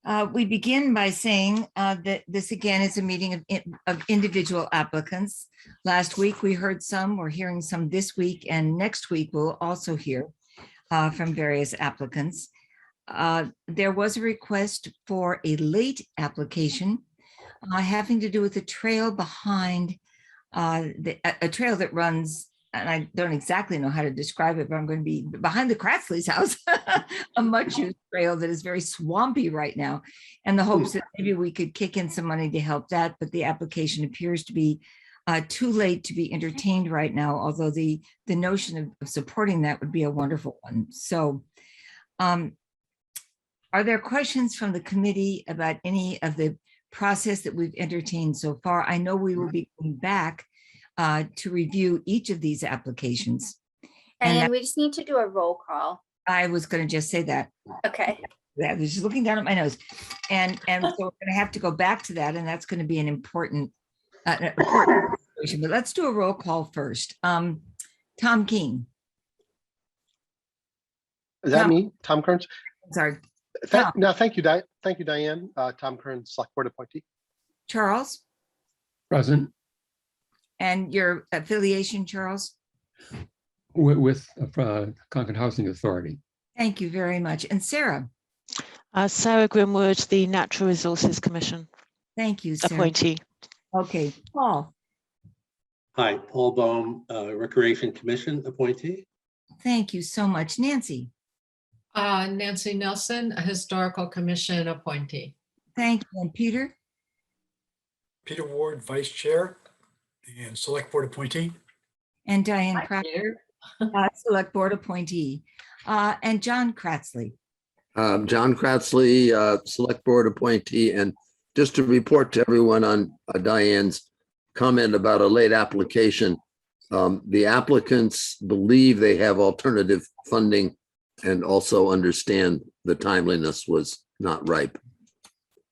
We begin by saying that this again is a meeting of individual applicants. Last week we heard some, we're hearing some this week, and next week we'll also hear from various applicants. There was a request for a late application having to do with the trail behind a trail that runs, and I don't exactly know how to describe it, but I'm going to be behind the Kratzley's house, a much used trail that is very swampy right now. And the hopes that maybe we could kick in some money to help that, but the application appears to be too late to be entertained right now, although the notion of supporting that would be a wonderful one. So are there questions from the committee about any of the process that we've entertained so far? I know we will be going back to review each of these applications. And we just need to do a roll call. I was going to just say that. Okay. I was just looking down at my nose. And so we're going to have to go back to that, and that's going to be an important situation. But let's do a roll call first. Tom King. Is that me, Tom Kearns? Sorry. No, thank you, thank you, Diane. Tom Kearns, Select Board appointee. Charles. Present. And your affiliation, Charles? With Concord Housing Authority. Thank you very much. And Sarah? Sarah Grimwood, the Natural Resources Commission. Thank you, Sarah. Appointee. Okay, Paul. Hi, Paul Bohm, Recreation Commission appointee. Thank you so much. Nancy. Nancy Nelson, a Historical Commission appointee. Thank you. And Peter? Peter Ward, Vice Chair and Select Board appointee. And Diane Crowder, Select Board appointee. And John Kratzley. John Kratzley, Select Board appointee. And just to report to everyone on Diane's comment about a late application, the applicants believe they have alternative funding and also understand the timeliness was not ripe.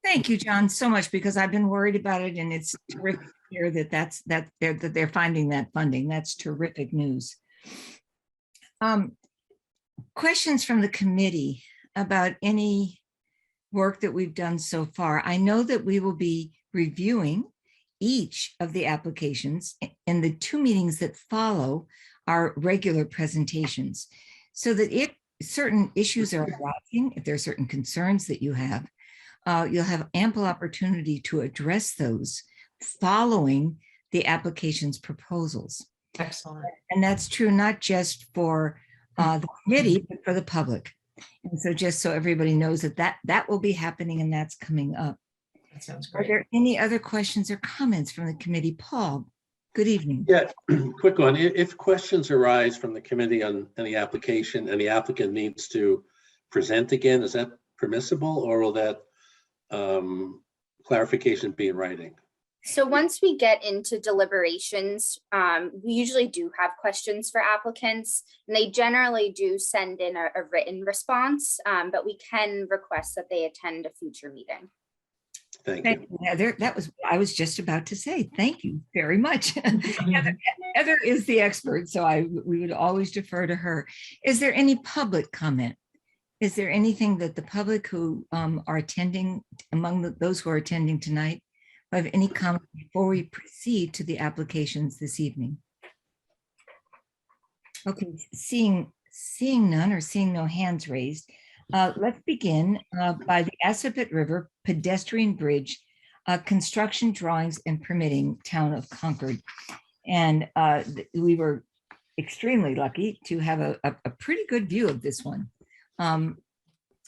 Thank you, John, so much, because I've been worried about it, and it's terrific to hear that they're finding that funding. That's terrific news. Questions from the committee about any work that we've done so far. I know that we will be reviewing each of the applications in the 2 meetings that follow our regular presentations, so that if certain issues are arising, if there are certain concerns that you have, you'll have ample opportunity to address those following the application's proposals. Excellent. And that's true not just for the committee, but for the public. And so just so everybody knows that will be happening, and that's coming up. That sounds Are great. there any other questions or comments from the committee? Paul, good evening. Yeah, quick one. If questions arise from the committee on any application and the applicant needs to present again, is that permissible, or will that clarification be in writing? So once we get into deliberations, we usually do have questions for applicants, and they generally do send in a written response, but we can request that they attend a future meeting. Thank Thank you. you, Heather. That was, I was just about to say, thank you very much. Heather is the expert, so we would always defer to her. Is there any public comment? Is there anything that the public who are attending, among those who are attending tonight, have any comment before we proceed to the applications this evening? Okay, seeing none or seeing no hands raised, let's begin by the Assabet River Pedestrian Bridge construction drawings and permitting, Town of Concord. And we were extremely lucky to have a pretty good view of this one when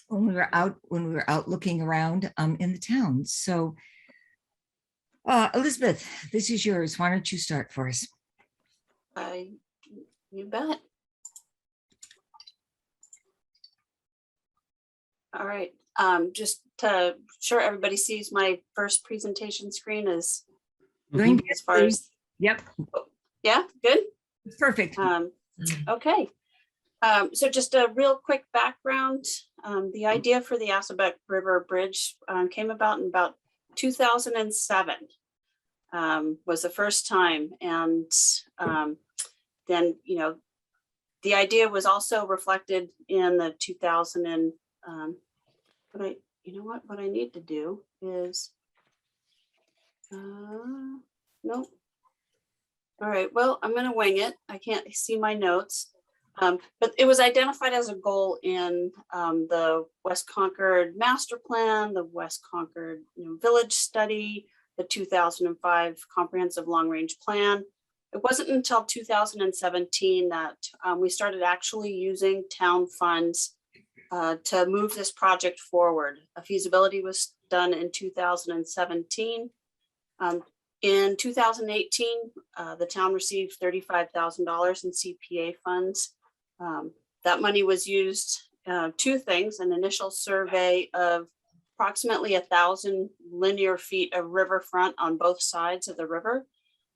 we were out looking around in the town. So Elizabeth, this is yours. Why don't you start for us? You bet. All right, just to sure everybody sees my first presentation screen is as far as, yep. Yeah, good. Perfect. Okay. So just a real quick background. The idea for the Assabet River Bridge came about in about 2007 was the first time. And then, you know, the idea was also reflected in the 2000 and, you know what I need to do is, nope. All right, well, I'm gonna wing it. I can't see my notes. But it was identified as a goal in the West Concord Master Plan, the West Concord Village Study, the 2005 Comprehensive Long Range Plan. It wasn't until 2017 that we started actually using town funds to move this project forward. A feasibility was done in 2017. In 2018, the town received $35,000 in CPA funds. That money was used two things: an initial survey of approximately 1,000 linear feet of riverfront on both sides of the river.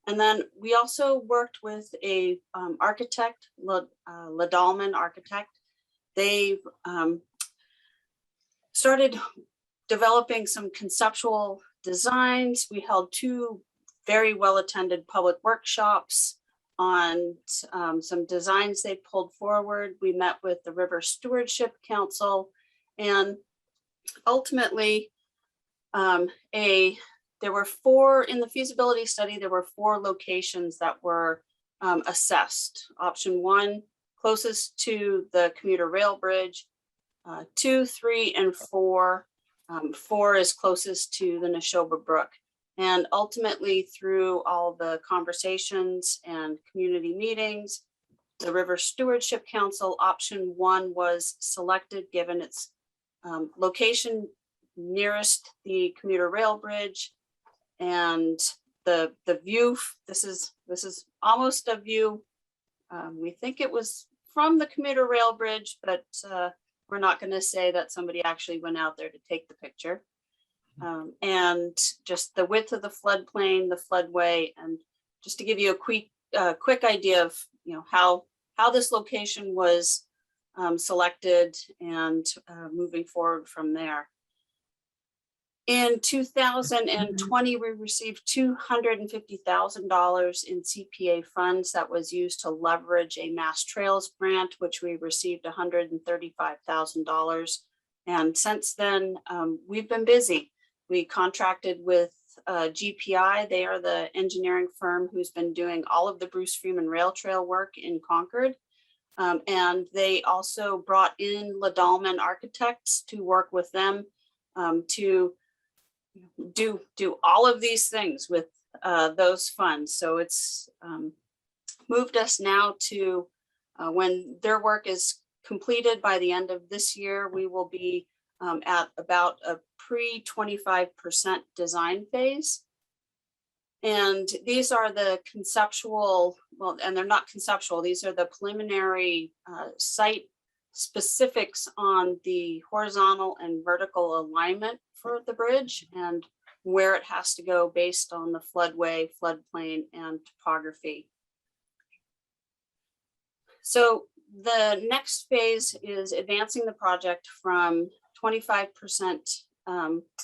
And then we also worked with a architect, Ladalman Architect. They started developing some conceptual designs. We held two very well-attended public workshops on some designs they pulled forward. We met with the River Stewardship Council, and ultimately there were four in the feasibility study. There were four locations that were assessed. Option one, closest to the commuter rail bridge, 2, 3, and 4. 4 is closest to the Neshoba Brook. And ultimately, through all the conversations and community meetings, the River Stewardship Council, option 1 was selected given its location nearest the commuter rail bridge and the view. This is almost a view. We think it was from the commuter rail bridge, but we're not going to say that somebody actually went out there to take the picture. And just the width of the floodplain, the floodway, and just to give you a quick idea of how this location was selected and moving forward from there. In 2020, we received $250,000 in CPA funds that was used to leverage a Mass Trails grant, which we received $135,000. And since then, we've been busy. We contracted with GPI. They are the engineering firm who's been doing all of the Bruce Freeman Rail Trail work in Concord. And they also brought in Ladalman Architects to work with them to do all of these things with those funds. So it's moved us now to when their work is completed by the end of this year, we will be at about a pre-25% design phase. And these are the conceptual, well, and they're not conceptual, these are the preliminary site specifics on the horizontal and vertical alignment for the bridge and where it has to go based on the floodway, floodplain, and topography. So the next phase is advancing the project from 25%,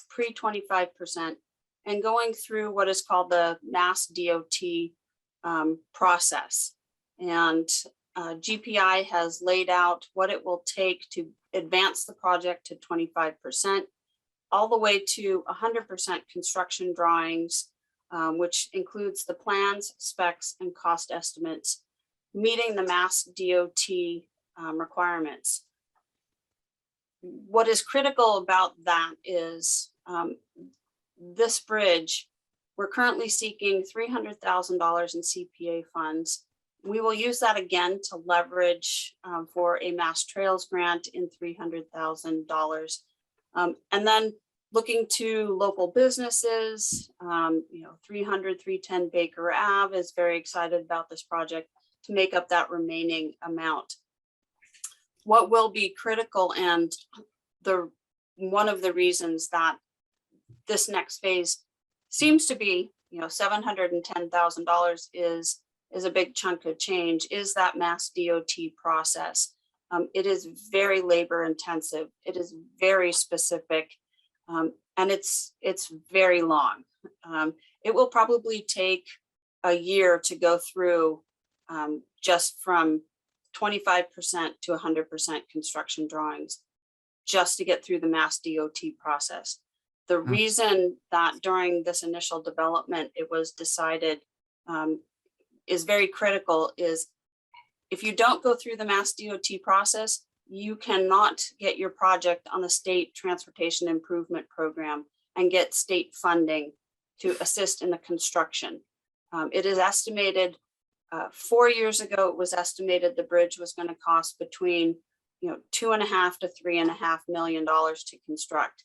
pre-25%, and going through what is called the Mass DOT process. And GPI has laid out what it will take to advance the project to 25%, all the way to 100% construction drawings, which includes the plans, specs, and cost estimates, meeting the Mass DOT requirements. What is critical about that is this bridge, we're currently seeking $300,000 in CPA funds. We will use that again to leverage for a Mass Trails grant in $300,000. And then looking to local businesses, 310 Baker Ave is very excited about this project to make up that remaining amount. What will be critical, and one of the reasons that this next phase seems to be, $710,000 is a big chunk of change, is that Mass DOT process. It is very labor intensive. It is very specific, and it's very long. It will probably take a year to go through just from 25% to 100% construction drawings. just to get through the Mass DOT process. The reason that during this initial development, it was decided is very critical is if you don't go through the Mass DOT process, you cannot get your project on the state transportation improvement program and get state funding to assist in the construction. It is estimated 4 years ago, it was estimated the bridge was going to cost between $2.5 to $3.5 million to construct.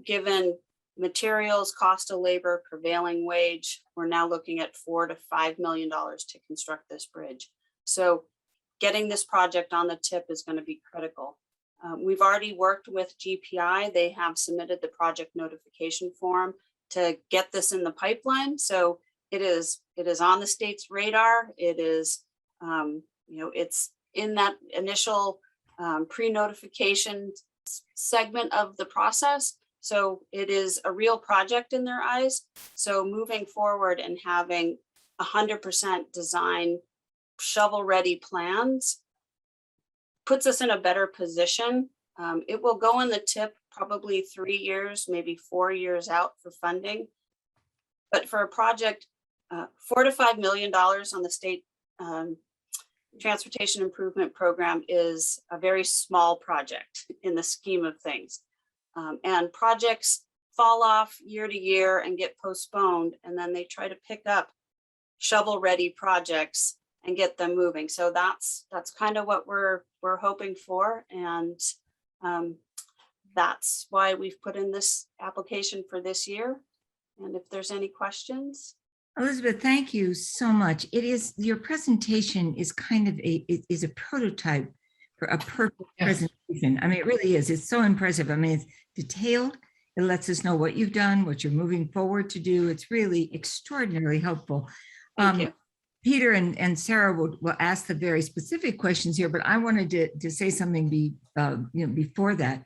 Given materials, cost of labor, prevailing wage, we're now looking at $4 to $5 million to construct this bridge. So getting this project on the tip is going to be critical. We've already worked with GPI. They have submitted the project notification form to get this in the pipeline. So it is on the state's radar. It is, it's in that initial pre-notification segment of the process. So it is a real project in their eyes. So moving forward and having 100% design shovel-ready plans puts us in a better position. It will go in the tip probably 3 years, maybe 4 years out for funding. But for a project, $4 to $5 million on the state transportation improvement program is a very small project in the scheme of things. And projects fall off year to year and get postponed, and then they try to pick up shovel-ready projects and get them moving. So that's kind of what we're hoping for, and that's why we've put in this application for this year. And if there's any questions. Elizabeth, thank you so much. Your presentation is kind of a prototype for a perfect presentation. I mean, it really is. It's so impressive. I mean, it's detailed. It lets us know what you've done, what you're moving forward to do. It's really extraordinarily helpful. Thank you. Peter and Sarah will ask the very specific questions here, but I wanted to say something before that,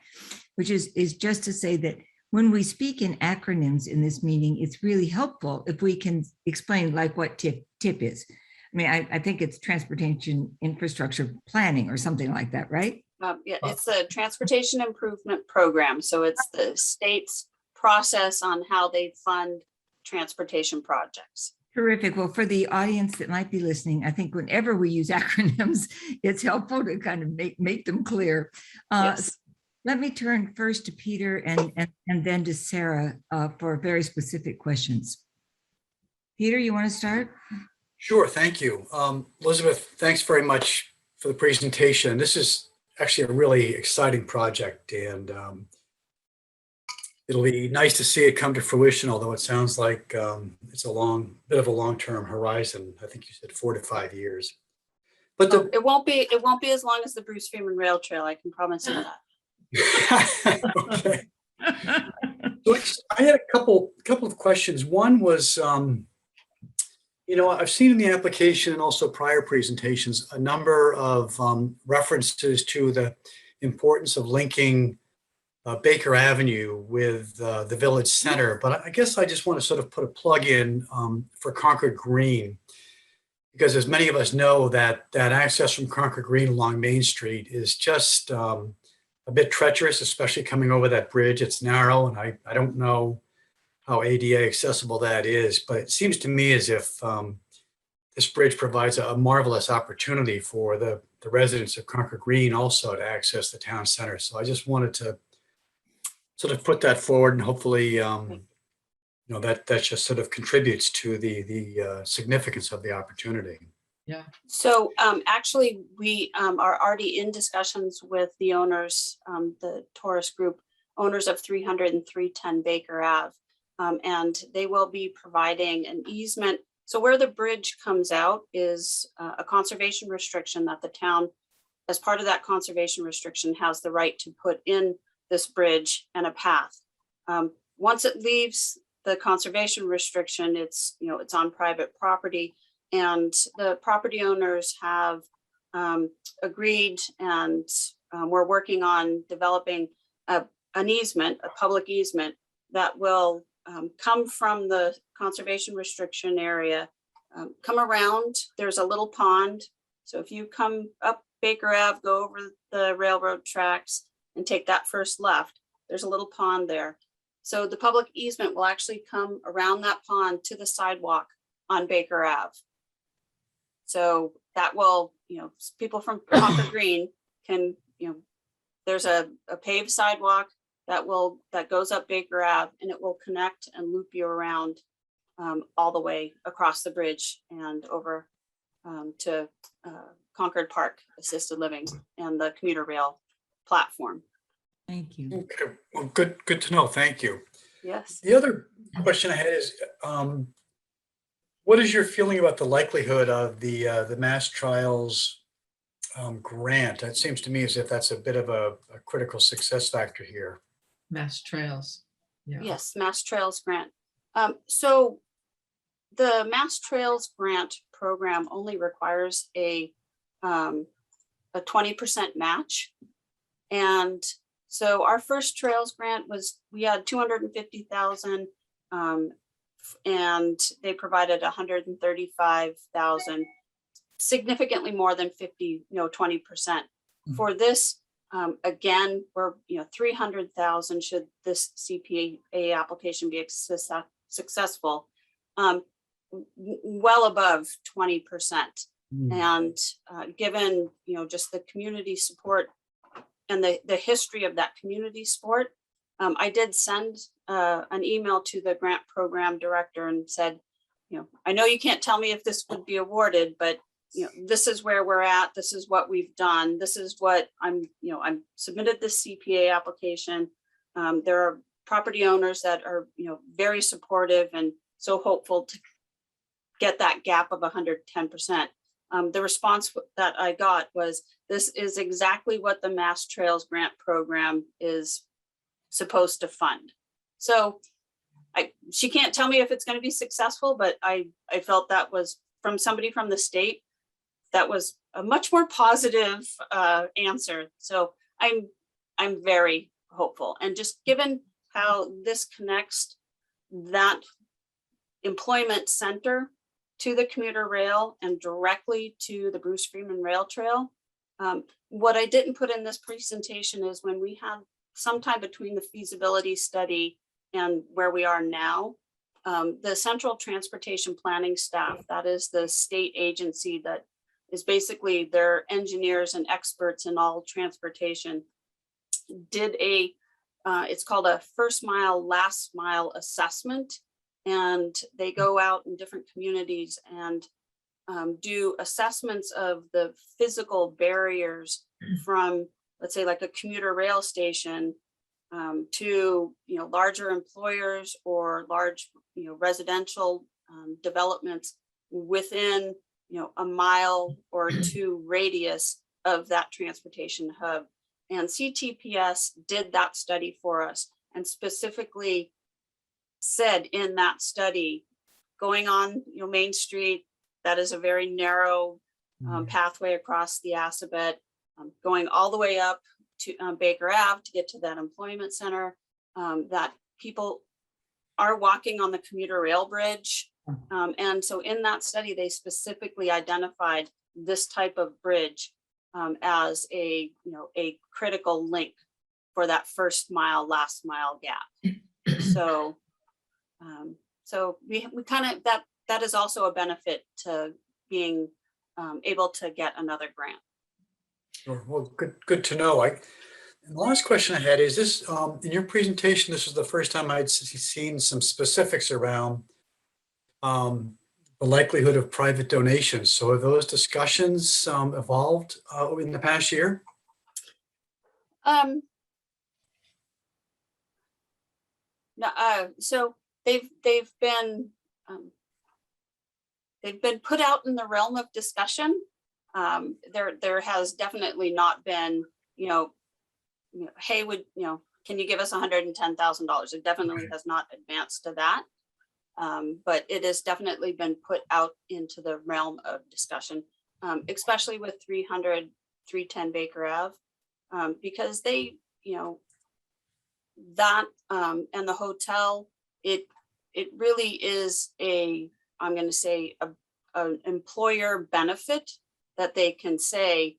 which is just to say that when we speak in acronyms in this meeting, it's really helpful if we can explain like what TIP is. I mean, I think it's Transportation Infrastructure Planning or something like that, right? Yeah, it's a transportation improvement program. So it's the state's process on how they fund transportation projects. Terrific. Well, for the audience that might be listening, I think whenever we use acronyms, it's helpful to kind of make them clear. Yes. Let me turn first to Peter and then to Sarah for very specific questions. Peter, you want to start? Sure, thank you. Elizabeth, thanks very much for the presentation. This is actually a really exciting project, and it'll be nice to see it come to fruition, although it sounds like it's a bit of a long-term horizon. I think you said 4 to 5 years. But it won't be as long as the Bruce Freeman Rail Trail, I can promise you that. Okay. So I had a couple of questions. One was, I've seen in the application and also prior presentations a number of references to the importance of linking Baker Avenue with the village center, but I guess I just want to sort of put a plug in for Concord Green, because as many of us know, that access from Concord Green along Main Street is just a bit treacherous, especially coming over that bridge. It's narrow, and I don't know how ADA accessible that is, but it seems to me as if this bridge provides a marvelous opportunity for the residents of Concord Green also to access the town center. So I just wanted to sort of put that forward, and hopefully, that just sort of contributes to the significance of the opportunity. Yeah. So actually, we are already in discussions with the owners, the Taurus Group, owners of 300 and 310 Baker Ave, and they will be providing an easement. So where the bridge comes out is a conservation restriction that the town, as part of that conservation restriction, has the right to put in this bridge and a path. Once it leaves the conservation restriction, it's on private property, and the property owners have agreed, and we're working on developing an easement, a public easement that will come from the conservation restriction area, come around. There's a little pond. So if you come up Baker Ave, go over the railroad tracks, and take that first left, there's a little pond there. So the public easement will actually come around that pond to the sidewalk on Baker Ave. So that will, people from Concord Green can, there's a paved sidewalk that goes up Baker Ave, and it will connect and loop you around all the way across the bridge and over to Concord Park Assisted Living and the commuter rail platform. Thank you. Okay, well, good to know. Thank you. Yes. The other question I had is, what is your feeling about the likelihood of the Mass Trials grant? It seems to me as if that's a bit of a critical success factor here. Mass Trails. Yeah. Yes, Mass Trails grant. So the Mass Trails grant program only requires a 20% match. And so our first trails grant was, we had 250,000 and they provided 135,000, significantly more than 20%. For this, again, we're 300,000 should this CPA application be successful, well above 20%. And given just the community support and the history of that community support, I did send an email to the grant program director and said, I know you can't tell me if this would be awarded, but this is where we're at. This is what we've done. This is what I'm submitted this CPA application. There are property owners that are, very supportive and so hopeful to get that gap of 110%. The response that I got was, this is exactly what the Mass Trails grant program is supposed to fund. So she can't tell me if it's going to be successful, but I felt that was from somebody from the state. That was a much more positive answer. So I'm very hopeful. And just given how this connects that employment center to the commuter rail and directly to the Bruce Freeman Rail Trail. What I didn't put in this presentation is when we have sometime between the feasibility study and where we are now, the Central Transportation Planning Staff, that is the state agency that is basically their engineers and experts in all transportation, did it's called a first mile, last mile assessment. And they go out in different communities and do assessments of the physical barriers from, let's say, like a commuter rail station to larger employers or large residential developments within a mile or two radius of that transportation hub. And CTPS did that study for us and specifically said in that study, going on Main Street, that is a very narrow pathway across the Assabet, going all the way up to Baker Ave to get to that employment center, that people are walking on the commuter rail bridge. And so in that study, they specifically identified this type of bridge as a critical link for that first mile, last mile gap. So we kind of, that is also a benefit to being able to get another grant. Sure. Well, good to know. And the last question I had is this, in your presentation, this was the first time I'd seen some specifics around the likelihood of private donations. So have those discussions evolved in the past year? No, so they've been put out in the realm of discussion. There has definitely not been, hey, can you give us $110,000? It definitely has not advanced to that. But it has definitely been put out into the realm of discussion, especially with 310 Baker Ave, because they, that and the hotel, it really is I'm going to say an employer benefit that they can say,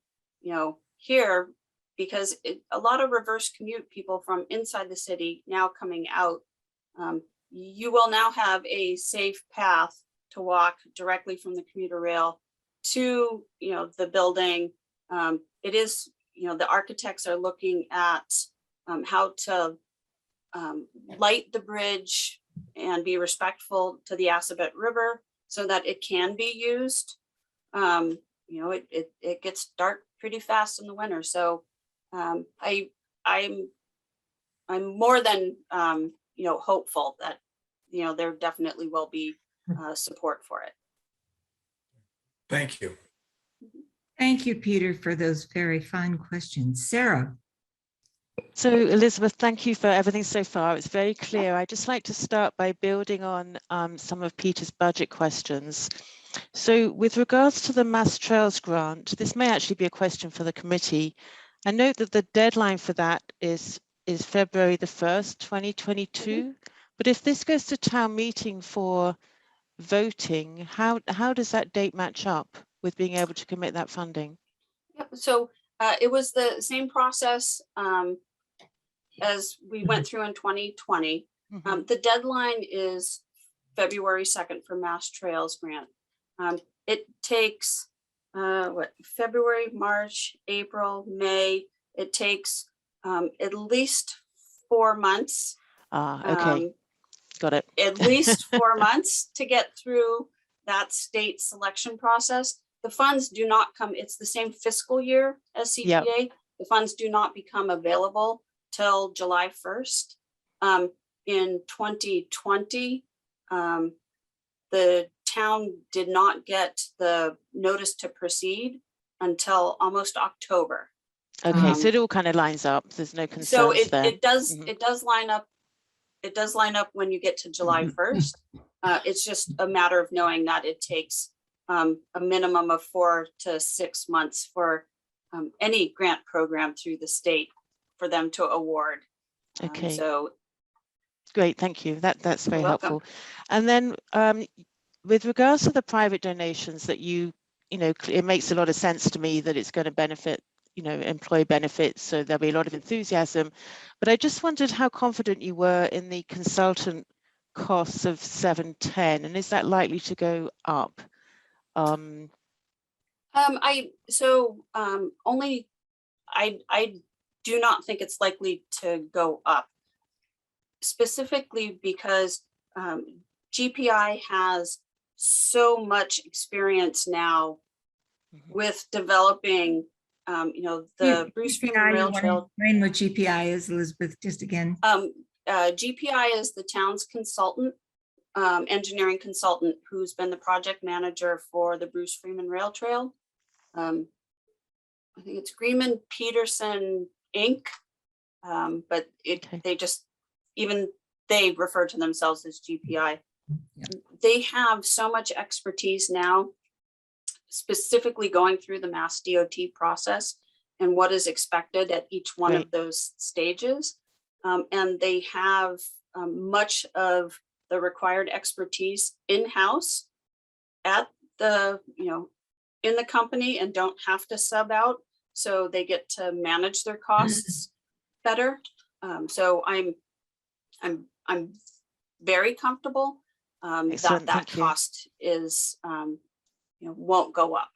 here because a lot of reverse commute people from inside the city now coming out, you will now have a safe path to walk directly from the commuter rail to, the building. It is, the architects are looking at how to light the bridge and be respectful to the Assabet River so that it can be used. It gets dark pretty fast in the winter. So I'm more than, hopeful that, there definitely will be support for it. Thank you. Thank you, Peter, for those very fine questions. Sarah? So Elizabeth, thank you for everything so far. It's very clear. I'd just like to start by building on some of Peter's budget questions. So with regards to the Mass Trails grant, this may actually be a question for the committee. I note that the deadline for that is February the 1st, 2022. But if this goes to town meeting for voting, how does that date match up with being able to commit that funding? Yep. So it was the same process as we went through in 2020. The deadline is February 2nd for Mass Trails grant. It takes February, March, April, May. It takes at least 4 months. Okay, got it. At least 4 months to get through that state selection process. The funds do not come, it's the same fiscal year as CPA. Yep. The funds do not become available till July 1st. In 2020, the town did not get the notice to proceed until almost October. Okay, so it all kind of lines up. There's no concerns there. It does line up. It does line up when you get to July 1st. It's just a matter of knowing that it takes a minimum of 4 to 6 months for any grant program through the state for them to award. Okay. So great, thank you. That's very helpful. And then with regards to the private donations that it makes a lot of sense to me that it's going to benefit employee benefits, so there'll be a lot of enthusiasm. But I just wondered how confident you were in the consultant costs of 710, and is that likely to go up? I do not think it's likely to go up, specifically because GPI has so much experience now with developing the Bruce Freeman Rail Trail. Explain what GPI is, Elizabeth, just again. GPI is the town's consultant, engineering consultant, who's been the project manager for the Bruce Freeman Rail Trail. I think it's Greenman Peterson Inc. But they refer to themselves as GPI. Yeah. They have so much expertise now, specifically going through the Mass DOT process and what is expected at each one of those stages. And they have much of the required expertise in-house at the, in the company, and don't have to sub out. So they get to manage their costs better. So I'm very comfortable that cost is, won't go up.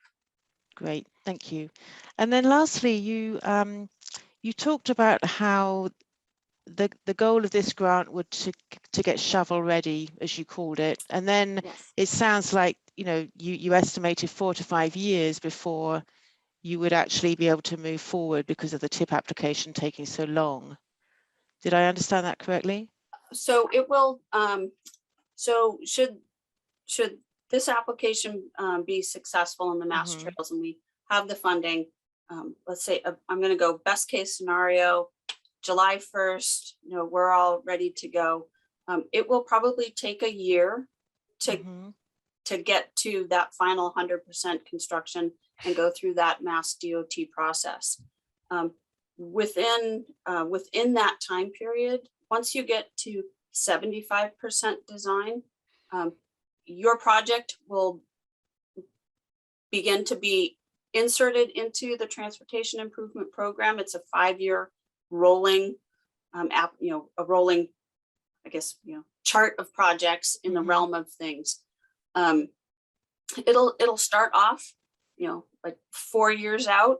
Great, thank you. And then lastly, you talked about how the goal of this grant would to get shovel ready, as you called it, and then it sounds like you estimated 4 to 5 years before you would actually be able to move forward because of the TIP application taking so long. Did I understand that correctly? So it will. So should this application be successful in the Mass Trails and we have the funding, let's say I'm going to go best case scenario, July 1st, we're all ready to go. It will probably take a year to get to that final 100% construction and go through that Mass DOT process. Within that time period, once you get to 75% design, your project will begin to be inserted into the transportation improvement program. It's a 5-year rolling a rolling, I guess, chart of projects in the realm of things. It'll start off, like 4 years out.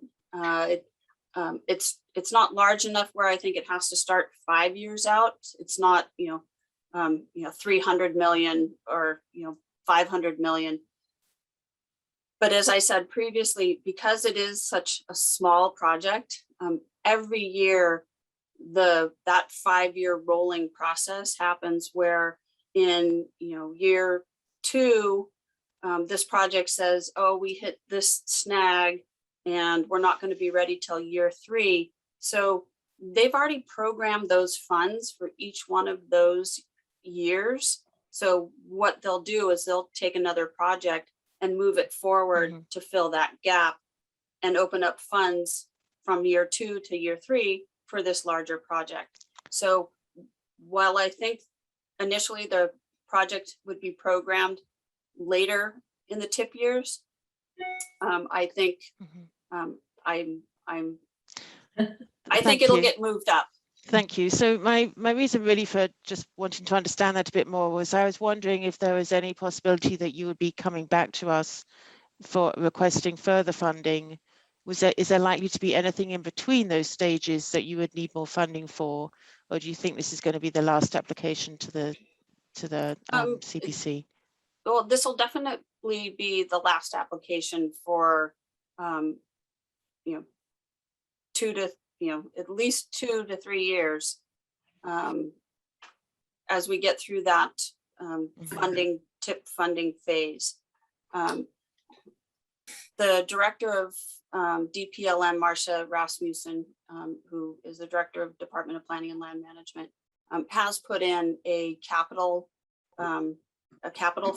It's not large enough where I think it has to start 5 years out. It's not 300 million or 500 million. But as I said previously, because it is such a small project, every year that 5-year rolling process happens where in year 2, this project says, oh, we hit this snag and we're not going to be ready till year 3. So they've already programmed those funds for each one of those years. So what they'll do is they'll take another project and move it forward to fill that gap and open up funds from year 2 to year 3 for this larger project. So while I think initially the project would be programmed later in the tip years, I think I think it'll get moved up. Thank you. So my reason really for just wanting to understand that a bit more was I was wondering if there was any possibility that you would be coming back to us for requesting further funding. Is there likely to be anything in between those stages that you would need more funding for, or do you think this is going to be the last application to the CPC? Well, this will definitely be the last application for at least 2 to 3 years as we get through that tip funding phase. The director of DPLM, Marcia Rasmussen, who is the director of Department of Planning and Land Management, has put in a capital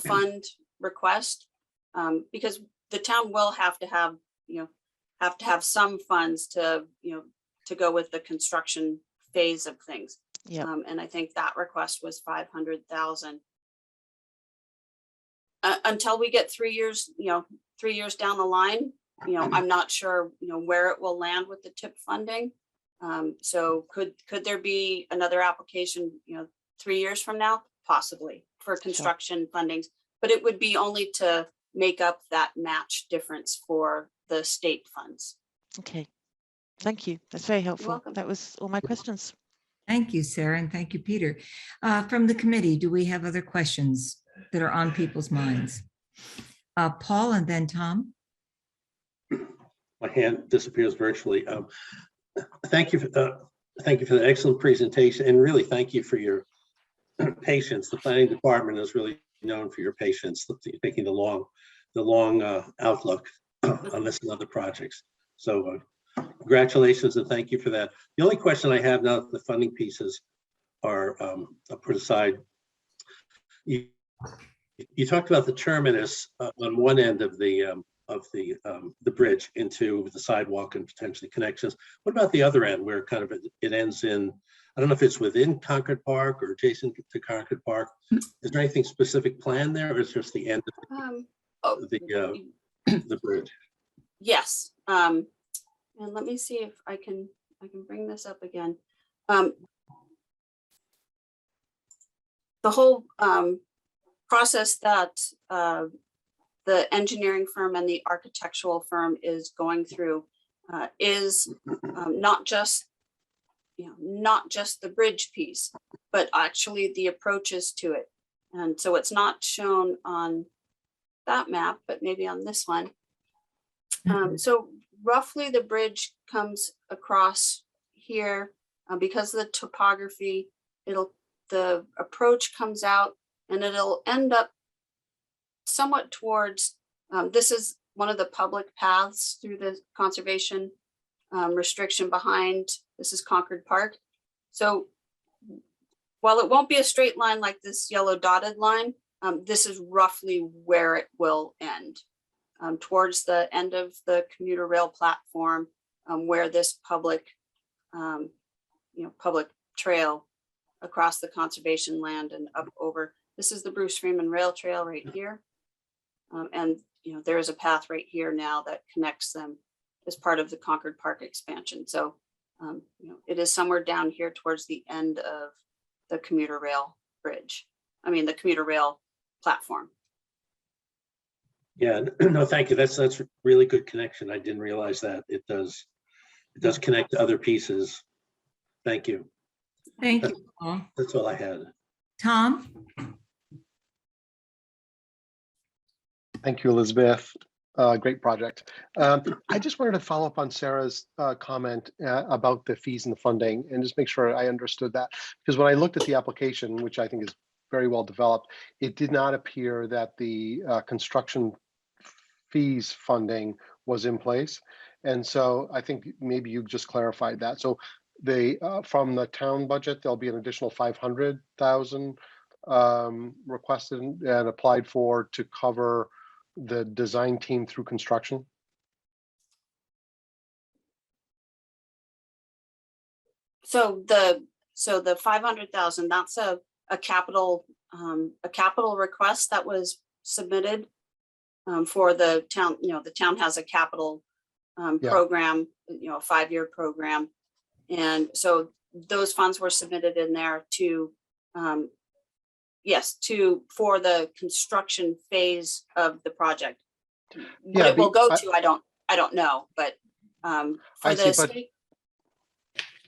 fund request because the town will have to have some funds to go with the construction phase of things. Yeah. And I think that request was 500,000. Until we get 3 years, 3 years down the line, I'm not sure, where it will land with the tip funding. So could there be another application, 3 years from now? Possibly for construction fundings, but it would be only to make up that match difference for the state funds. Okay. Thank you. That's very helpful. welcome. That was all my questions. Thank you, Sarah, and thank you, Peter. From the committee, do we have other questions that are on people's minds? Paul and then Tom. My hand disappears virtually. Thank you for the excellent presentation, and really thank you for your patience. The planning department is really known for your patience, taking the long outlook on this and other projects. So congratulations and thank you for that. The only question I have now that the funding pieces are put aside, you talked about the terminus on one end of the bridge into the sidewalk and potentially connections. What about the other end where kind of it ends in, I don't know if it's within Concord Park or adjacent to Concord Park. Is there anything specific planned there, or is it just the end of the bridge? Yes. And let me see if I can bring this up again. The whole process that the engineering firm and the architectural firm is going through is not just the bridge piece, but actually the approaches to it. And so it's not shown on that map, but maybe on this one. So roughly the bridge comes across here because of the topography. The approach comes out and it'll end up somewhat towards, this is one of the public paths through the conservation restriction behind, this is Concord Park. So while it won't be a straight line like this yellow dotted line, this is roughly where it will end, towards the end of the commuter rail platform, where this public trail across the conservation land and up over. This is the Bruce Freeman Rail Trail right here. And there is a path right here now that connects them as part of the Concord Park expansion. So, it is somewhere down here towards the end of the commuter rail bridge. I mean, the commuter rail platform. Yeah, no, thank you. That's really good connection. I didn't realize that it does connect to other pieces. Thank you. Thank you, Paul. That's all I had. Tom? Thank you, Elizabeth. Great project. I just wanted to follow up on Sarah's comment about the fees and the funding and just make sure I understood that. Because when I looked at the application, which I think is very well developed, it did not appear that the construction fees funding was in place. And so I think maybe you just clarified that. So they from the town budget, there'll be an additional 500,000 requested and applied for to cover the design team through construction. So the 500,000, that's a capital request that was submitted for the town. The town has a capital program, a 5-year program. And so those funds were submitted in there to, for the construction phase of the project. What it will go to, I don't know, but for the state.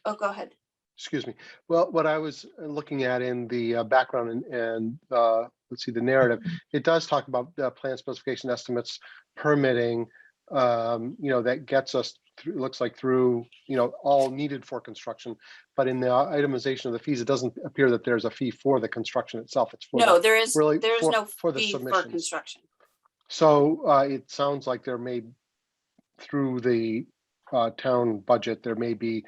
Oh, go ahead. Excuse me. Well, what I was looking at in the background and let's see, the narrative, it does talk about plan specification estimates, permitting, that gets us through, looks like through, all needed for construction. But in the itemization of the fees, it doesn't appear that there's a fee for the construction itself. It's for no, there is really no for the fee for submissions. construction. So it sounds like there may, through the town budget, there may be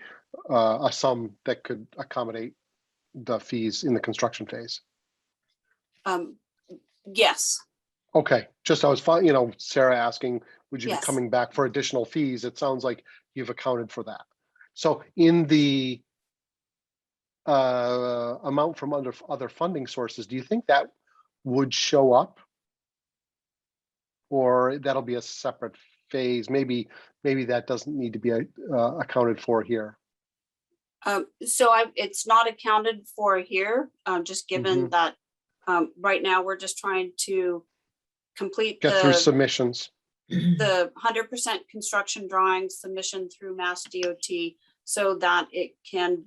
a sum that could accommodate the fees in the construction phase. Yes. Okay, just I was, Sarah asking, would you Yes. be coming back for additional fees? It sounds like you've accounted for that. So in the amount from other funding sources, do you think that would show up? Or that'll be a separate phase? Maybe that doesn't need to be accounted for here. It's not accounted for here, just given that right now we're just trying to complete Get through submissions. the 100% construction drawing submission through Mass DOT so that it can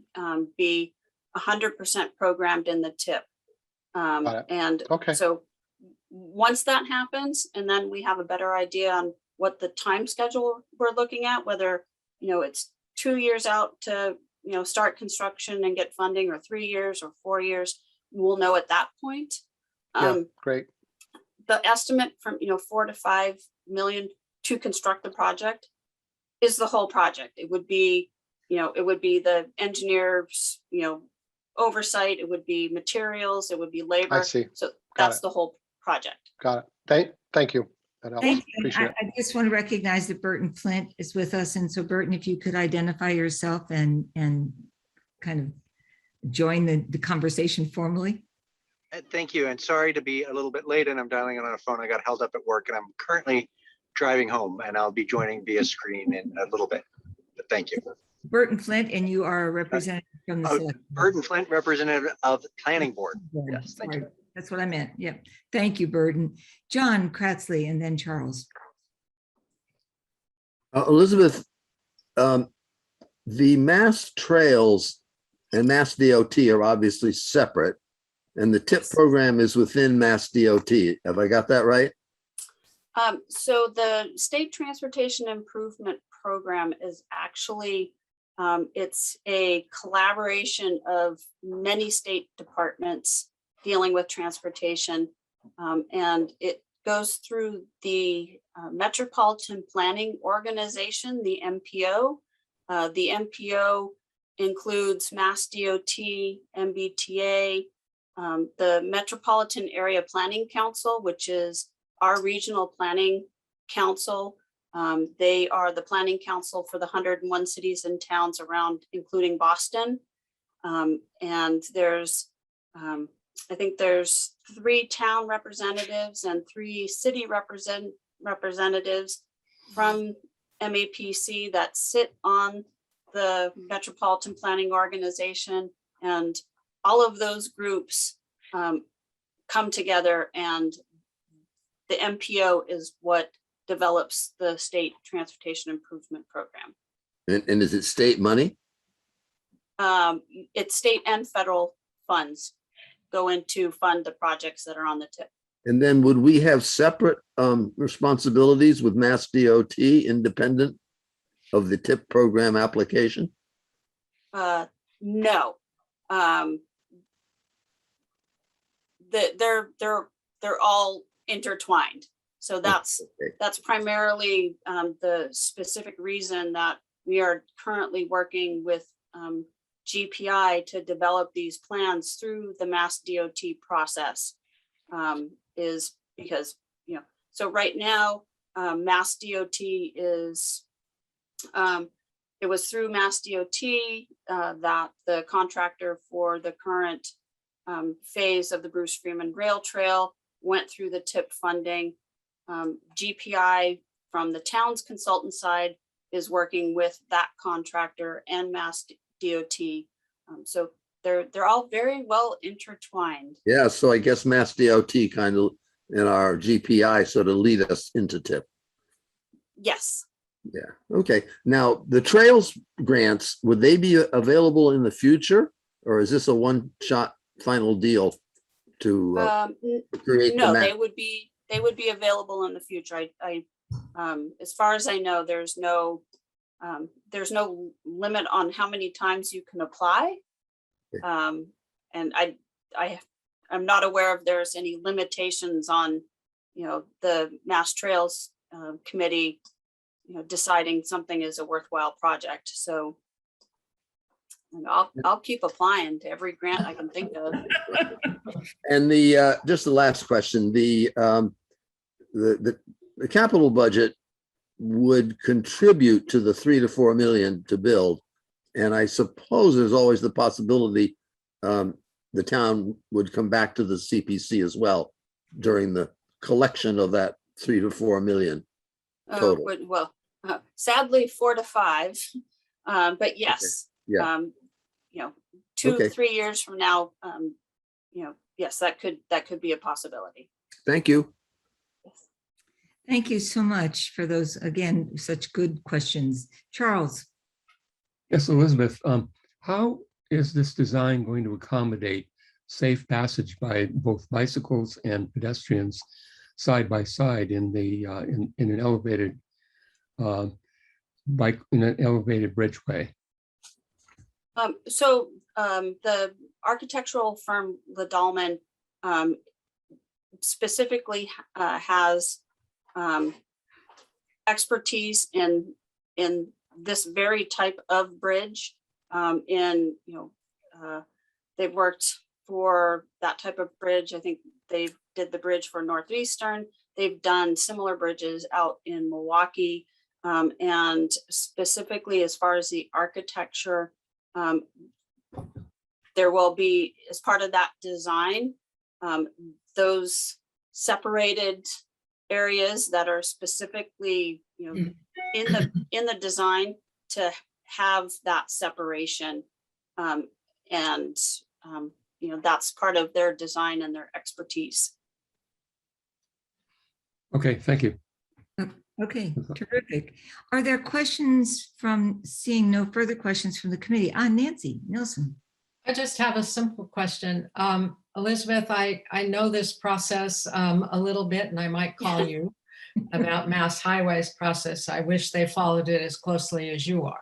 be 100% programmed in the tip. And okay. so once that happens, and then we have a better idea on what the time schedule we're looking at, whether, it's 2 years out to, start construction and get funding, or 3 years or 4 years, we'll know at that point. Great. The estimate from, 4 to 5 million to construct the project is the whole project. It would be, the engineers, oversight, it would be materials, it would be labor. I see. So that's the whole project. Got it. Thank you. That helps. Thank you. Appreciate it. I just want to recognize that Burton Flint is with us. And so Burton, if you could identify yourself and kind of join the conversation formally. Thank you. And sorry to be a little bit late, and I'm dialing in on a phone. I got held up at work and I'm currently driving home, and I'll be joining via screen in a little bit. But thank you. Burton Flint, and you are a representative from the select board. Burton Flint, representative of the planning board. Yes, thank you. That's what I meant. Yeah. Thank you, Burton. John Kratzley, and then Charles. Elizabeth, the Mass Trails and Mass DOT are obviously separate, and the TIP program is within Mass DOT. Have I got that right? So the State Transportation Improvement Program is actually, it's a collaboration of many state departments dealing with transportation, and it goes through the Metropolitan Planning Organization, the MPO. The MPO includes Mass DOT, MBTA, the Metropolitan Area Planning Council, which is our regional planning council. They are the planning council for the 101 cities and towns around, including Boston. And there's, I think there's 3 town representatives and 3 city representatives from MAPC that sit on the Metropolitan Planning Organization, and all of those groups come together, and the MPO is what develops the state transportation improvement program. And is it state money? It's state and federal funds go in to fund the projects that are on the tip. And then would we have separate responsibilities with Mass DOT independent of the TIP program application? No. They're all intertwined. So that's primarily the specific reason that we are currently working with GPI to develop these plans through the Mass DOT process, is because, so right now, Mass DOT is, it was through Mass DOT that the contractor for the current phase of the Bruce Freeman Rail Trail went through the TIP funding. GPI from the town's consultant side is working with that contractor and Mass DOT. So they're all very well intertwined. Yeah, so I guess Mass DOT kind of and our GPI sort of lead us into TIP. Yes. Yeah, okay. Now, the trails grants, would they be available in the future? Or is this a one-shot final deal to create no, the map? they would be available in the future. As far as I know, there's no limit on how many times you can apply. And I'm not aware if there's any limitations on, the Mass Trails Committee, deciding something is a worthwhile project. So I'll keep applying to every grant I can think of. And just the last question, the capital budget would contribute to the 3 to 4 million to build. And I suppose there's always the possibility the town would come back to the CPC as well during the collection of that 3 to 4 million total. Sadly 4 to 5, but yes. Okay. Yeah. 2-3 years from now, yes, that could be a possibility. Thank you. Thank you so much for those, again, such good questions. Charles. Yes, Elizabeth, how is this design going to accommodate safe passage by both bicycles and pedestrians side by side in an elevated bridgeway? So the architectural firm Ladalman specifically has expertise in this very type of bridge. They've worked for that type of bridge. I think they did the bridge for Northeastern. They've done similar bridges out in Milwaukee. And specifically as far as the architecture, there will be, as part of that design, those separated areas that are specifically, in the design to have that separation. That's part of their design and their expertise. Okay, thank you. Okay, terrific. Are there questions from, seeing no further questions from the committee? Nancy Nelson. I just have a simple question. Elizabeth, I know this process a little bit, and I might call you about Mass Highways process. I wish they followed it as closely as you are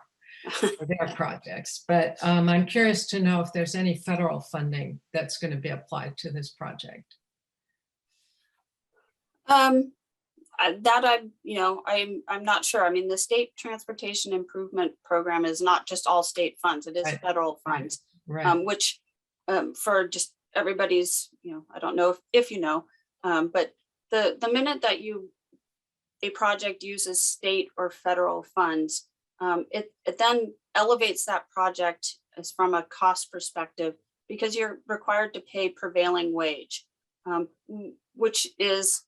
for their projects. But I'm curious to know if there's any federal funding that's going to be applied to this project. I'm not sure. I mean, the state transportation improvement program is not just all state funds. It is Right. federal funds, Right. which for just everybody's, I don't know if you know, but the minute that a project uses state or federal funds, it then elevates that project as from a cost perspective, because you're required to pay prevailing wage, which is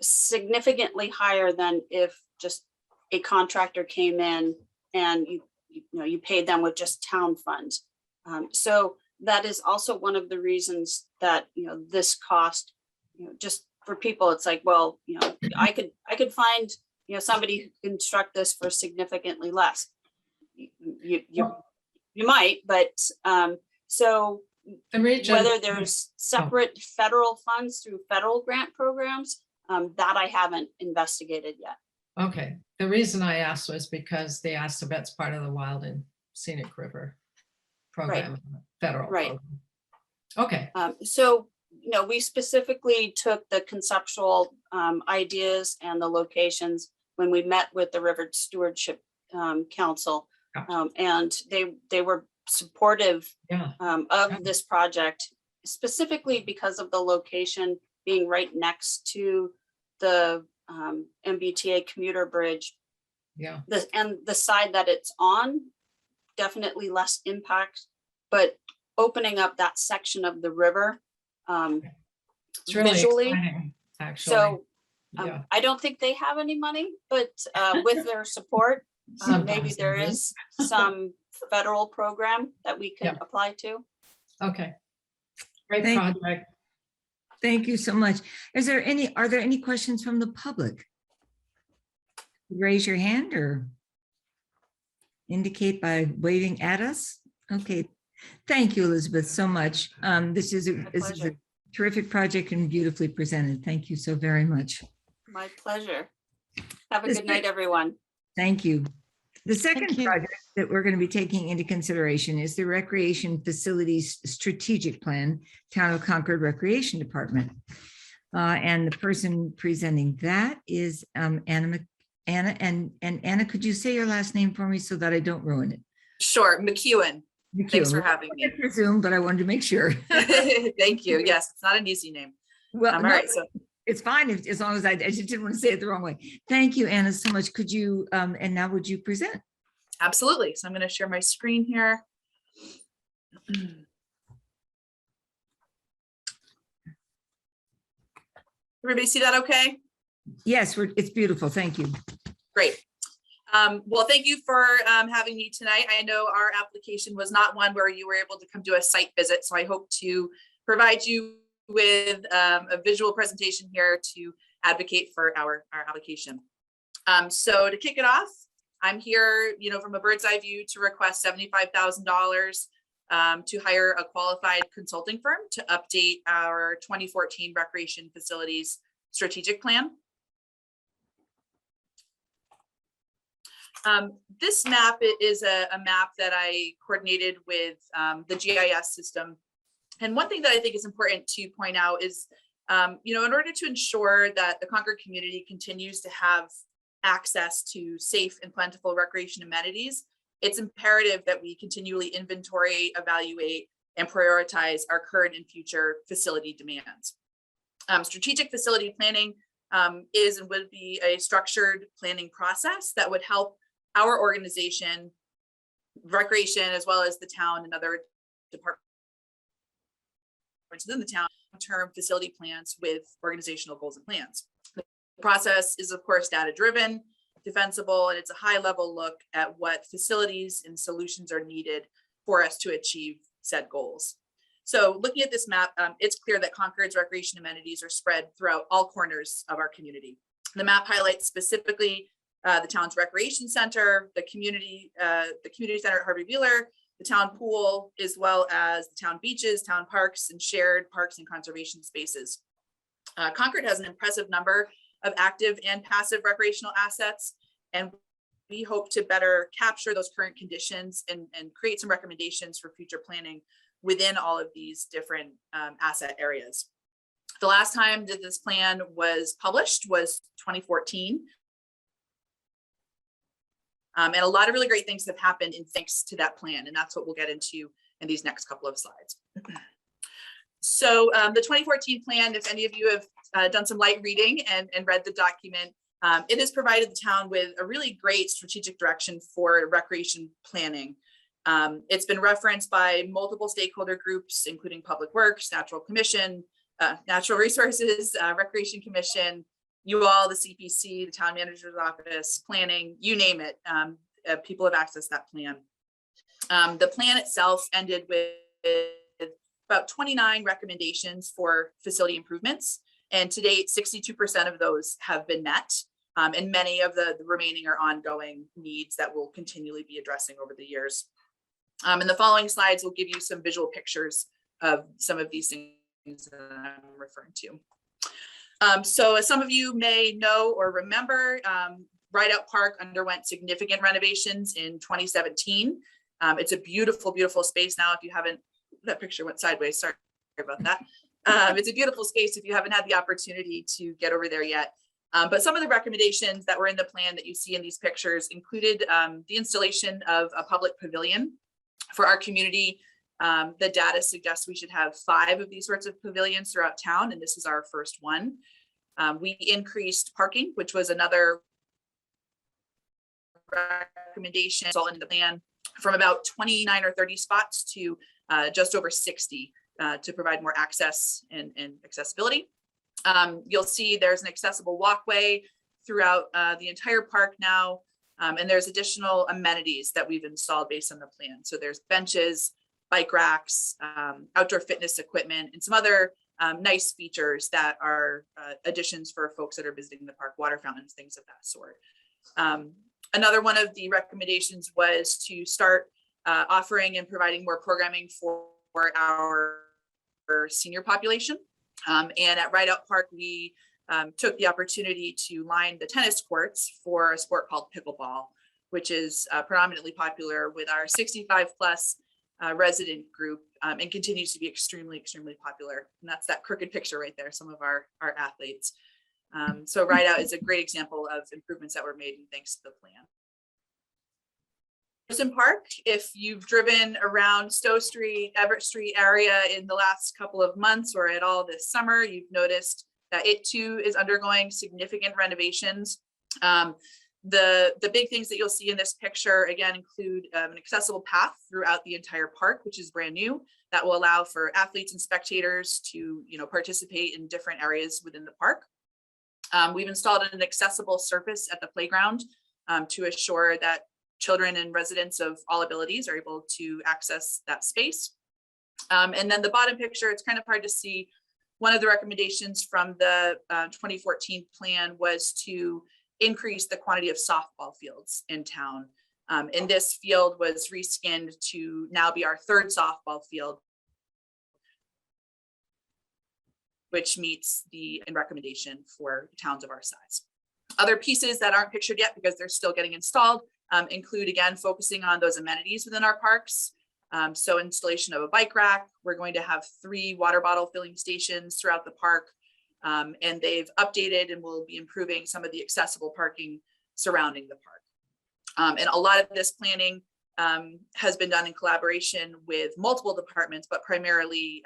significantly higher than if just a contractor came in and you paid them with just town funds. So that is also one of the reasons that, this cost, just for people, it's like, well, I could find, somebody who can construct this for significantly less. You might, but so whether there's separate federal funds through federal grant programs, that I haven't investigated yet. Okay, the reason I asked was because the Assabet's part of the Wild and Scenic River program, federal program. Okay. So, we specifically took the conceptual ideas and the locations when we met with the River Stewardship Council, and they were supportive of this project, specifically because of the location being right next to the MBTA commuter bridge. And the side that it's on, definitely less impact, but opening up that section of the river it's really visually. Exciting, actually. So I don't think they have any money, but with their support, maybe there is some federal program that we can apply to. Okay, great project. Thank you so much. Are there any questions from the public? Raise your hand or indicate by waving at us. Okay. Thank you, Elizabeth, so much. This is a terrific project and beautifully presented. Thank you so very much. My pleasure. Have a good night, everyone. Thank you. The second project that we're going to be taking into consideration is the Recreation Facilities Strategic Plan, Town of Concord Recreation Department. And the person presenting that is Anna. And Anna, could you say your last name for me so that I don't ruin it? Sure, McEwen. Thanks for having me. I presume, but I wanted to make sure. Thank you. Yes, it's not an easy name. Well, all right. So it's fine as long as I just didn't want to say it the wrong way. Thank you, Anna, so much. Could you, and now would you present? Absolutely. So I'm going to share my screen here. Everybody see that okay? Yes, it's beautiful. Thank you. Great. Well, thank you for having me tonight. I know our application was not one where you were able to come do a site visit, so I hope to provide you with a visual presentation here to advocate for our application. So to kick it off, I'm here, from a bird's eye view to request $75,000 to hire a qualified consulting firm to update our 2014 Recreation Facilities Strategic Plan. This map is a map that I coordinated with the GIS system. And one thing that I think is important to point out is, in order to ensure that the Concord community continues to have access to safe and plentiful recreation amenities, it's imperative that we continually inventory, evaluate, and prioritize our current and future facility demands. Strategic facility planning is and would be a structured planning process that would help our organization, recreation, as well as the town and other departments within the town, long-term facility plans with organizational goals and plans. The process is, of course, data-driven, defensible, and it's a high-level look at what facilities and solutions are needed for us to achieve said goals. So looking at this map, it's clear that Concord's recreation amenities are spread throughout all corners of our community. The map highlights specifically the town's recreation center, the community center at Harvey Wheeler, the town pool, as well as the town beaches, town parks, and shared parks and conservation spaces. Concord has an impressive number of active and passive recreational assets, and we hope to better capture those current conditions and create some recommendations for future planning within all of these different asset areas. The last time that this plan was published was 2014. And a lot of really great things have happened in thanks to that plan, and that's what we'll get into in these next couple of slides. So the 2014 plan, if any of you have done some light reading and read the document, it has provided the town with a really great strategic direction for recreation planning. It's been referenced by multiple stakeholder groups, including Public Works, Natural Resources, Recreation Commission, you all, the CPC, the town manager's office, planning, you name it, people have accessed that plan. The plan itself ended with about 29 recommendations for facility improvements. And to date, 62% of those have been met. And many of the remaining are ongoing needs that we'll continually be addressing over the years. And the following slides will give you some visual pictures of some of these things that I'm referring to. So as some of you may know or remember, Rideout Park underwent significant renovations in 2017. It's a beautiful, beautiful space now. If you haven't, that picture went sideways, sorry about that. It's a beautiful space if you haven't had the opportunity to get over there yet. But some of the recommendations that were in the plan that you see in these pictures included the installation of a public pavilion for our community. The data suggests we should have 5 of these sorts of pavilions throughout town, and this is our first one. We increased parking, which was another recommendation in the plan, from about 29 or 30 spots to just over 60 to provide more access and accessibility. You'll see there's an accessible walkway throughout the entire park now, and there's additional amenities that we've installed based on the plan. So there's benches, bike racks, outdoor fitness equipment, and some other nice features that are additions for folks that are visiting the park, water fountains, things of that sort. Another one of the recommendations was to start offering and providing more programming for our senior population. And at Rideout Park, we took the opportunity to line the tennis courts for a sport called pickleball, which is predominantly popular with our 65+ resident group and continues to be extremely, extremely popular. And that's that crooked picture right there, some of our athletes. So Rideout is a great example of improvements that were made thanks to the plan. Burton Park, if you've driven around Stowe Street, Everett Street area in the last couple of months or at all this summer, you've noticed that it too is undergoing significant renovations. The big things that you'll see in this picture again include an accessible path throughout the entire park, which is brand new, that will allow for athletes and spectators to participate in different areas within the park. We've installed an accessible surface at the playground to assure that children and residents of all abilities are able to access that space. And then the bottom picture, it's kind of hard to see. One of the recommendations from the 2014 plan was to increase the quantity of softball fields in town. And this field was reskinned to now be our 3rd softball field, which meets the recommendation for towns of our size. Other pieces that aren't pictured yet because they're still getting installed include, again, focusing on those amenities within our parks. So installation of a bike rack. We're going to have 3 water bottle filling stations throughout the park. And they've updated and will be improving some of the accessible parking surrounding the park. And a lot of this planning has been done in collaboration with multiple departments, but primarily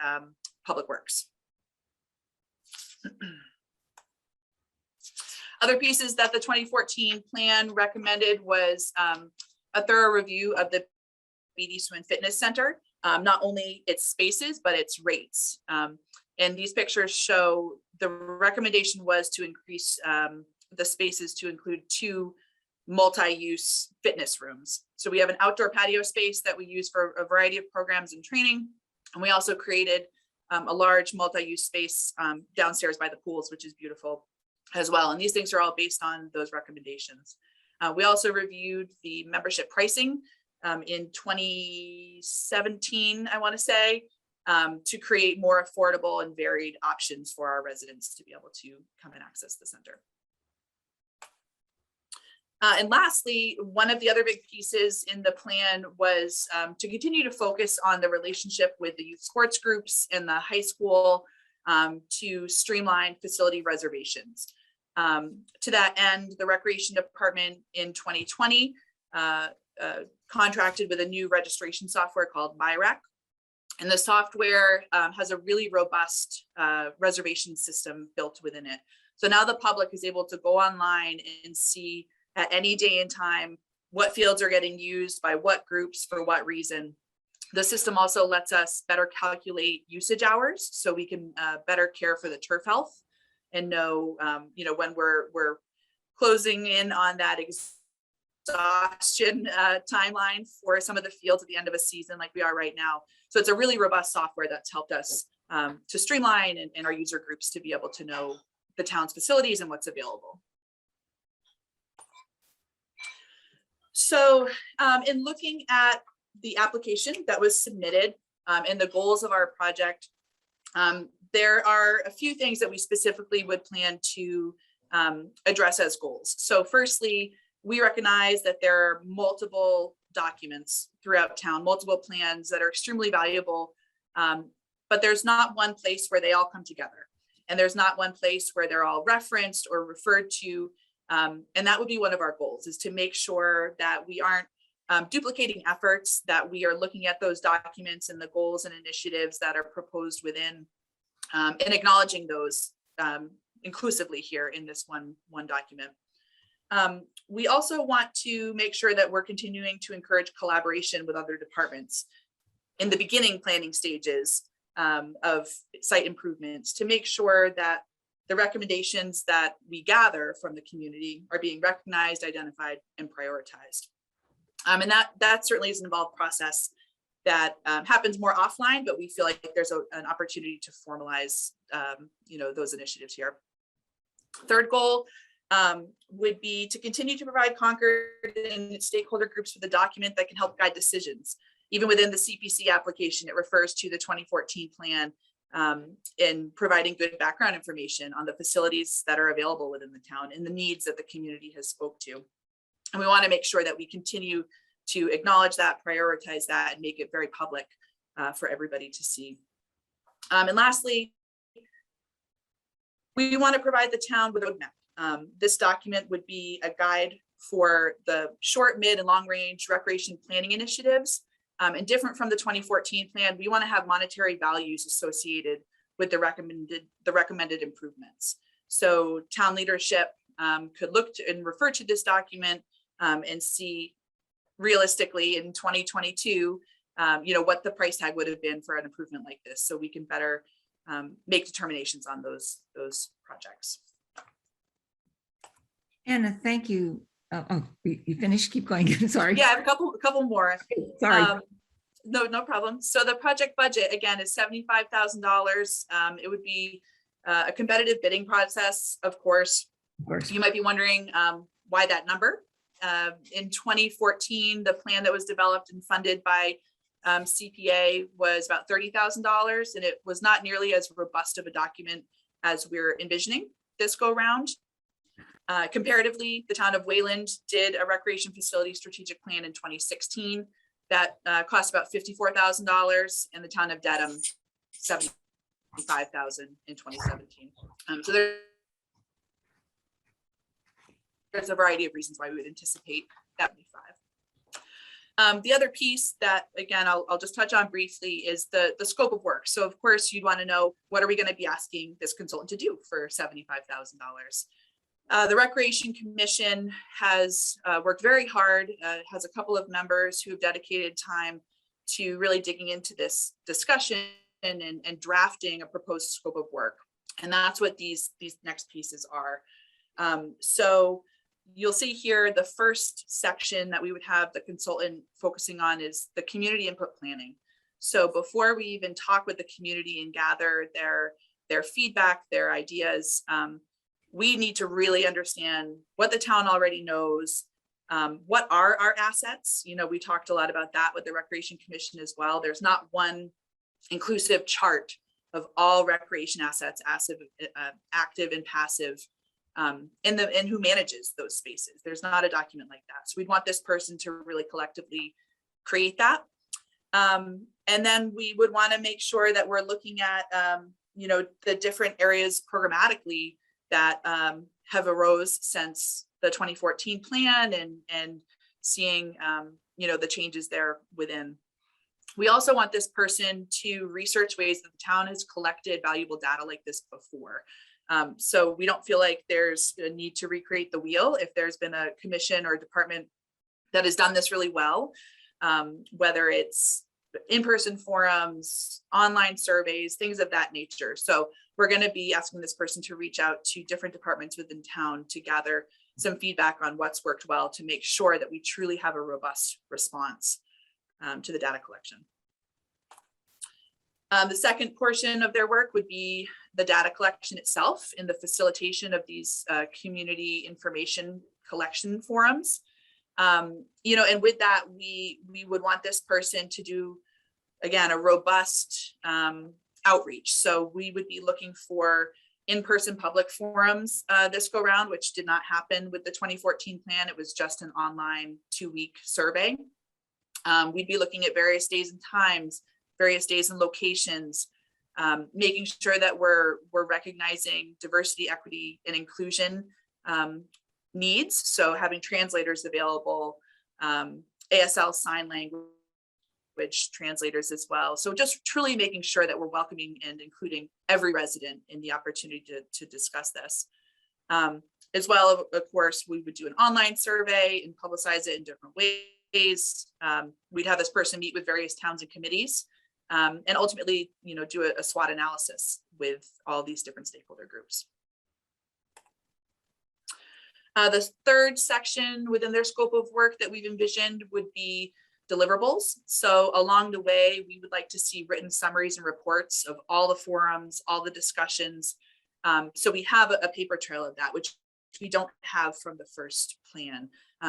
Public Works. Other pieces that the 2014 plan recommended was a thorough review of the BD Swim Fitness Center, not only its spaces, but its rates. And these pictures show the recommendation was to increase the spaces to include 2 multi-use fitness rooms. So we have an outdoor patio space that we use for a variety of programs and training. And we also created a large multi-use space downstairs by the pools, which is beautiful as well. And these things are all based on those recommendations. We also reviewed the membership pricing in 2017, I want to say, to create more affordable and varied options for our residents to be able to come and access the center. And lastly, one of the other big pieces in the plan was to continue to focus on the relationship with the youth sports groups and the high school to streamline facility reservations. To that end, the Recreation Department in 2020 contracted with a new registration software called MyRec. And the software has a really robust reservation system built within it. So now the public is able to go online and see at any day and time what fields are getting used by what groups for what reason. The system also lets us better calculate usage hours so we can better care for the turf health. and know, when we're closing in on that exhaustion timeline for some of the fields at the end of a season like we are right now. So it's a really robust software that's helped us to streamline and our user groups to be able to know the town's facilities and what's available. So in looking at the application that was submitted and the goals of our project, there are a few things that we specifically would plan to address as goals. So firstly, we recognize that there are multiple documents throughout town, multiple plans that are extremely valuable, but there's not one place where they all come together. And there's not one place where they're all referenced or referred to. And that would be one of our goals, is to make sure that we aren't duplicating efforts, that we are looking at those documents and the goals and initiatives that are proposed within and acknowledging those inclusively here in this one document. We also want to make sure that we're continuing to encourage collaboration with other departments in the beginning planning stages of site improvements, to make sure that the recommendations that we gather from the community are being recognized, identified, and prioritized. And that certainly is an involved process that happens more offline, but we feel like there's an opportunity to formalize those initiatives here. Third goal would be to continue to provide Concord and its stakeholder groups with a document that can help guide decisions. Even within the CPC application, it refers to the 2014 plan in providing good background information on the facilities that are available within the town and the needs that the community has spoke to. And we want to make sure that we continue to acknowledge that, prioritize that, and make it very public for everybody to see. And lastly, we want to provide the town with a roadmap. This document would be a guide for the short, mid, and long range recreation planning initiatives. And different from the 2014 plan, we want to have monetary values associated with the recommended improvements. So town leadership could look to and refer to this document and see realistically in 2022, what the price tag would have been for an improvement like this, so we can better make determinations on those projects. Anna, thank you. Oh, you finished? Keep going. Sorry. Yeah, I have a couple more. Sorry. No problem. So the project budget, again, is $75,000. It would be a competitive bidding process, of course. You might be wondering why that number. In 2014, the plan that was developed and funded by CPA was about $30,000, and it was not nearly as robust of a document as we're envisioning this go round. Comparatively, the town of Wayland did a recreation facility strategic plan in 2016 that cost about $54,000, and the town of Dedham $75,000 in 2017. So there's a variety of reasons why we would anticipate that 75. The other piece that, again, I'll just touch on briefly is the scope of work. So of course, you'd want to know, what are we going to be asking this consultant to do for $75,000? The Recreation Commission has worked very hard, has a couple of members who have dedicated time to really digging into this discussion and drafting a proposed scope of work. And that's what these next pieces are. So you'll see here, the first section that we would have the consultant focusing on is the community input planning. So before we even talk with the community and gather their feedback, their ideas, we need to really understand what the town already knows. What are our assets? We talked a lot about that with the Recreation Commission as well. There's not one inclusive chart of all recreation assets, active and passive, and who manages those spaces. There's not a document like that. So we'd want this person to really collectively create that. And then we would want to make sure that we're looking at, the different areas programmatically that have arose since the 2014 plan and seeing, the changes there within. We also want this person to research ways that the town has collected valuable data like this before. So we don't feel like there's a need to recreate the wheel if there's been a commission or department that has done this really well, whether it's in-person forums, online surveys, things of that nature. So we're going to be asking this person to reach out to different departments within town to gather some feedback on what's worked well to make sure that we truly have a robust response to the data collection. The second portion of their work would be the data collection itself and the facilitation of these community information collection forums. You know, and with that, we would want this person to do, again, a robust outreach. So we would be looking for in-person public forums this go round, which did not happen with the 2014 plan. It was just an online 2-week survey. We'd be looking at various days and times, various days and locations, making sure that we're recognizing diversity, equity, and inclusion needs. So having translators available, ASL sign language translators as well. So just truly making sure that we're welcoming and including every resident in the opportunity to discuss this. As well, of course, we would do an online survey and publicize it in different ways. We'd have this person meet with various towns and committees. And ultimately, you know, do a SWOT analysis with all these different stakeholder groups. The third section within their scope of work that we've envisioned would be deliverables. So along the way, we would like to see written summaries and reports of all the forums, all the discussions. So we have a paper trail of that, which we don't have from the first plan.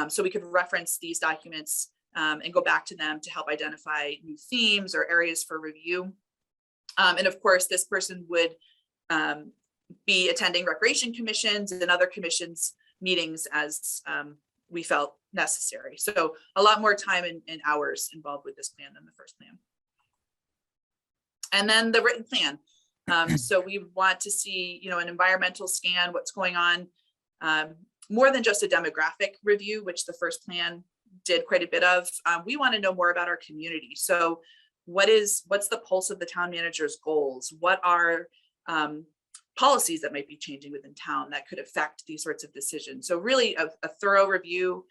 So we could reference these documents and go back to them to help identify new themes or areas for review. And of course, this person would be attending recreation commissions and other commissions meetings as we felt necessary. So a lot more time and hours involved with this plan than the first plan. And then the written plan. So we want to see, you know, an environmental scan, what's going on, more than just a demographic review, which the first plan did quite a bit of. We want to know more about our community. So what's the pulse of the town manager's goals? What are policies that might be changing within town that could affect these sorts of decisions? So really a thorough review,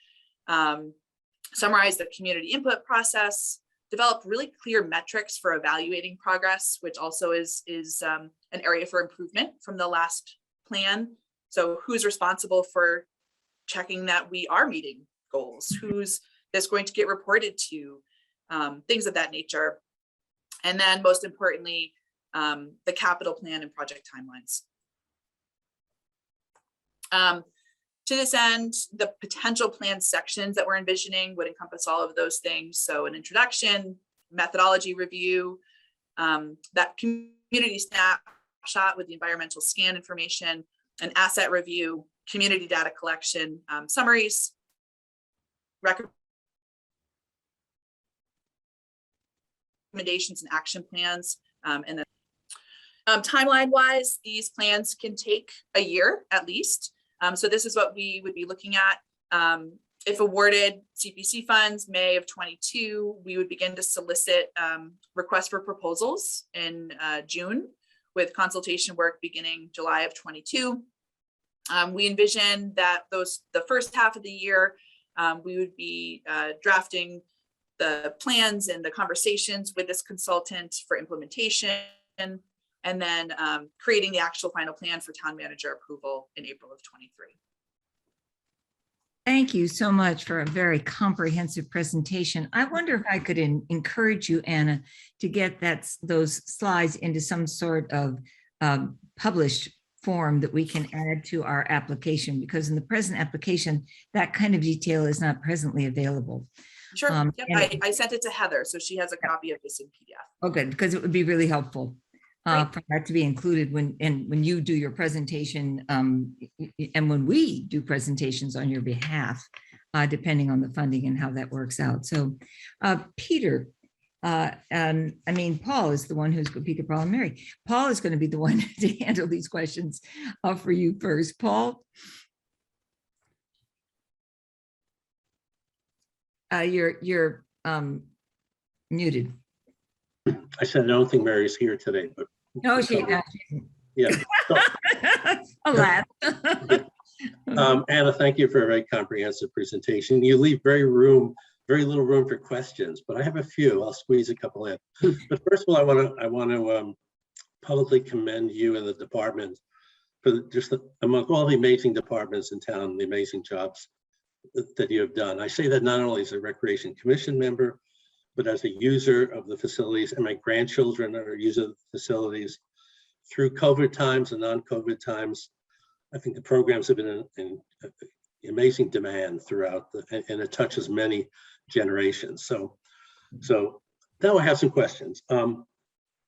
summarize the community input process, develop really clear metrics for evaluating progress, which also is an area for improvement from the last plan. So who's responsible for checking that we are meeting goals? Who's this going to get reported to? Things of that nature. And then most importantly, the capital plan and project timelines. To this end, the potential plan sections that we're envisioning would encompass all of those things. So an introduction, methodology review, that community snapshot with the environmental scan information, an asset review, community data collection, summaries, recommendations and action plans. And then timeline wise, these plans can take a year at least. So this is what we would be looking at. If awarded CPC funds, May of 22, we would begin to solicit requests for proposals in June, with consultation work beginning July of 22. We envision that the first half of the year, we would be drafting the plans and the conversations with this consultant for implementation, and then creating the actual final plan for town manager approval in April of 23. Thank you so much for a very comprehensive presentation. I wonder if I could encourage you, Anna, to get those slides into some sort of published form that we can add to our application, because in the present application, that kind of detail is not presently available. Sure. Yep. I sent it to Heather, so she has a copy of this in PDF. Oh, good, because it would be really helpful for that to be included when you do your presentation, and when we do presentations on your behalf, depending on the funding and how that works out. So, Peter, Paul is the one Peter, Paul, and Mary. Paul is going to be the one to handle these questions for you first. Paul, you're muted. I said I don't think Mary's here today, but no, she yeah. Alas. Anna, thank you for a very comprehensive presentation. You leave very little room for questions, but I have a few. I'll squeeze a couple in. But first of all, I want to publicly commend you and the department for among all the amazing departments in town, the amazing jobs that you have done. I say that not only as a Recreation Commission member, but as a user of the facilities, and my grandchildren are users of the facilities through COVID times and non-COVID times. I think the programs have been in amazing demand throughout, and it touches many generations. So now I have some questions.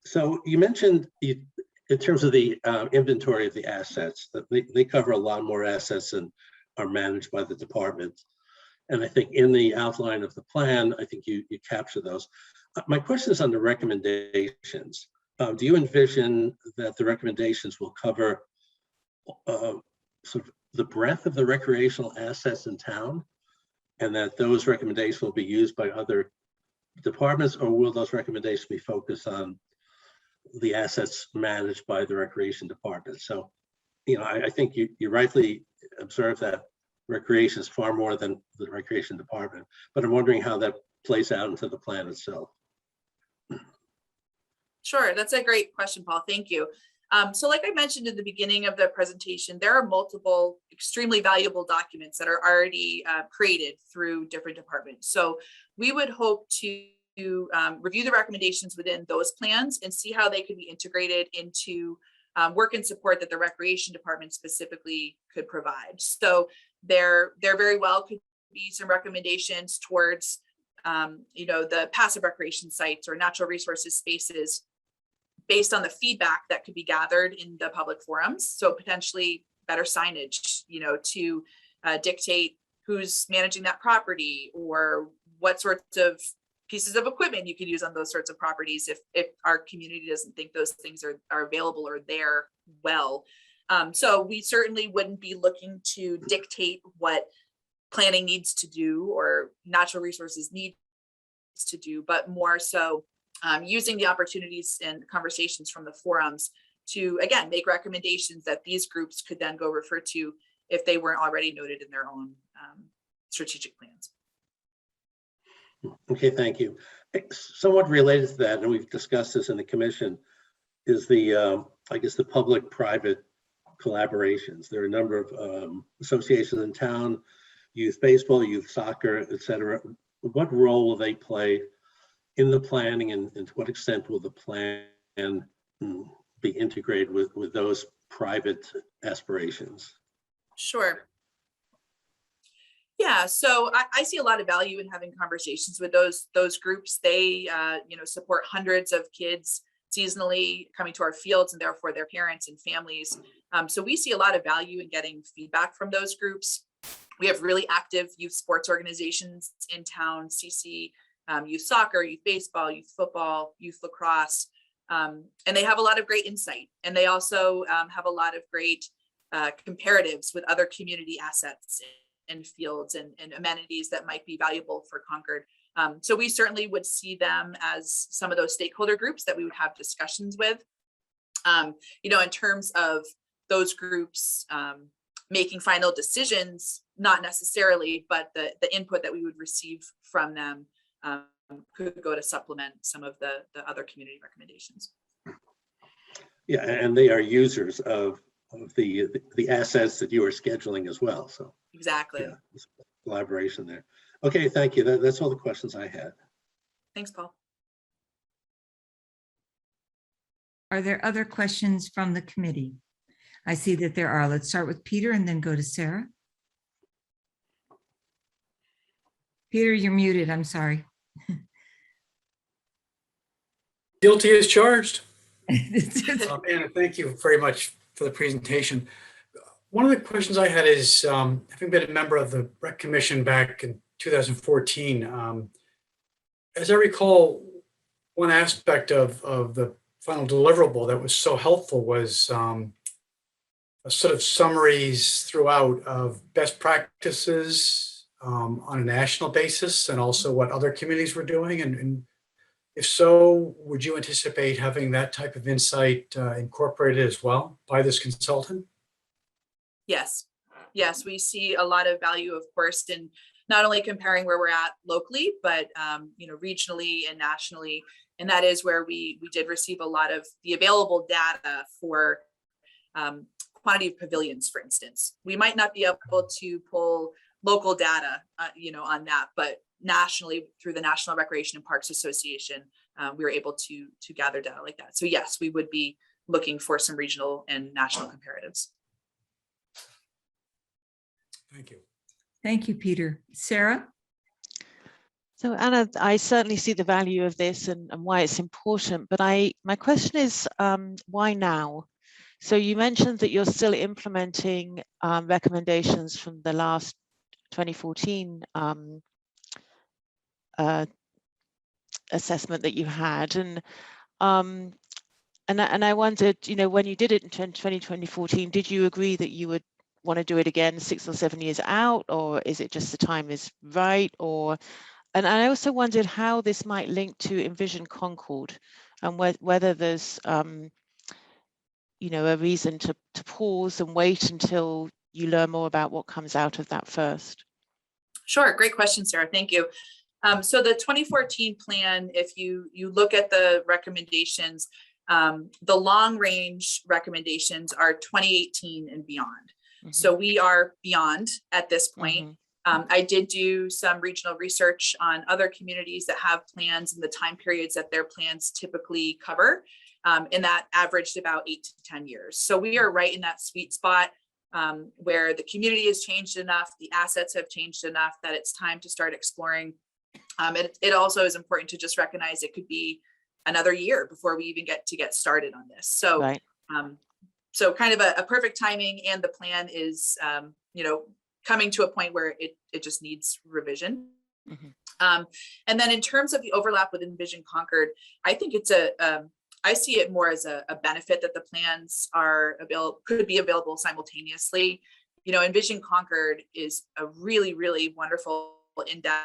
So you mentioned in terms of the inventory of the assets, that they cover a lot more assets than are managed by the department. And I think in the outline of the plan, I think you capture those. My question is on the recommendations. Do you envision that the recommendations will cover sort of the breadth of the recreational assets in town, and that those recommendations will be used by other departments, or will those recommendations be focused on the assets managed by the recreation department? So, you know, I think you rightly observe that recreation is far more than the recreation department, but I'm wondering how that plays out into the plan itself. Sure, that's a great question, Paul. Thank you. So like I mentioned in the beginning of the presentation, there are multiple extremely valuable documents that are already created through different departments. So we would hope to review the recommendations within those plans and see how they could be integrated into work and support that the recreation department specifically could provide. So there very well could be some recommendations towards you know, the passive recreation sites or natural resources spaces based on the feedback that could be gathered in the public forums. So potentially better signage, you know, to dictate who's managing that property, or what sorts of pieces of equipment you could use on those sorts of properties if our community doesn't think those things are available or there well. So we certainly wouldn't be looking to dictate what planning needs to do or natural resources needs to do, but more so using the opportunities and conversations from the forums to, again, make recommendations that these groups could then go refer to if they weren't already noted in their own strategic plans. Okay, thank you. Somewhat related to that, and we've discussed this in the commission, is the, I guess, the public-private collaborations. There are a number of associations in town, youth baseball, youth soccer, et cetera. What role will they play in the planning, and to what extent will the plan be integrated with those private aspirations? Sure. Yeah, so I see a lot of value in having conversations with those groups. They you know, support hundreds of kids seasonally coming to our fields, and therefore their parents and families. So we see a lot of value in getting feedback from those groups. We have really active youth sports organizations in town, CC, youth soccer, youth baseball, youth football, youth lacrosse, and they have a lot of great insight. And they also have a lot of great comparatives with other community assets and fields and amenities that might be valuable for Concord. So we certainly would see them as some of those stakeholder groups that we would have discussions with. You know, in terms of those groups making final decisions, not necessarily, but the input that we would receive from them could go to supplement some of the other community recommendations. Yeah, and they are users of the assets that you are scheduling as well. So exactly. Yeah, collaboration there. Okay, thank you. That's all the questions I had. Thanks, Paul. Are there other questions from the committee? I see that there are. Let's start with Peter and then go to Sarah. Peter, you're muted. I'm sorry. Guilty as charged. Anna, thank you very much for the presentation. One of the questions I had is, having been a member of the Rec Commission back in 2014, as I recall, one aspect of the final deliverable that was so helpful was a sort of summaries throughout of best practices on a national basis, and also what other communities were doing. And if so, would you anticipate having that type of insight incorporated as well by this consultant? Yes, yes, we see a lot of value, of course, in not only comparing where we're at locally, but you know, regionally and nationally, And that is where we did receive a lot of the available data for quantity of pavilions, for instance. We might not be able to pull local data, on that, but nationally through the National Recreation and Parks Association, we were able to gather data like that. So yes, we would be looking for some regional and national comparatives. Thank you. Thank you, Peter. Sarah? So Anna, I certainly see the value of this and why it's important, but my question is, why now? So you mentioned that you're still implementing recommendations from the last 2014 assessment that you had, and I wondered, when you did it in 2014, did you agree that you would want to do it again 6 or 7 years out, or is it just the time is right? And I also wondered how this might link to Envision Concord, and whether there's a reason to pause and wait until you learn more about what comes out of that first. Sure, great question, Sarah. Thank you. So the 2014 plan, if you look at the recommendations, the long range recommendations are 2018 and beyond. Mm-hmm. So we are beyond at this point. Mm-hmm. I did do some regional research on other communities that have plans and the time periods that their plans typically cover. And that averaged about 8 to 10 years. So we are right in that sweet spot where the community has changed enough, the assets have changed enough that it's time to start exploring. It also is important to just recognize it could be another year before we even get started on this. So, right. So kind of a perfect timing, and the plan is, coming to a point where it just needs revision. Mm-hmm. And then in terms of the overlap with Envision Concord, I think it's I see it more as a benefit that the plans could be available simultaneously. Envision Concord is a really, really wonderful in-depth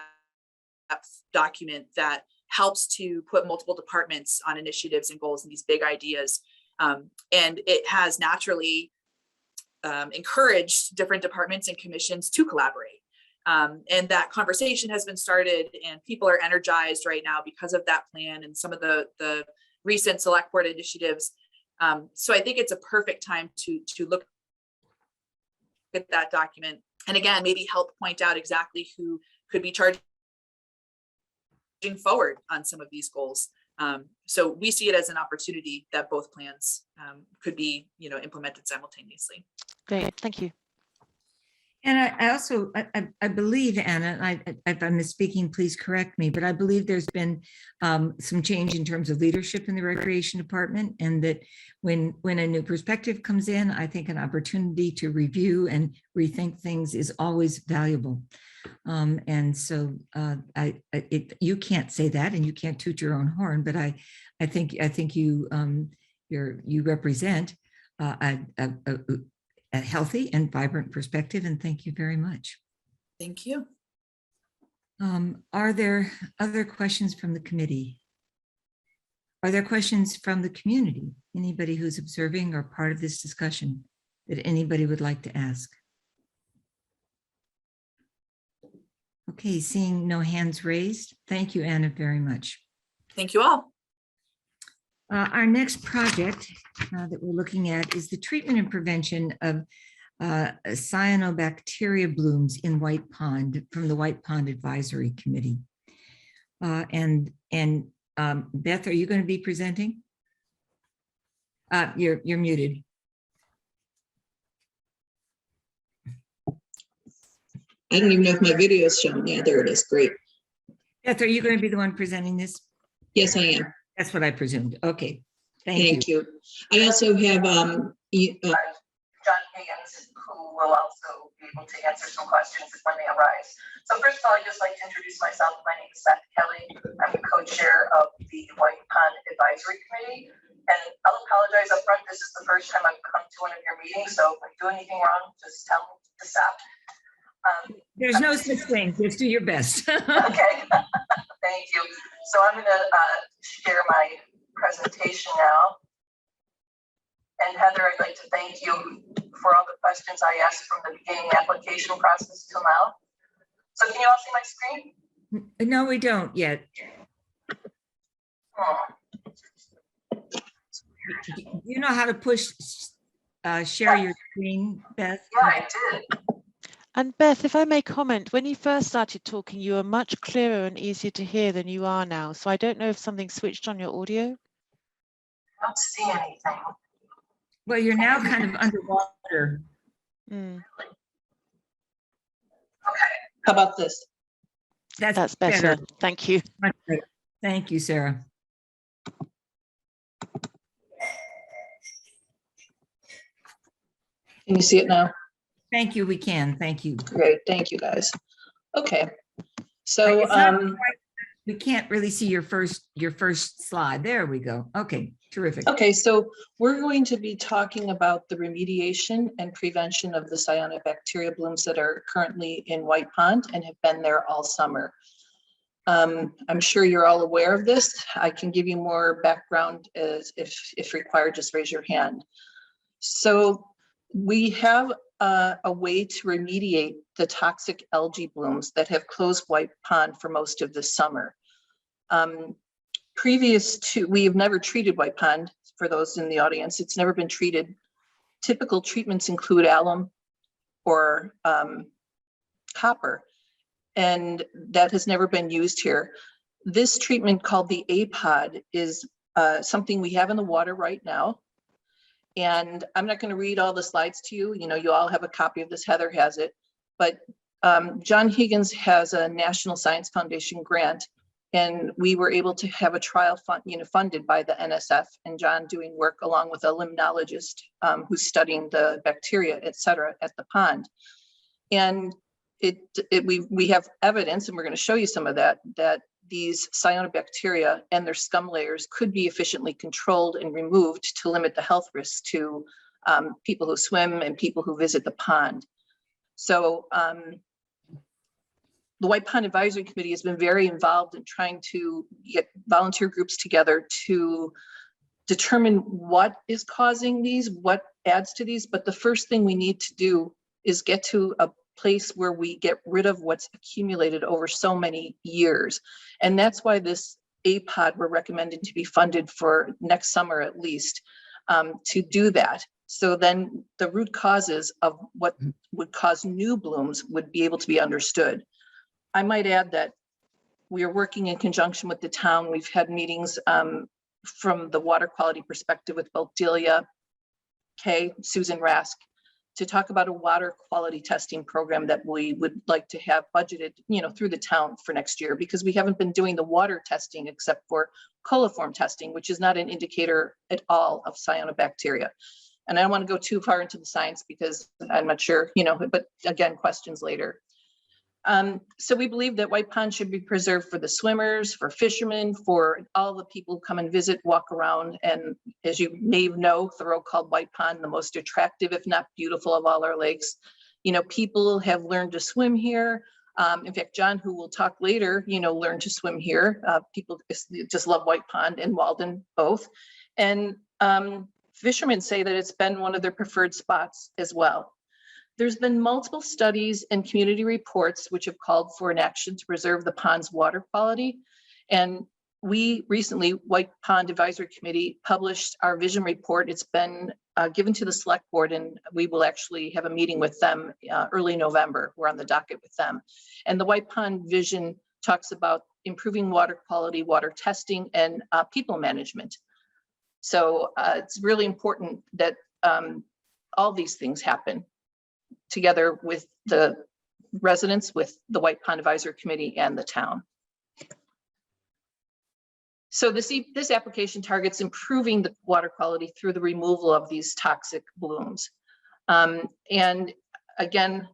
document that helps to put multiple departments on initiatives and goals and these big ideas. And it has naturally encouraged different departments and commissions to collaborate. And that conversation has been started, and people are energized right now because of that plan and some of the recent select board initiatives. So I think it's a perfect time to look at that document. And again, maybe help point out exactly who could be charging forward on some of these goals. So we see it as an opportunity that both plans could be, implemented simultaneously. Great, thank you. And I also, I believe, Anna, if I'm misspeaking, please correct me, but I believe there's been some change in terms of leadership in the Recreation Department, and that when a new perspective comes in, I think an opportunity to review and rethink things is always valuable. And so you can't say that, and you can't toot your own horn, but I think you represent a healthy and vibrant perspective, and thank you very much. Thank you. Are there other questions from the committee? Are there questions from the community? Anybody who's observing or part of this discussion that anybody would like to ask? Okay, seeing no hands raised. Thank you, Anna, very much. Thank you all. Our next project that we're looking at is the treatment and prevention of cyanobacteria blooms in White Pond from the White Pond Advisory Committee. And Beth, are you going to be presenting? You're muted. I don't even know if my video is showing. Yeah, there it is. Great. Beth, are you going to be the one presenting this? Yes, I am. That's what I presumed. Okay. Thank you. I also have John Higgins, who will also be able to answer some questions when they arise. So first of all, I'd just like to introduce myself. My name is Beth Kelly. I'm the co-chair of the White Pond Advisory Committee. And I'll apologize up front. This is the first time I've come to one of your meetings. So if I do anything wrong, just tell me to stop. There's no such thing. Just do your best. Okay. Thank you. So I'm going to share my presentation now. And Heather, I'd like to thank you for all the questions I asked from the beginning application process till now. So can you all see my screen? No, we don't yet. Do you know how to push, share your screen, Beth? Yeah, I did. And Beth, if I may comment, when you first started talking, you were much clearer and easier to hear than you are now. So I don't know if something switched on your audio. I don't see anything. Well, you're now kind of underwater. Mm, How about this? that's better. Thank you. Much better. Thank you, Sarah. Can you see it now? Thank you, we can. Thank you. Great, thank you guys. Okay, Like, so it's not quite- we can't really see your first slide. There we go. Okay, terrific. okay, so we're going to be talking about the remediation and prevention of the cyanobacteria blooms that are currently in White Pond and have been there all summer. I'm sure you're all aware of this. I can give you more background if required, just raise your hand. So we have a way to remediate the toxic algae blooms that have closed White Pond for most of the summer. We have never treated White Pond. For those in the audience, it's never been treated. Typical treatments include alum or copper, and that has never been used here. This treatment, called the APOD, is something we have in the water right now. And I'm not going to read all the slides to you. You know, you all have a copy of this. Heather has it. But John Higgins has a National Science Foundation grant, and we were able to have a trial funded by the NSF, and John doing work along with a limnologist who's studying the bacteria, et cetera, at the pond. And we have evidence, and we're going to show you some of that these cyanobacteria and their scum layers could be efficiently controlled and removed to limit the health risks to people who swim and people who visit the pond. So the White Pond Advisory Committee has been very involved in trying to get volunteer groups together to determine what is causing these, what adds to these. But the first thing we need to do is get to a place where we get rid of what's accumulated over so many years. And that's why this APOD we're recommended to be funded for next summer at least, to do that. So then the root causes of what would cause new blooms would be able to be understood. I might add that we are working in conjunction with the town. We've had meetings from the water quality perspective with both Delia, Kay, Susan Rask, to talk about a water quality testing program that we would like to have budgeted, through the town for next year, because we haven't been doing the water testing except for coliform testing, which is not an indicator at all of cyanobacteria. And I don't want to go too far into the science because I'm not sure, but again, questions later. So we believe that White Pond should be preserved for the swimmers, for fishermen, for all the people who come and visit, walk around. And as you may know, Thoreau called White Pond the most attractive, if not beautiful, of all our lakes. People have learned to swim here. In fact, John, who will talk later, learned to swim here. People just love White Pond and Walden both. And fishermen say that it's been one of their preferred spots as well. There's been multiple studies and community reports which have called for an action to preserve the pond's water quality. And we recently, White Pond Advisory Committee, published our vision report. It's been given to the select board, and we will actually have a meeting with them early November. We're on the docket with them. And the White Pond vision talks about improving water quality, water testing, and people management. So it's really important that all these things happen together with the residents, with the White Pond Advisory Committee and the town. So this application targets improving the water quality through the removal of these toxic blooms. And again,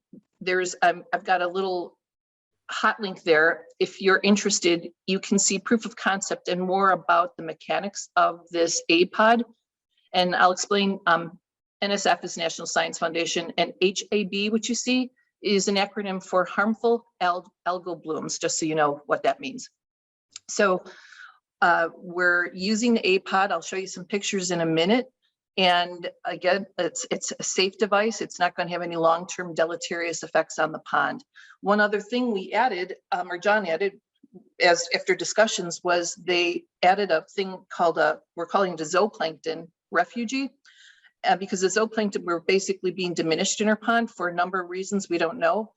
I've got a little hot link there. If you're interested, you can see proof of concept and more about the mechanics of this APOD. And I'll explain. NSF is National Science Foundation, and HAB, which you see, is an acronym for harmful algal blooms, just so you know what that means. So we're using the APOD. I'll show you some pictures in a minute. And again, it's a safe device. It's not going to have any long-term deleterious effects on the pond. One other thing we added, or John added, as after discussions was they added a thing called we're calling it a zooplankton refugee. Because the zooplankton were basically being diminished in our pond for a number of reasons we don't know.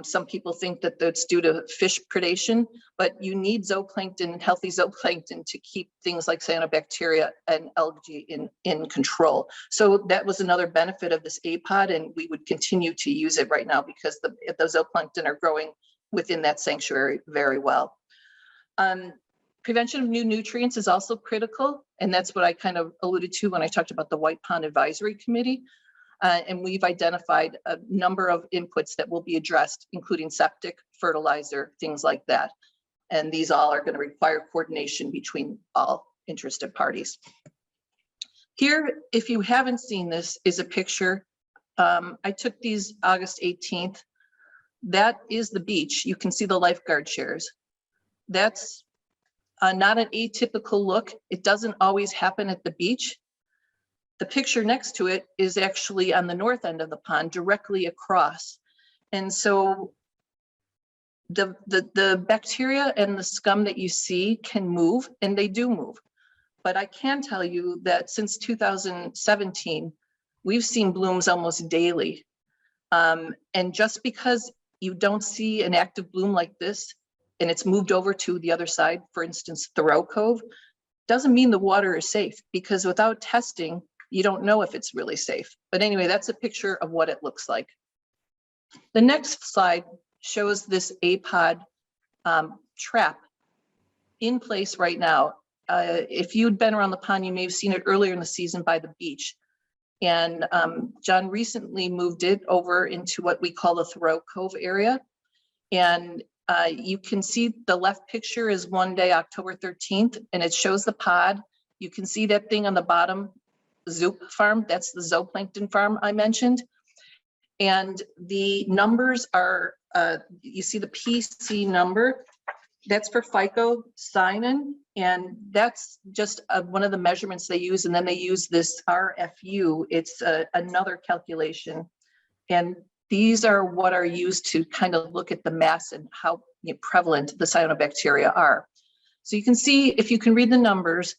Some people think that that's due to fish predation, but you need zooplankton, healthy zooplankton, to keep things like cyanobacteria and algae in control. So that was another benefit of this APOD, and we would continue to use it right now because the zooplankton are growing within that sanctuary very well. Prevention of new nutrients is also critical, and that's what I kind of alluded to when I talked about the White Pond Advisory Committee. And we've identified a number of inputs that will be addressed, including septic, fertilizer, things like that. And these all are going to require coordination between all interested parties. Here, if you haven't seen this, is a picture. I took these August 18th. That is the beach. You can see the lifeguard chairs. That's not an atypical look. It doesn't always happen at the beach. The picture next to it is actually on the north end of the pond, directly across. And so the bacteria and the scum that you see can move, and they do move. But I can tell you that since 2017, we've seen blooms almost daily. And just because you don't see an active bloom like this, and it's moved over to the other side, for instance, Thoreau Cove, doesn't mean the water is safe, because without testing, you don't know if it's really safe. But anyway, that's a picture of what it looks like. The next slide shows this APOD trap in place right now. If you'd been around the pond, you may have seen it earlier in the season by the beach. And John recently moved it over into what we call the Thoreau Cove area. And you can see the left picture is one day, October 13th, and it shows the pod. You can see that thing on the bottom, Zoop farm. That's the zooplankton farm I mentioned. And the numbers are, you see the PC number, that's for phycocyanin, and that's just one of the measurements they use. And then they use this RFU. It's another calculation. And these are what are used to kind of look at the mass and how prevalent the cyanobacteria are. So you can see, if you can read the numbers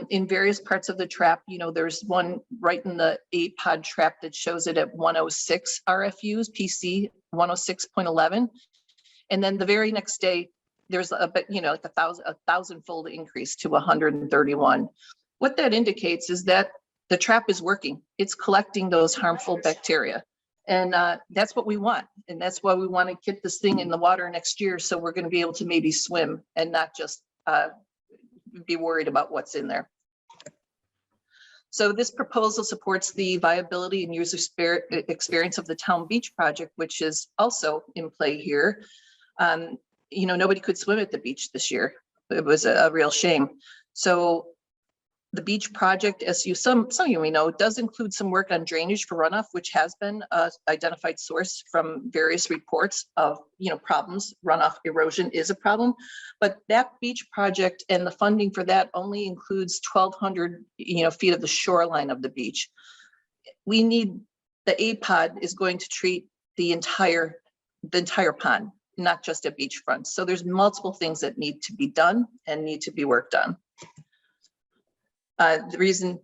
in various parts of the trap, there's one right in the APOD trap that shows it at 106 RFUs, PC 106.11. And then the very next day, there's like a thousand-fold increase to 131. What that indicates is that the trap is working. It's collecting those harmful bacteria. And that's what we want. And that's why we want to get this thing in the water next year. So we're going to be able to maybe swim and not just be worried about what's in there. So this proposal supports the viability and user experience of the Town Beach project, which is also in play here. Nobody could swim at the beach this year. It was a real shame. So the beach project, as some of you may know, does include some work on drainage for runoff, which has been an identified source from various reports of problems. Runoff erosion is a problem, but that beach project and the funding for that only includes 1,200 feet of the shoreline of the beach. We need, the APOD is going to treat the entire pond, not just a beachfront. So there's multiple things that need to be done and need to be worked on. The reason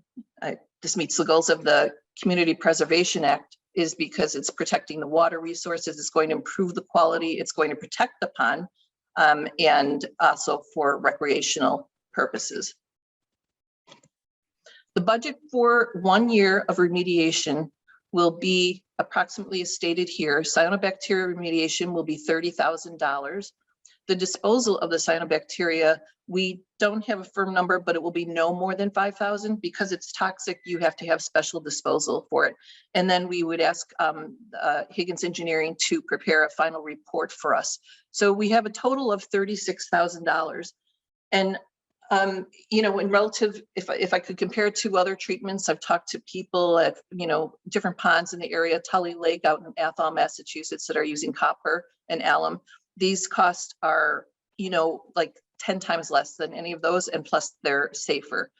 this meets the goals of the Community Preservation Act is because it's protecting the water resources, it's going to improve the quality, it's going to protect the pond, and also for recreational purposes. The budget for 1 year of remediation will be approximately as stated here. Cyanobacteria remediation will be $30,000. The disposal of the cyanobacteria, we don't have a firm number, but it will be no more than 5,000. Because it's toxic, you have to have special disposal for it. And then we would ask Higgins Engineering to prepare a final report for us. So we have a total of $36,000. And in relative, if I could compare it to other treatments, I've talked to people at different ponds in the area, Tully Lake out in Athol, Massachusetts, that are using copper and alum. These costs are, like 10 times less than any of those, and plus they're safer.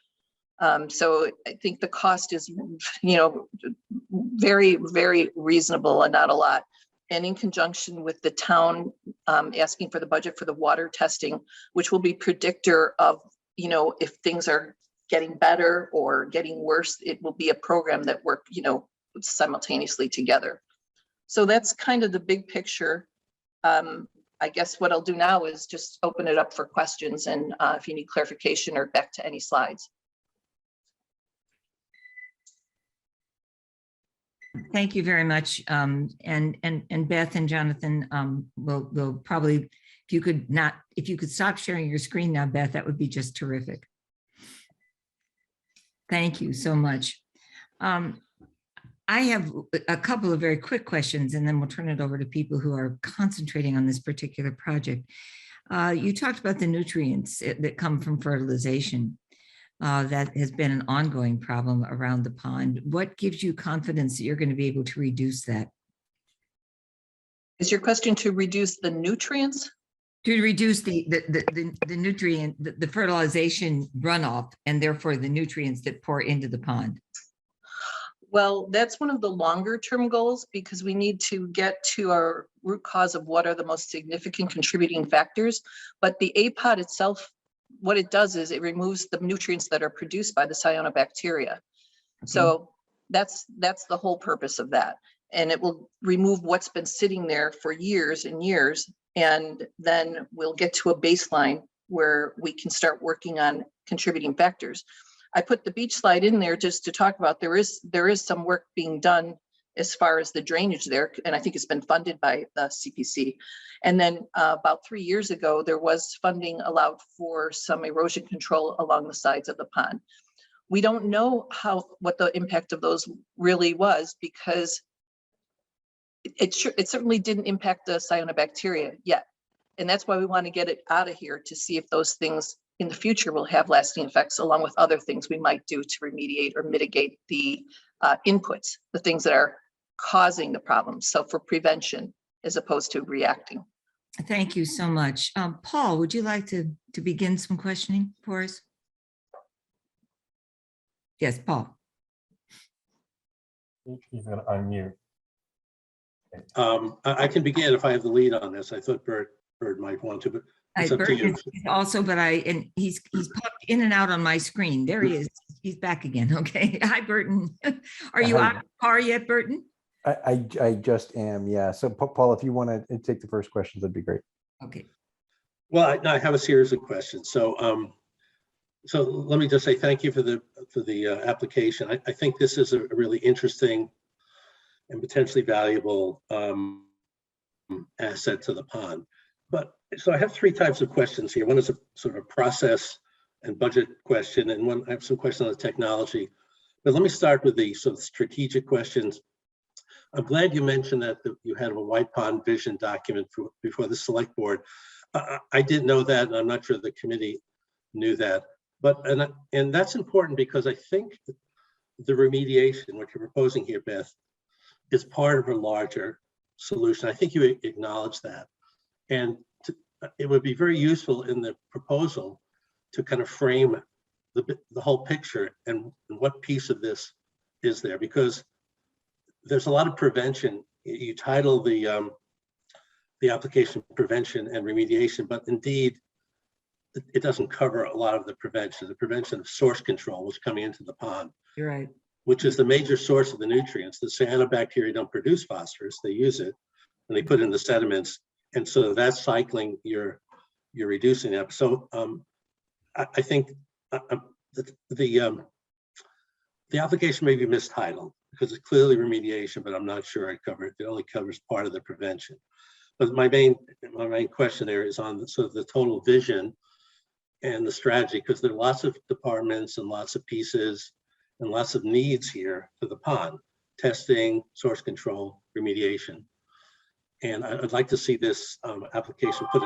So I think the cost is, very, very reasonable and not a lot. and in conjunction with the town asking for the budget for the water testing, which will be predictor of, you know, if things are getting better or getting worse, it will be a program that work, you know, simultaneously together. So that's kind of the big picture. I guess what I'll do now is just open it up for questions, and if you need clarification or back to any slides. Thank you very much. And Beth and Jonathan, will probably, if you could stop sharing your screen now, Beth, that would be just terrific. Thank you so much. I have a couple of very quick questions, and then we'll turn it over to people who are concentrating on this particular project. You talked about the nutrients that come from fertilization. That has been an ongoing problem around the pond. What gives you confidence that you're going to be able to reduce that? Is your question to reduce the nutrients? To reduce the nutrient, the fertilization runoff, and therefore the nutrients that pour into the pond? Well, that's one of the longer term goals, because we need to get to our root cause of what are the most significant contributing factors. But the APOD itself, what it does is it removes the nutrients that are produced by the cyanobacteria. Okay. So that's the whole purpose of that. And it will remove what's been sitting there for years and years. And then we'll get to a baseline where we can start working on contributing factors. I put the beach slide in there just to talk about, there is some work being done as far as the drainage there, and I think it's been funded by the CPC. And then about 3 years ago, there was funding allowed for some erosion control along the sides of the pond. We don't know what the impact of those really was, because it certainly didn't impact the cyanobacteria yet. And that's why we want to get it out of here, to see if those things in the future will have lasting effects, along with other things we might do to remediate or mitigate the inputs, the things that are causing the problems. So for prevention as opposed to reacting. Thank you so much. Paul, would you like to begin some questioning for us? Yes, Paul. He's going to unmute. I can begin if I have the lead on this. I thought Bert might want to, but it's up to you. Also, but he's popped in and out on my screen. There he is. He's back again. Okay. Hi, Burton. Are you out of the car yet, Burton? I just am. Yeah. So Paul, if you want to take the first questions, that'd be great. Okay. Well, I have a series of questions. So, so let me just say thank you for the application. I think this is a really interesting and potentially valuable asset to the pond. But so I have three types of questions here. One is a sort of process and budget question, and one I have some questions on the technology. But let me start with the sort of strategic questions. I'm glad you mentioned that you had a White Pond vision document before the select board. I didn't know that, and I'm not sure the committee knew that. But and that's important, because I think the remediation, what you're proposing here, Beth, is part of a larger solution. I think you acknowledge that. And it would be very useful in the proposal to kind of frame the whole picture and what piece of this is there, because there's a lot of prevention. You title the application prevention and remediation, but indeed it doesn't cover a lot of the prevention of source control, which is coming into the pond. You're right. Which is the major source of the nutrients. The cyanobacteria don't produce phosphorus, they use it and they put it in the sediments. And so that's cycling, you're reducing that. So I think the application may be mistitled, because it's clearly remediation, but I'm not sure it only covers part of the prevention. But my main question there is on sort of the total vision and the strategy, because there are lots of departments and lots of pieces and lots of needs here for the pond: testing, source control, remediation. And I'd like to see this application put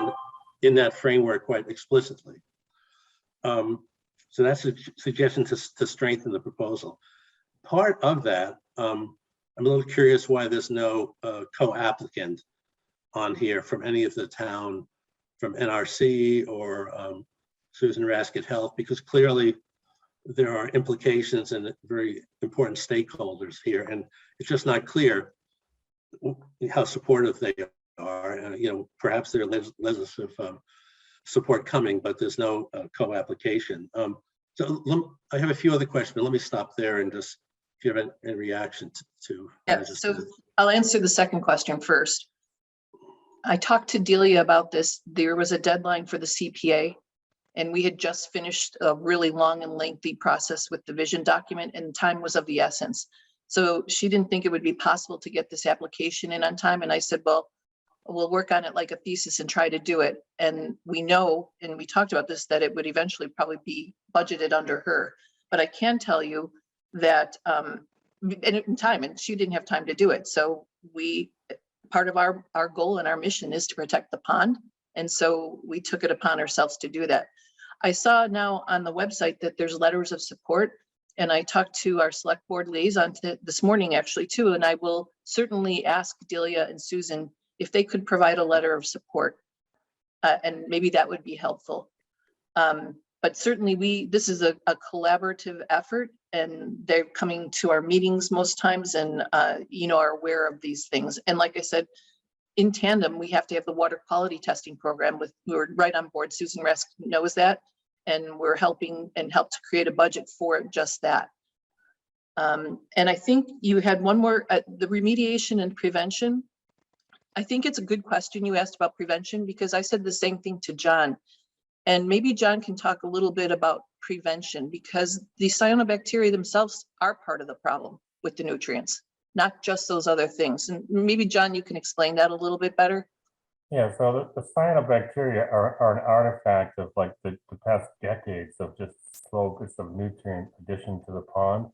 in that framework quite explicitly. So that's a suggestion to strengthen the proposal. Part of that, I'm a little curious why there's no co-applicant on here from any of the town, from NRC or Susan Raskett Health, because clearly there are implications and very important stakeholders here, and it's just not clear how supportive they are. Perhaps there's legislative support coming, but there's no co-application. I have a few other questions, but let me stop there and just if you have any reaction to. Yeah, so I'll answer the second question first. I talked to Delia about this. There was a deadline for the CPA, and we had just finished a really long and lengthy process with the vision document, and time was of the essence. So she didn't think it would be possible to get this application in on time. And I said, well, we'll work on it like a thesis and try to do it. And we know, and we talked about this, that it would eventually probably be budgeted under her. But I can tell you that in time, and she didn't have time to do it. So part of our goal and our mission is to protect the pond. And so we took it upon ourselves to do that. I saw now on the website that there's letters of support, and I talked to our select board liaison this morning actually too, and I will certainly ask Delia and Susan if they could provide a letter of support, and maybe that would be helpful. But certainly this is a collaborative effort, and they're coming to our meetings most times and are aware of these things. And like I said, in tandem, we have to have the water quality testing program we're right on board. Susan Resk knows that, and we're helping and helped to create a budget for it, just that. And I think you had one more, the remediation and prevention. I think it's a good question you asked about prevention, because I said the same thing to John. And maybe John can talk a little bit about prevention, because the cyanobacteria themselves are part of the problem with the nutrients, not just those other things. And maybe John, you can explain that a little bit better. Yeah, so the cyanobacteria are an artifact of like the past decades of just focus of nutrient addition to the pond.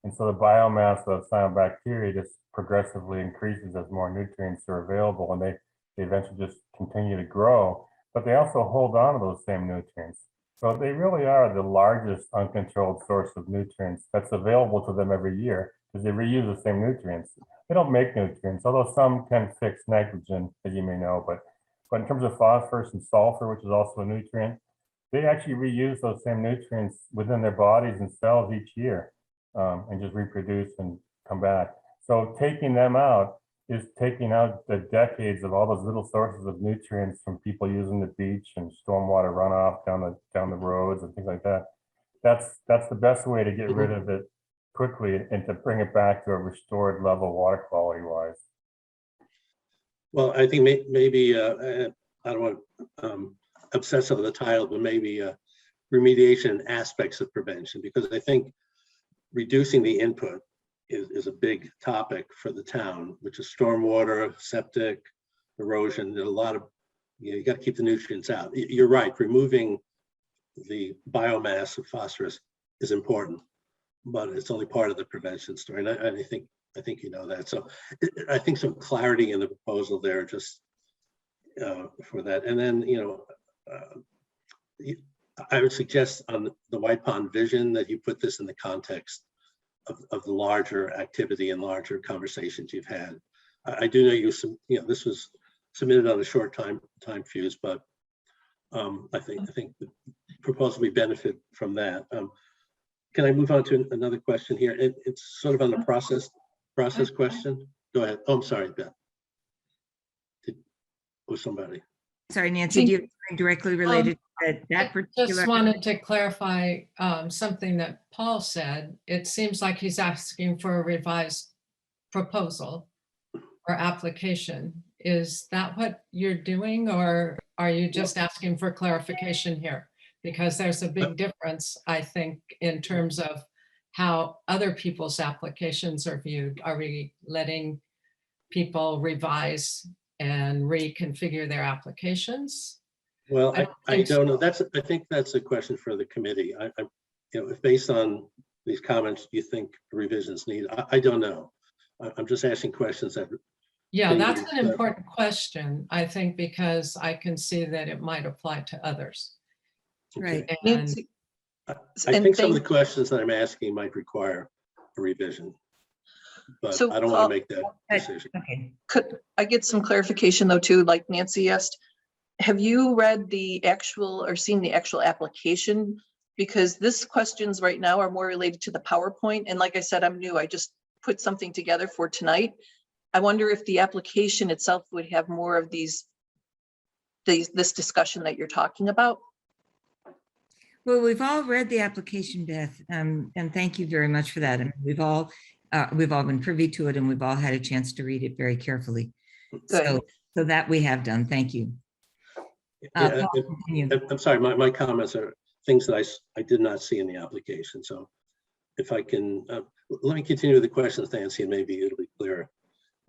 And so the biomass of cyanobacteria just progressively increases as more nutrients are available, and they eventually just continue to grow. But they also hold on to those same nutrients. So they really are the largest uncontrolled source of nutrients that's available to them every year, because they reuse the same nutrients. They don't make nutrients, although some can fix nitrogen, as you may know, but in terms of phosphorus and sulfur, which is also a nutrient, they actually reuse those same nutrients within their bodies and cells each year, and just reproduce and come back. So taking them out is taking out the decades of all those little sources of nutrients from people using the beach and stormwater runoff down the roads and things like that. That's the best way to get rid of it quickly and to bring it back to a restored level water quality wise. Well, I think maybe I don't want to obsess over the title, but maybe remediation aspects of prevention, because I think reducing the input is a big topic for the town, which is stormwater, septic, erosion. There's a lot of, you got to keep the nutrients out. You're right, removing the biomass of phosphorus is important, but it's only part of the prevention story. And I think you know that. So I think some clarity in the proposal there, just for that. And then, I would suggest on the White Pond vision that you put this in the context of the larger activity and larger conversations you've had. I do know this was submitted on a short time fuse, but I think the proposal we benefit from that. Can I move on to another question here? It's sort of on the process question. Go ahead. Oh, I'm sorry, Beth. Was somebody? Sorry, Nancy, do you have something directly related to that particular? I just wanted to clarify something that Paul said. It seems like he's asking for a revised proposal or application. Is that what you're doing, or are you just asking for clarification here? Because there's a big difference, I think, in terms of how other people's applications are viewed. Are we letting people revise and reconfigure their applications? Well, I don't know. I think that's a question for the committee. If based on these comments, you think revisions need, I don't know. I'm just asking questions that. Yeah, that's an important question, I think, because I can see that it might apply to others. Right. And I think some of the questions that I'm asking might require a revision, but So, I don't want to make that decision. Okay. Could I get some clarification though, too, like Nancy asked? Have you read the actual or seen the actual application? Because this questions right now are more related to the PowerPoint. And like I said, I'm new. I just put something together for tonight. I wonder if the application itself would have more of this discussion that you're talking about. Well, we've all read the application, Beth, and thank you very much for that. I mean, we've all been privy to it, and we've all had a chance to read it very carefully. Good. So that we have done. Thank you. Yeah, Paul, continue. I'm sorry, my comments are things that I did not see in the application. So if I can, let me continue with the questions, Nancy, and maybe it'll be clearer.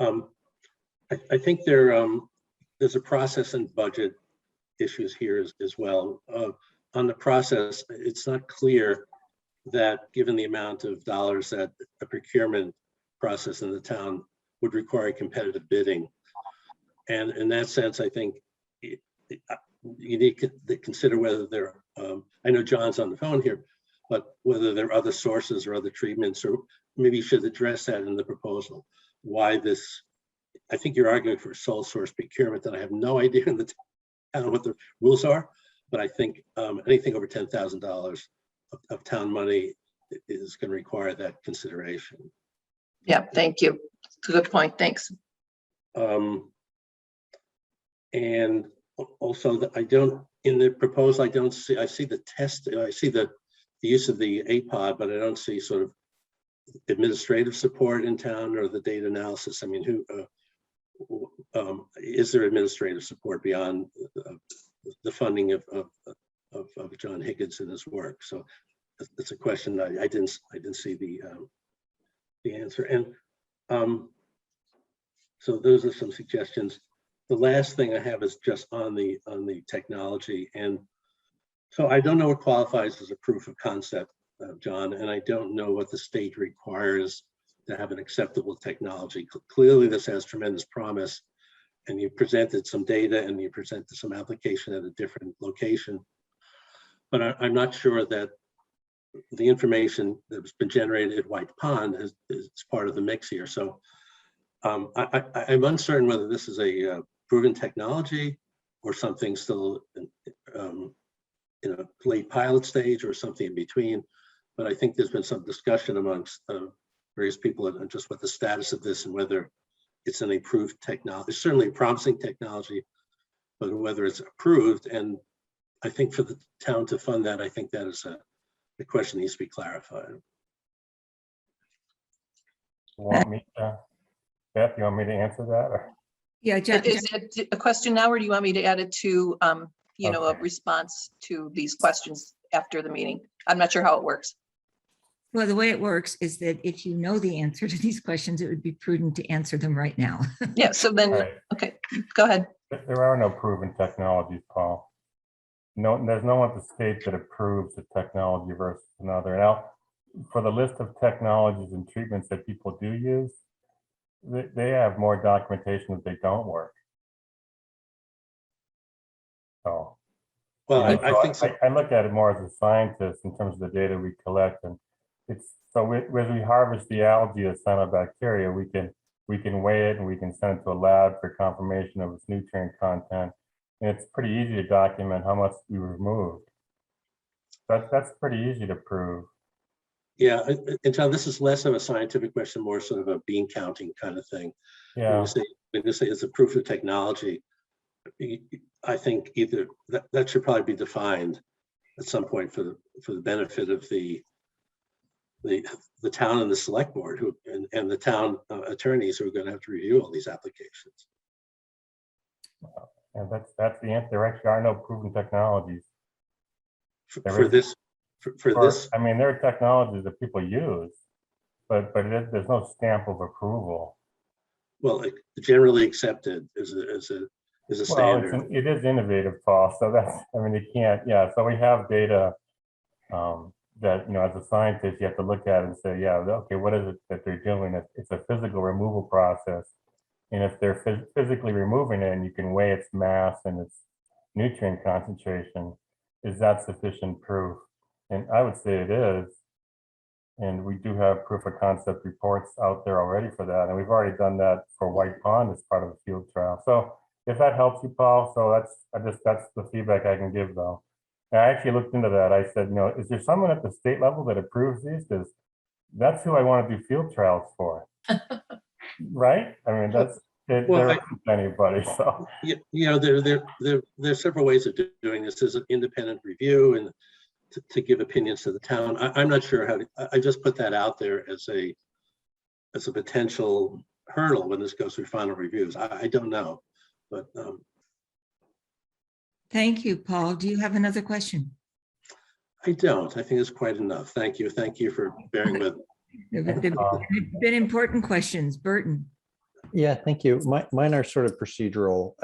I think there's a process and budget issues here as well. On the process, it's not clear that given the amount of dollars that a procurement process in the town would require competitive bidding. And in that sense, I think you need to consider whether there, I know John's on the phone here, but whether there are other sources or other treatments, or maybe you should address that in the proposal. Why this, I think you're arguing for sole source procurement that I have no idea in the town what the rules are, but I think anything over $10,000 of town money is going to require that consideration. Yeah, thank you. It's a good point. Thanks. And also, I don't, in the proposal, I don't see, I see the test, I see the use of the APOD, but I don't see sort of administrative support in town or the data analysis. I mean, who is there administrative support beyond the funding of John Higgins and his work? So that's a question that I didn't see the answer. And so those are some suggestions. The last thing I have is just on the technology. And so I don't know what qualifies as a proof of concept, John, and I don't know what the state requires to have an acceptable technology. Clearly, this has tremendous promise, and you presented some data and you presented some application at a different location. But I'm not sure that the information that's been generated at White Pond is part of the mix here. So I'm uncertain whether this is a proven technology or something still in a late pilot stage or something in between. But I think there's been some discussion amongst various people on just what the status of this and whether it's an approved technology. It's certainly a promising technology, but whether it's approved. And I think for the town to fund that, I think that is the question needs to be clarified. Beth, you want me to answer that? Or? Yeah, John, Is it a question now, or do you want me to add it to, you know, a Okay. response to these questions after the meeting? I'm not sure how it works. well, the way it works is that if you know the answer to these questions, it would be prudent to answer them right now. Yeah, so then, Right. okay, go ahead. There are no proven technologies, Paul. No, there's no one at the state that approves a technology versus another. Now, for the list of technologies and treatments that people do use, they have more documentation that they don't work. So, Well, you know, I think so. I look at it more as a scientist in terms of the data we collect, and it's so as we harvest the algae as cyanobacteria, we can weigh it and we can send it to a lab for confirmation of its nutrient content, and it's pretty easy to document how much we removed. That's pretty easy to prove. Yeah, and John, this is less of a scientific question, more sort of a bean counting kind of thing. Yeah. When you say it's a proof of technology, I think either that should probably be defined at some point for the benefit of the town and the select board and the town attorneys who are going to have to review all these applications. And that's the answer. There actually are no proven technologies. For this. I mean, there are technologies that people use, but there's no stamp of approval. Well, generally accepted as a standard. Well, it is innovative, Paul. So that's, I mean, you can't, yeah. So we have data that, you know, as a scientist, you have to look at it and say, yeah, okay, what is it that they're doing? It's a physical removal process. And if they're physically removing it and you can weigh its mass and its nutrient concentration, is that sufficient proof? And I would say it is. And we do have proof of concept reports out there already for that. And we've already done that for White Pond as part of a field trial. So if that helps you, Paul, so that's the feedback I can give though. And I actually looked into that. I said, you know, is there someone at the state level that approves these? Because that's who I want to do field trials for. right? I mean, that's, there isn't anybody, so. There are several ways of doing this. There's an independent review and to give opinions to the town. I'm not sure how to, I just put that out there as a potential hurdle when this goes through final reviews. I don't know, but. Thank you, Paul. Do you have another question? I don't. I think it's quite enough. Thank you. Thank you for bearing with me. They've been important questions. Burton. Yeah, thank you. Mine are sort of procedural,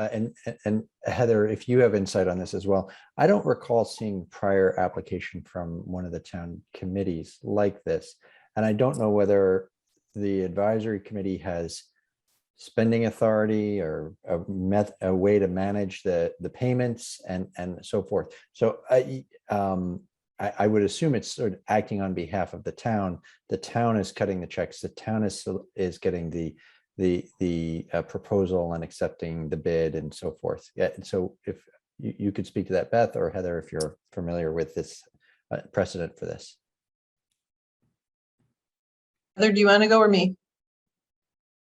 and Heather, if you have insight on this as well. I don't recall seeing prior application from one of the town committees like this, and I don't know whether the advisory committee has spending authority or a way to manage the payments and so forth. So I would assume it's sort of acting on behalf of the town. The town is cutting the checks. The town is getting the proposal and accepting the bid and so forth. Yeah. So if you could speak to that, Beth or Heather, if you're familiar with this precedent for this. Heather, do you want to go or me?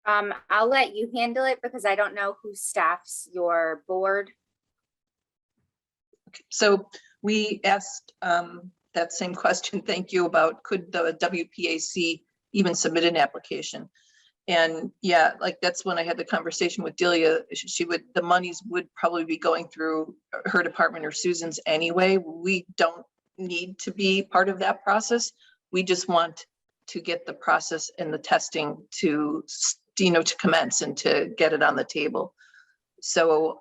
I'll let you handle it because I don't know who staffs your board. Okay, so we asked that same question, thank you, about could the WPAC even submit an application? And yeah, like that's when I had the conversation with Delia. The monies would probably be going through her department or Susan's anyway. We don't need to be part of that process. We just want to get the process and the testing to, to commence and to get it on the table. So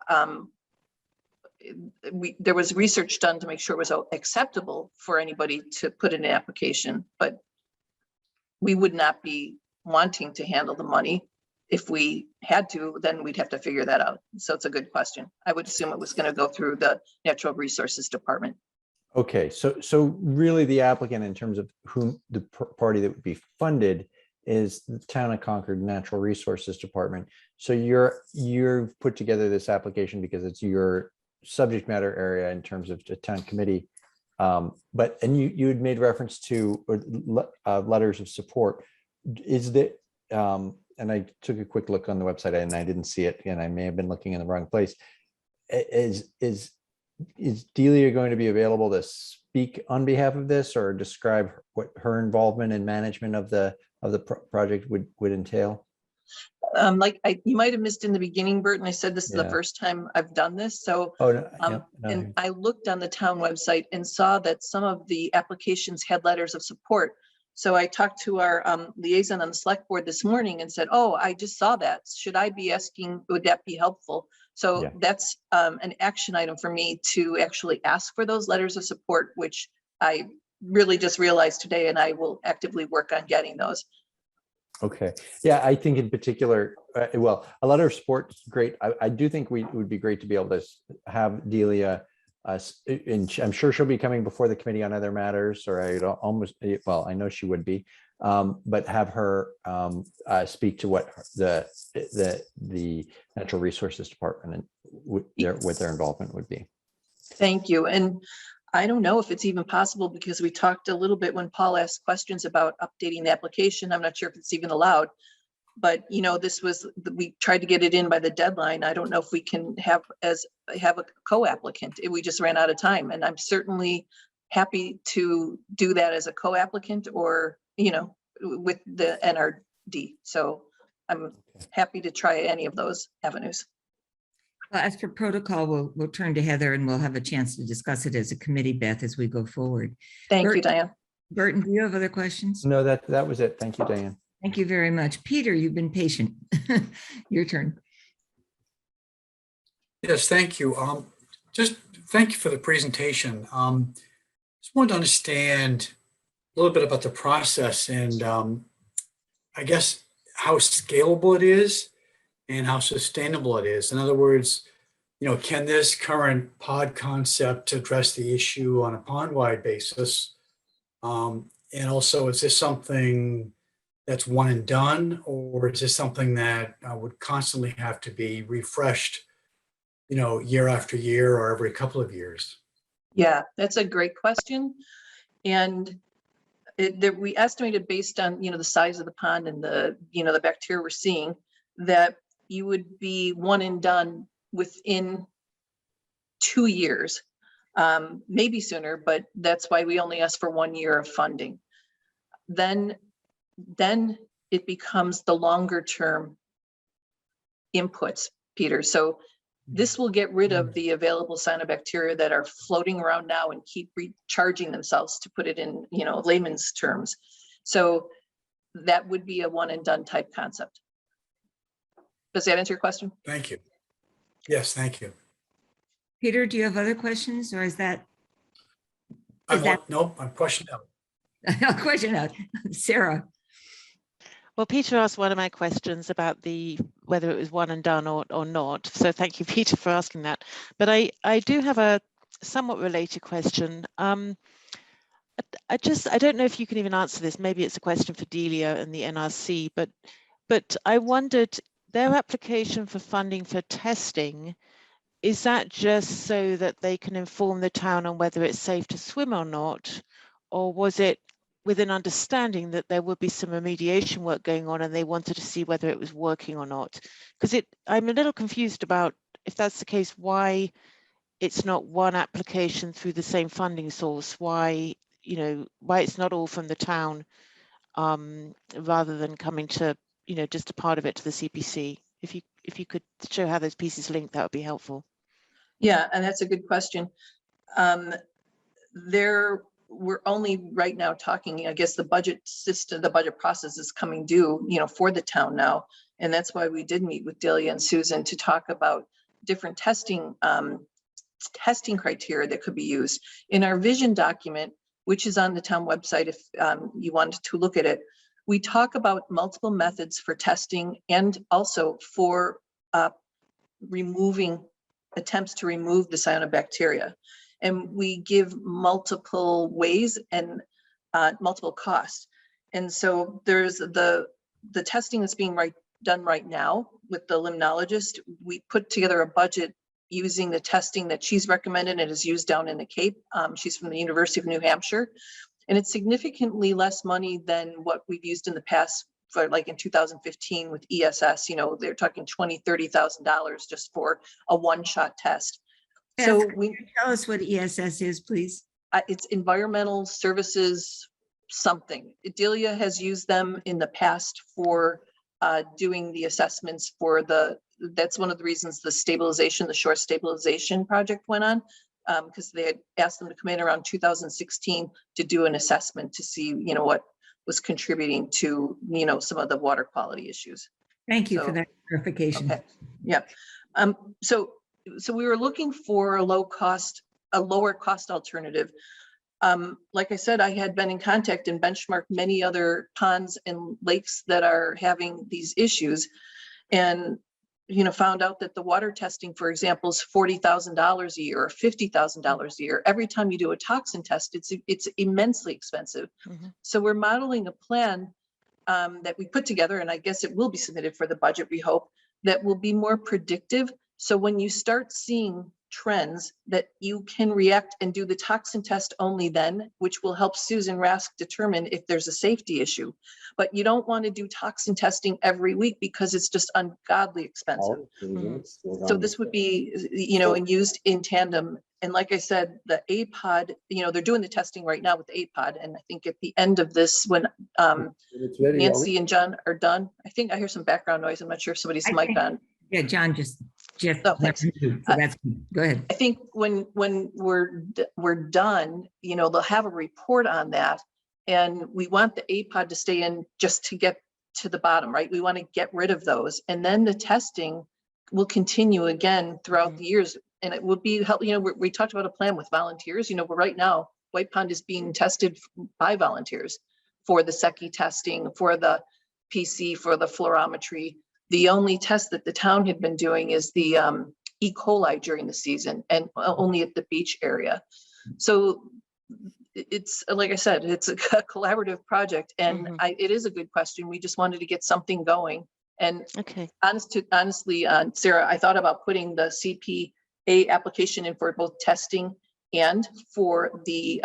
there was research done to make sure it was acceptable for anybody to put in an application, but we would not be wanting to handle the money. If we had to, then we'd have to figure that out. So it's a good question. I would assume it was going to go through the Natural Resources Department. Okay, so really the applicant in terms of whom the party that would be funded is the Town of Concord Natural Resources Department. So you've put together this application because it's your subject matter area in terms of the town committee. But you had made reference to letters of support. Is that and I took a quick look on the website and I didn't see it, and I may have been looking in the wrong place. Is Delia going to be available to speak on behalf of this or describe what her involvement and management of the project would entail? You might have missed in the beginning, Burton. I said this is the first time I've done this. So, and I looked on the town website and saw that some of the applications had letters of support. So I talked to our liaison on the select board this morning and said, oh, I just saw that. Should I be asking, would that be helpful? So that's an action item for me to actually ask for those letters of support, which I really just realized today, and I will actively work on getting those. Okay. Yeah, I think in particular, well, a letter of support is great. I do think it would be great to be able to have Delia, and I'm sure she'll be coming before the committee on other matters, or I know she would be, but have her speak to what the Natural Resources Department and what their involvement would be. Thank you. And I don't know if it's even possible because we talked a little bit when Paul asked questions about updating the application. I'm not sure if it's even allowed, but we tried to get it in by the deadline. I don't know if we can have a co-applicant. We just ran out of time, and I'm certainly happy to do that as a co-applicant or, with the NRD. So I'm happy to try any of those avenues. Well, as for protocol, we'll turn to Heather and we'll have a chance to discuss it as a committee, Beth, as we go forward. Thank you, Diane. Burton, do you have other questions? No, that was it. Thank you, Diane. Thank you very much. Peter, you've been patient. Your turn. Yes, thank you. Just thank you for the presentation. Just wanted to understand a little bit about the process and I guess how scalable it is and how sustainable it is. In other words, can this current pod concept address the issue on a pond-wide basis? And also, is this something that's one and done, or is this something that would constantly have to be refreshed, year after year or every couple of years? Yeah, that's a great question. And we estimated based on, the size of the pond and the bacteria we're seeing, that you would be one and done within 2 years, maybe sooner, but that's why we only asked for 1 year of funding. Then it becomes the longer term inputs, Peter. So this will get rid of the available cyanobacteria that are floating around now and keep recharging themselves, to put it in, layman's terms. So that would be a one and done type concept. Does that answer your question? Thank you. Yes, thank you. Peter, do you have other questions, or is that? Nope, I'm questioning out. A question out. Sarah. Well, Peter asked one of my questions about whether it was one and done or not. So thank you, Peter, for asking that. But I do have a somewhat related question. I don't know if you can even answer this. Maybe it's a question for Delia and the NRC, but I wondered, their application for funding for testing, is that just so that they can inform the town on whether it's safe to swim or not? Or was it with an understanding that there would be some remediation work going on and they wanted to see whether it was working or not? Because I'm a little confused about, if that's the case, why it's not one application through the same funding source, why it's not all from the town, rather than coming to, just a part of it to the CPC. If you could show how those pieces link, that would be helpful. Yeah, and that's a good question. We're only right now talking, I guess the budget system, the budget process is coming due, for the town now. And that's why we did meet with Delia and Susan to talk about different testing criteria that could be used. In our vision document, which is on the town website, if you wanted to look at it, we talk about multiple methods for testing and also for attempts to remove the cyanobacteria. And we give multiple ways and multiple costs. And so there's the testing that's being done right now with the limnologist. We put together a budget using the testing that she's recommended and is used down in the Cape. She's from the University of New Hampshire. And it's significantly less money than what we've used in the past, for like in 2015 with ESS, they're talking $20,000, $30,000 just for a one-shot test. Beth, So can you tell us what ESS is, please? It's environmental services something. Delia has used them in the past for doing the assessments for that's one of the reasons the shore stabilization project went on, because they had asked them to come in around 2016 to do an assessment to see, what was contributing to, some of the water quality issues. Thank you for that clarification. Okay. Yeah. So we were looking for a lower cost alternative. Like I said, I had been in contact and benchmarked many other ponds and lakes that are having these issues, and found out that the water testing, for example, is $40,000 a year or $50,000 a year. Every time you do a toxin test, it's immensely expensive. Mm-hmm. So we're modeling a plan that we put together, and I guess it will be submitted for the budget, we hope, that will be more predictive. So when you start seeing trends, that you can react and do the toxin test only then, which will help Susan Rask determine if there's a safety issue. But you don't want to do toxin testing every week because it's just ungodly expensive. Mm-hmm. So this would be, and used in tandem. And like I said, the APOD, they're doing the testing right now with the APOD. And I think at the end of this, when Nancy and John are done, I think I hear some background noise. I'm not sure if somebody's mic on. Yeah, John just oh, thanks. So that's go ahead. I think when we're done, they'll have a report on that, and we want the APOD to stay in just to get to the bottom, right? We want to get rid of those, and then the testing will continue again throughout the years, and it will be help. We talked about a plan with volunteers. We're right now White Pond is being tested by volunteers for the SECI testing, for the PC, for the fluorometry. The only test that the town had been doing is the E. coli during the season, and only at the beach area. So it's, like I said, it's a collaborative project, and mm-hmm. It is a good question. We just wanted to get something going. And okay. Honestly, Sarah, I thought about putting the CPA application in for both testing and for the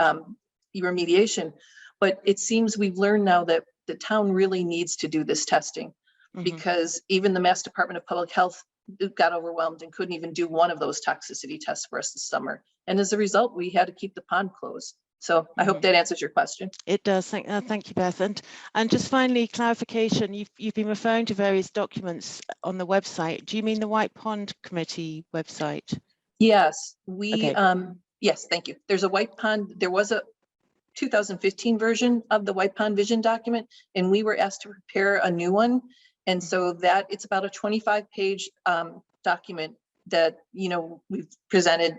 remediation. But it seems we've learned now that the town really needs to do this testing, because even the Mass Department of Public Health got overwhelmed and couldn't even do one of those toxicity tests for us this summer. And as a result, we had to keep the pond closed. So I hope that answers your question. It does. Thank you, Beth. And just finally, clarification, you've been referring to various documents on the website. Do you mean the White Pond Committee website? Yes, yes, thank you. There's a White Pond, there was a 2015 version of the White Pond Vision document, and we were asked to prepare a new one. And so that it's about a 25-page document that, you know, we've presented,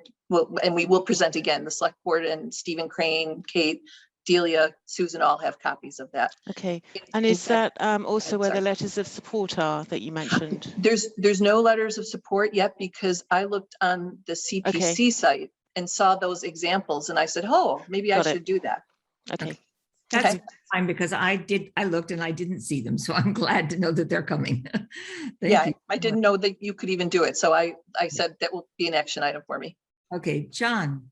and we will present again. The select board and Stephen Crane, Kate, Delia, Susan all have copies of that. Okay, and is that also where the letters of support are that you mentioned? There's no letters of support yet, because I looked on the CPC site and saw those examples, and I said, oh, maybe I should do that. Okay. That's fine, because I looked and I didn't see them, so I'm glad to know that they're coming. Yeah, I didn't know that you could even do it, so I said that will be an action item for me. Okay, John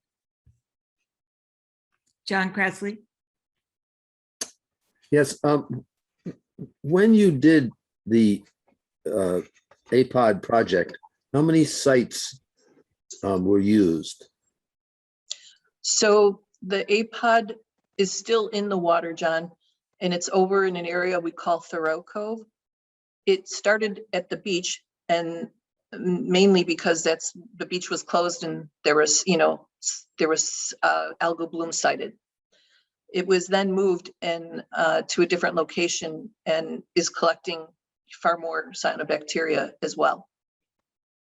Kratsley. Yes, when you did the APOD project, how many sites were used? So the APOD is still in the water, John, and it's over in an area we call Thoreau Cove. It started at the beach, and mainly because the beach was closed and there was algal bloom sighted. It was then moved and to a different location and is collecting far more cyanobacteria as well.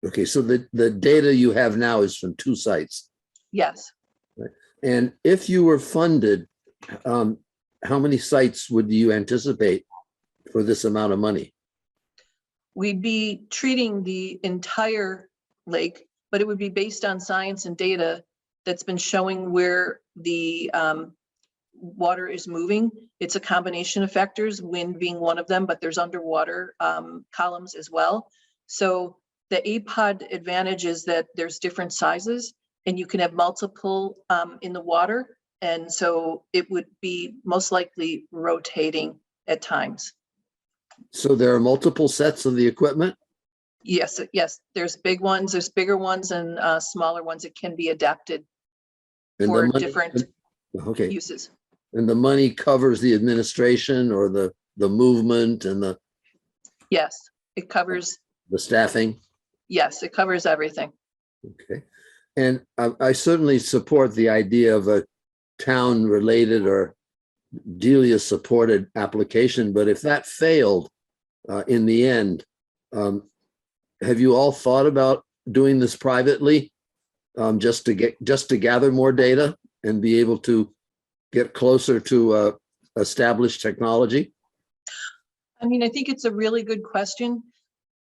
Okay, so the data you have now is from 2 sites. Yes. Right. And if you were funded, how many sites would you anticipate for this amount of money? We'd be treating the entire lake, but it would be based on science and data that's been showing where the water is moving. It's a combination of factors, wind being one of them, but there's underwater columns as well. So the APOD advantage is that there's different sizes and you can have multiple in the water. And so it would be most likely rotating at times. So there are multiple sets of the equipment? Yes, yes. There's big ones, there's bigger ones and smaller ones. It can be adapted for different uses. And the money covers the administration or the movement and the... Yes, it covers... The staffing? Yes, it covers everything. Okay. And I certainly support the idea of a town-related or Delia-supported application, but if that failed in the end, have you all thought about doing this privately, just to gather more data and be able to get closer to established technology? I mean, I think it's a really good question.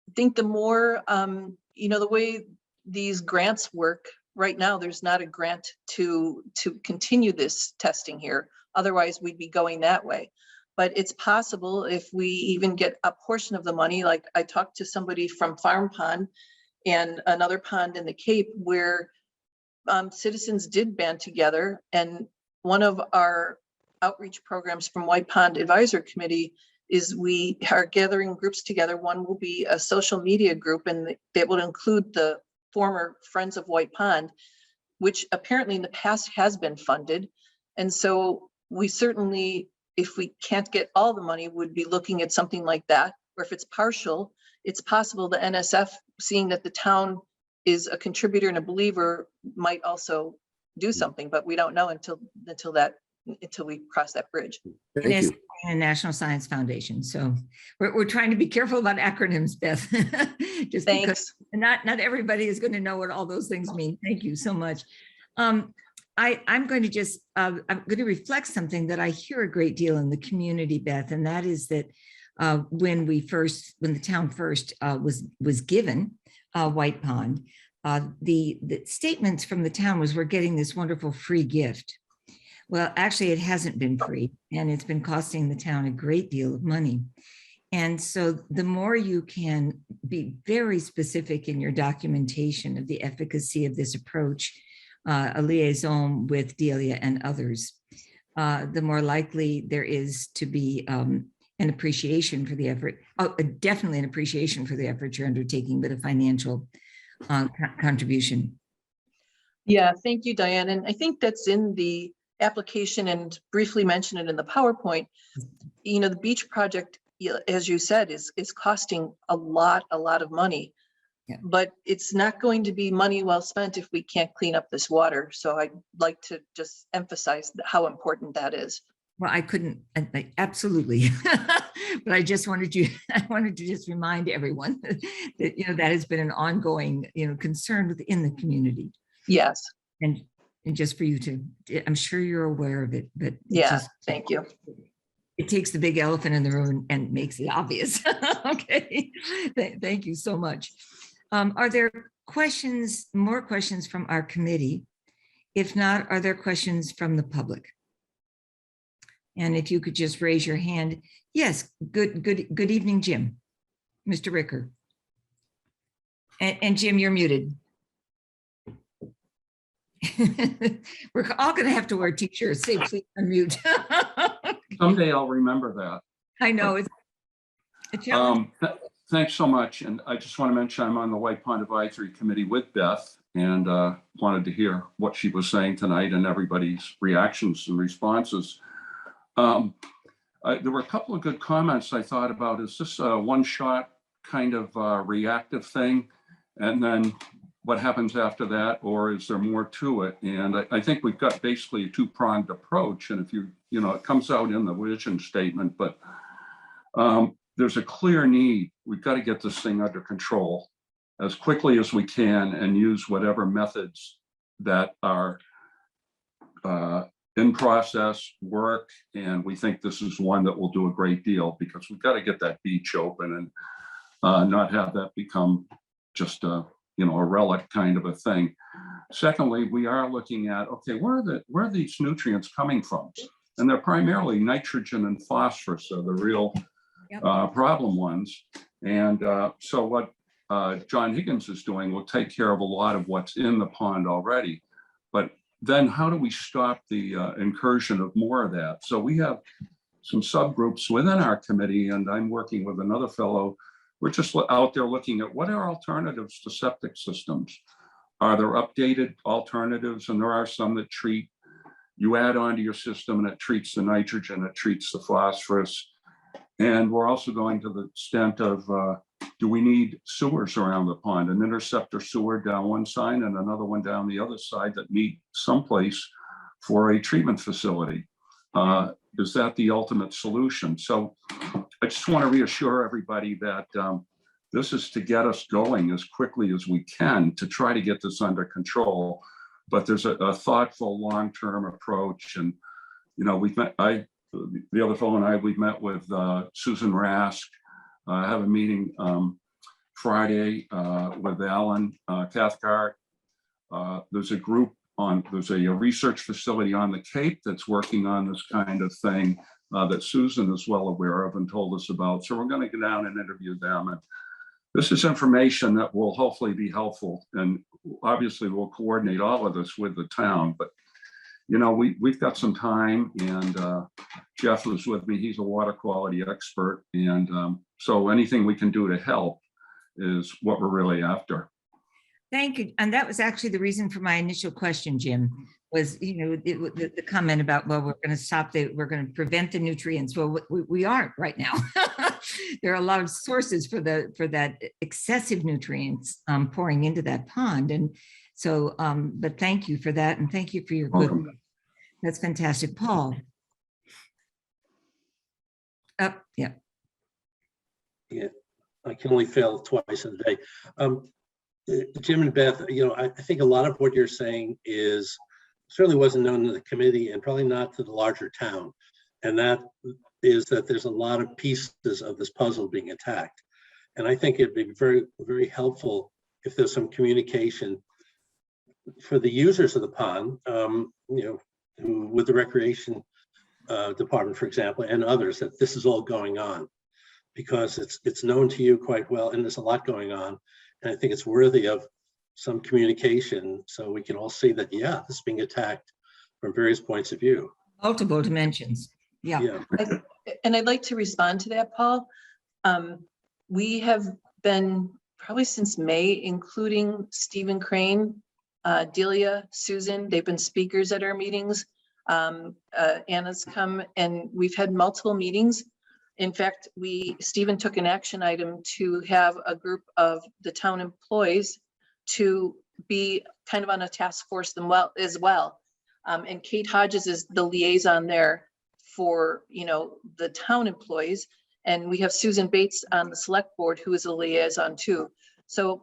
I think the more, the way these grants work right now, there's not a grant to continue this testing here. Otherwise, we'd be going that way. But it's possible if we even get a portion of the money, like I talked to somebody from Farm Pond and another pond in the Cape where citizens did band together. And one of our outreach programs from White Pond Advisory Committee is we are gathering groups together. One will be a social media group, and that will include the former Friends of White Pond, which apparently in the past has been funded. And so we certainly, if we can't get all the money, would be looking at something like that. Or if it's partial, it's possible the NSF, seeing that the town is a contributor and a believer, might also do something, but we don't know until we cross that bridge. It is a National Science Foundation. So we're trying to be careful about acronyms, Beth. Just Thanks. Because not everybody is going to know what all those things mean. Thank you so much. I'm going to reflect something that I hear a great deal in the community, Beth, and that is that when the town first was given White Pond, the statements from the town was, we're getting this wonderful free gift. Well, actually, it hasn't been free, and it's been costing the town a great deal of money. And so the more you can be very specific in your documentation of the efficacy of this approach, a liaison with Delia and others, the more likely there is to be an appreciation for the effort. Definitely an appreciation for the effort you're undertaking with a financial contribution. Yeah, thank you, Diane. And I think that's in the application and briefly mention it in the PowerPoint. You know, the beach project, as you said, is costing a lot of money. Yeah. But it's not going to be money well spent if we can't clean up this water. So I'd like to just emphasize how important that is. Well, I couldn't, absolutely. But I just wanted I wanted to just remind everyone that, that has been an ongoing, concern within the community. Yes. And just for you to, I'm sure you're aware of it, but yeah, thank you. It takes the big elephant in the room and makes it obvious. Okay. Thank you so much. Are there more questions from our committee? If not, are there questions from the public? And if you could just raise your hand. Yes, good evening, Jim. Mr. Ricker. And Jim, you're muted. We're all going to have to wear t-shirts. Say, please unmute. Someday I'll remember that. I know. It's a challenge. Thanks so much. And I just want to mention I'm on the White Pond Advisory Committee with Beth, and wanted to hear what she was saying tonight and everybody's reactions and responses. There were a couple of good comments I thought about. Is this a one-shot kind of reactive thing? And then what happens after that? Or is there more to it? And I think we've got basically a two-pronged approach. And if it comes out in the vision statement, but there's a clear need. We've got to get this thing under control as quickly as we can and use whatever methods that are in process work. And we think this is one that will do a great deal, because we've got to get that beach open and not have that become just a relic kind of a thing. Secondly, we are looking at, okay, where are these nutrients coming from? And they're primarily nitrogen and phosphorus are the real problem ones. And so what John Higgins is doing will take care of a lot of what's in the pond already. But then how do we stop the incursion of more of that? So we have some subgroups within our committee, and I'm working with another fellow. We're just out there looking at what are alternatives to septic systems. Are there updated alternatives? And there are some that you add onto your system and it treats the nitrogen, it treats the phosphorus. And we're also going to the extent of, do we need sewers around the pond, an interceptor sewer down one side and another one down the other side that meet someplace for a treatment facility? Is that the ultimate solution? So I just want to reassure everybody that this is to get us going as quickly as we can to try to get this under control. But there's a thoughtful long-term approach. And, we've met, the other fellow and I, we've met with Susan Rask. I have a meeting Friday with Alan Cathcart. There's a research facility on the Cape that's working on this kind of thing that Susan is well aware of and told us about. So we're going to go down and interview them. And this is information that will hopefully be helpful. And obviously we'll coordinate all of this with the town, but we've got some time, and Jeff was with me. He's a water quality expert. And so anything we can do to help is what we're really after. Thank you. And that was actually the reason for my initial question, Jim, was, the comment about, well, we're going to we're going to prevent the nutrients. Well, we aren't right now. There are a lot of sources for that excessive nutrients pouring into that pond. And so, but thank you for that. And thank you for your good work. That's fantastic. Paul. Yeah. Yeah, I can only fail twice in a day. Jim and Beth, I think a lot of what you're saying certainly wasn't known to the committee and probably not to the larger town. And that is that there's a lot of pieces of this puzzle being attacked. And I think it'd be very, very helpful if there's some communication for the users of the pond, with the recreation department, for example, and others, that this is all going on, because it's known to you quite well, and there's a lot going on. And I think it's worthy of some communication so we can all see that, yeah, this is being attacked from various points of view. Multiple dimensions. Yeah. Yeah. And I'd like to respond to that, Paul. We have been probably since May, including Stephen Crane, Delia, Susan, they've been speakers at our meetings. Anna's come and we've had multiple meetings. In fact, Stephen took an action item to have a group of the town employees to be kind of on a task force as well. And Kate Hodges is the liaison there for, the town employees. And we have Susan Bates on the select board, who is a liaison too. So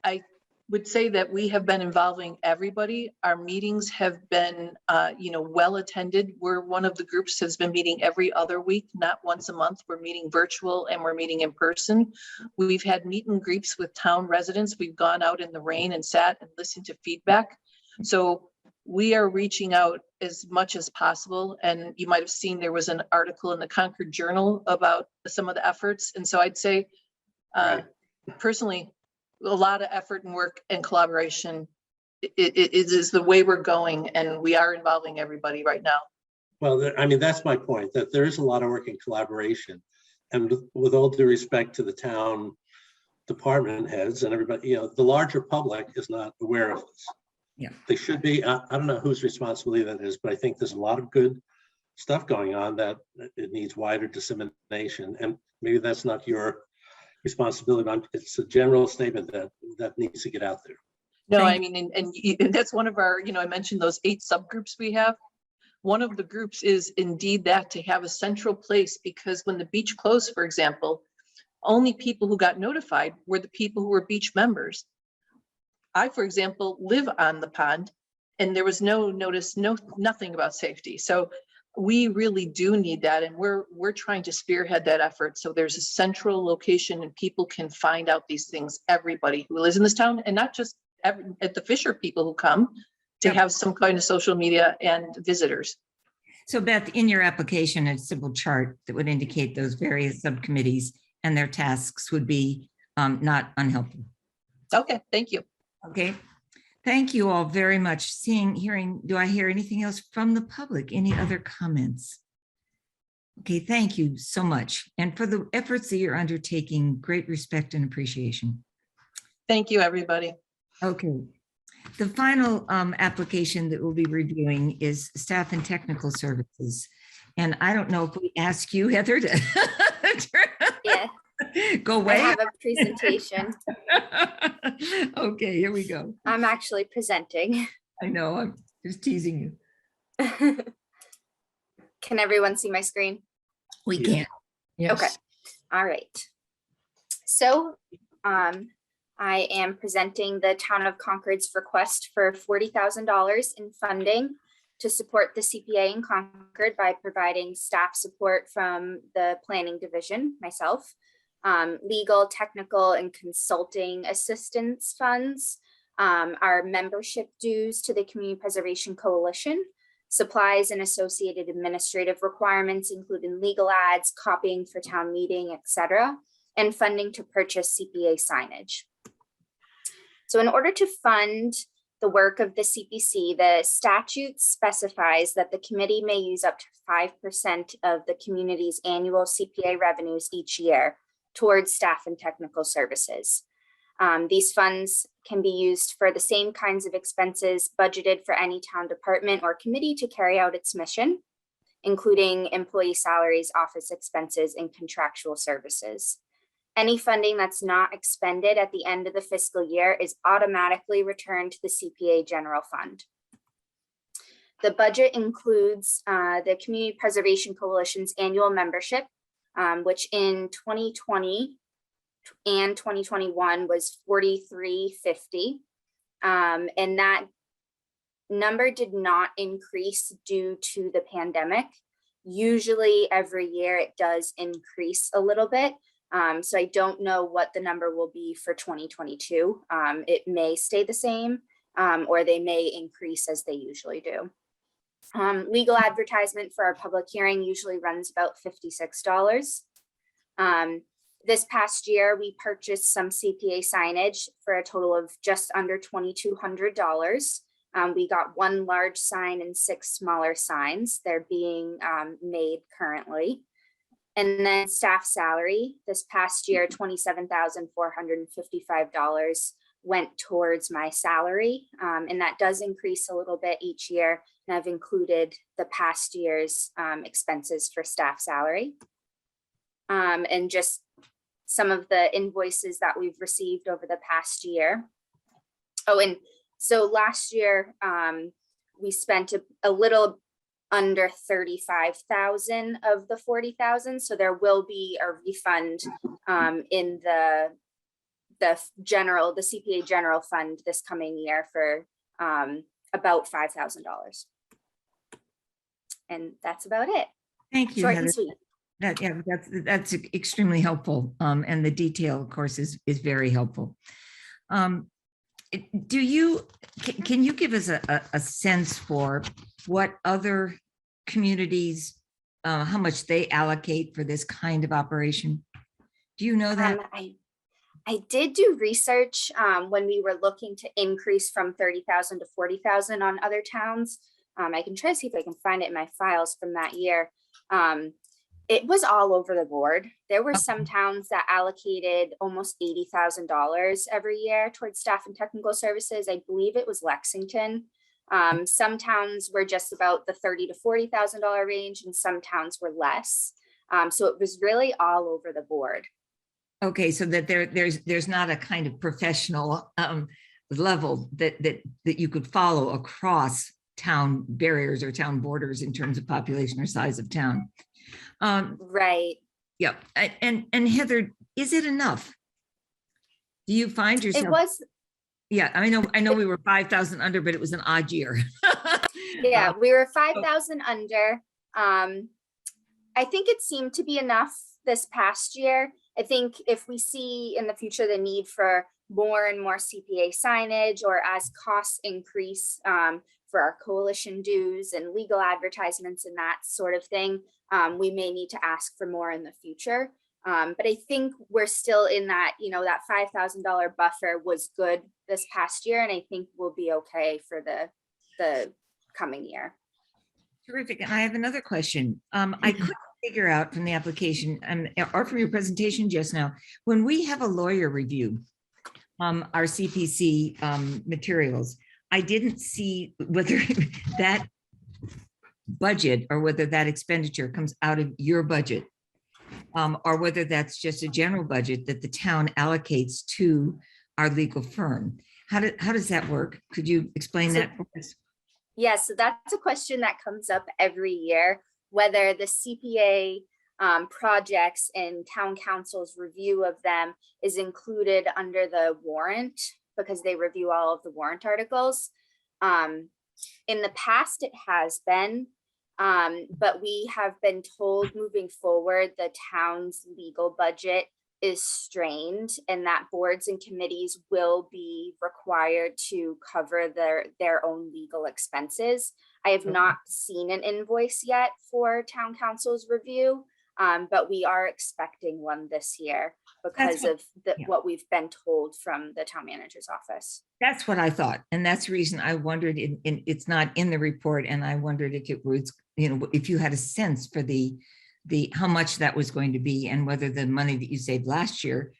I would say that we have been involving everybody. Our meetings have been, well attended. We're one of the groups that's been meeting every other week, not once a month. We're meeting virtual and we're meeting in person. We've had meet and greets with town residents. We've gone out in the rain and sat and listened to feedback. So we are reaching out as much as possible. And you might have seen there was an article in the Concord Journal about some of the efforts. And so I'd say, personally, a lot of effort and work and collaboration. It is the way we're going, and we are involving everybody right now. Well, I mean, that's my point, that there is a lot of work in collaboration. And with all due respect to the town department heads and everybody, the larger public is not aware of this. Yeah, they should be. I don't know whose responsibility that is, but I think there's a lot of good stuff going on that it needs wider dissemination. And maybe that's not your responsibility, but it's a general statement that needs to get out there. No, I mean, and that's one of our, I mentioned those 8 subgroups we have. One of the groups is indeed that, to have a central place, because when the beach closed, for example, only people who got notified were the people who were beach members. I, for example, live on the pond and there was no notice, nothing about safety. So we really do need that. And we're trying to spearhead that effort. So there's a central location and people can find out these things, everybody who lives in this town, and not just at the Fisher people who come to have some kind of social media and visitors. So Beth, in your application, a simple chart that would indicate those various subcommittees and their tasks would be not unhelpful. Okay, thank you. Okay, thank you all very much. Hearing, do I hear anything else from the public? Any other comments? Okay, thank you so much. And for the efforts that you're undertaking, great respect and appreciation. Thank you, everybody. Okay, the final application that we'll be reviewing is staff and technical services. And I don't know if we ask you, Heather, to Yeah. Go away. I have a presentation. Okay, here we go. I'm actually presenting. I know, I'm just teasing you. Can everyone see my screen? We can. Yes. Okay. All right. So I am presenting the Town of Concord's request for $40,000 in funding to support the CPA in Concord by providing staff support from the planning division, myself, legal, technical, and consulting assistance funds, our membership dues to the Community Preservation Coalition, supplies and associated administrative requirements, including legal ads, copying for town meeting, etc., and funding to purchase CPA signage. So in order to fund the work of the CPC, the statute specifies that the committee may use up to 5% of the community's annual CPA revenues each year towards staff and technical services. These funds can be used for the same kinds of expenses budgeted for any town department or committee to carry out its mission, including employee salaries, office expenses, and contractual services. Any funding that's not expended at the end of the fiscal year is automatically returned to the CPA General Fund. The budget includes the Community Preservation Coalition's annual membership, which in 2020 and 2021 was $43.50. And that number did not increase due to the pandemic. Usually every year it does increase a little bit. So I don't know what the number will be for 2022. It may stay the same, or they may increase as they usually do. Legal advertisement for our public hearing usually runs about $56. This past year, we purchased some CPA signage for a total of just under $2,200. We got 1 large sign and 6 smaller signs. They're being made currently. And then staff salary this past year, $27,455 went towards my salary. And that does increase a little bit each year. And I've included the past year's expenses for staff salary. And just some of the invoices that we've received over the past year. Oh, and so last year, we spent a little under 35,000 of the 40,000. So there will be a refund in the CPA general fund this coming year for about $5,000. And that's about it. Thank you, Short Heather. and sweet. That's extremely helpful. And the detail, of course, is very helpful. Can you give us a sense for what other communities, how much they allocate for this kind of operation? Do you know that? I did do research when we were looking to increase from 30,000 to 40,000 on other towns. I can try to see if I can find it in my files from that year. It was all over the board. There were some towns that allocated almost $80,000 every year towards staff and technical services. I believe it was Lexington. Some towns were just about the $30,000 to $40,000 range, and some towns were less. So it was really all over the board. Okay, so that there's not a kind of professional level that you could follow across town barriers or town borders in terms of population or size of town. Right. Yeah. And Heather, is it enough? Do you find yourself? It was. Yeah, I know we were 5,000 under, but it was an odd year. Yeah, we were 5,000 under. I think it seemed to be enough this past year. I think if we see in the future the need for more and more CPA signage, or as costs increase for our coalition dues and legal advertisements and that sort of thing, we may need to ask for more in the future. But I think we're still in that, that $5,000 buffer was good this past year, and I think we'll be okay for the coming year. Terrific. And I have another question. I couldn't figure out from the application or from your presentation just now, when we have a lawyer review our CPC materials, I didn't see whether that budget or whether that expenditure comes out of your budget, or whether that's just a general budget that the town allocates to our legal firm. How does that work? Could you explain that for us? Yes, so that's a question that comes up every year, whether the CPA projects and town council's review of them is included under the warrant, because they review all of the warrant articles. In the past, it has been, but we have been told moving forward, the town's legal budget is strained, and that boards and committees will be required to cover their own legal expenses. I have not seen an invoice yet for town council's review, but we are expecting one this year because of what we've been told from the town manager's office. That's what I thought. And that's the reason I wondered, it's not in the report. And I wondered if it was, if you had a sense for how much that was going to be, and whether the money that you saved last year,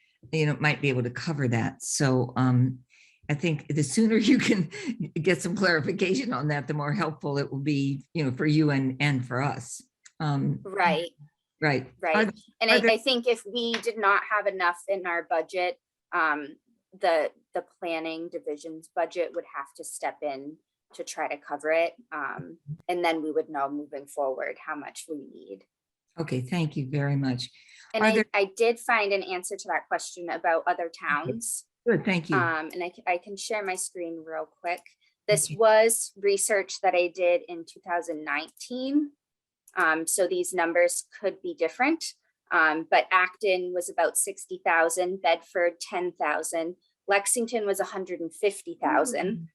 might be able to cover that. So I think the sooner you can get some clarification on that, the more helpful it will be, for you and for us. Right. Right. Right. And I think if we did not have enough in our budget, the planning division's budget would have to step in to try to cover it. And then we would know moving forward how much we need. Okay, thank you very much. And I did find an answer to that question about other towns. Good, thank you. And I can share my screen real quick. This was research that I did in 2019. So these numbers could be different, but Acton was about 60,000, Bedford 10,000, Lexington was 150,000,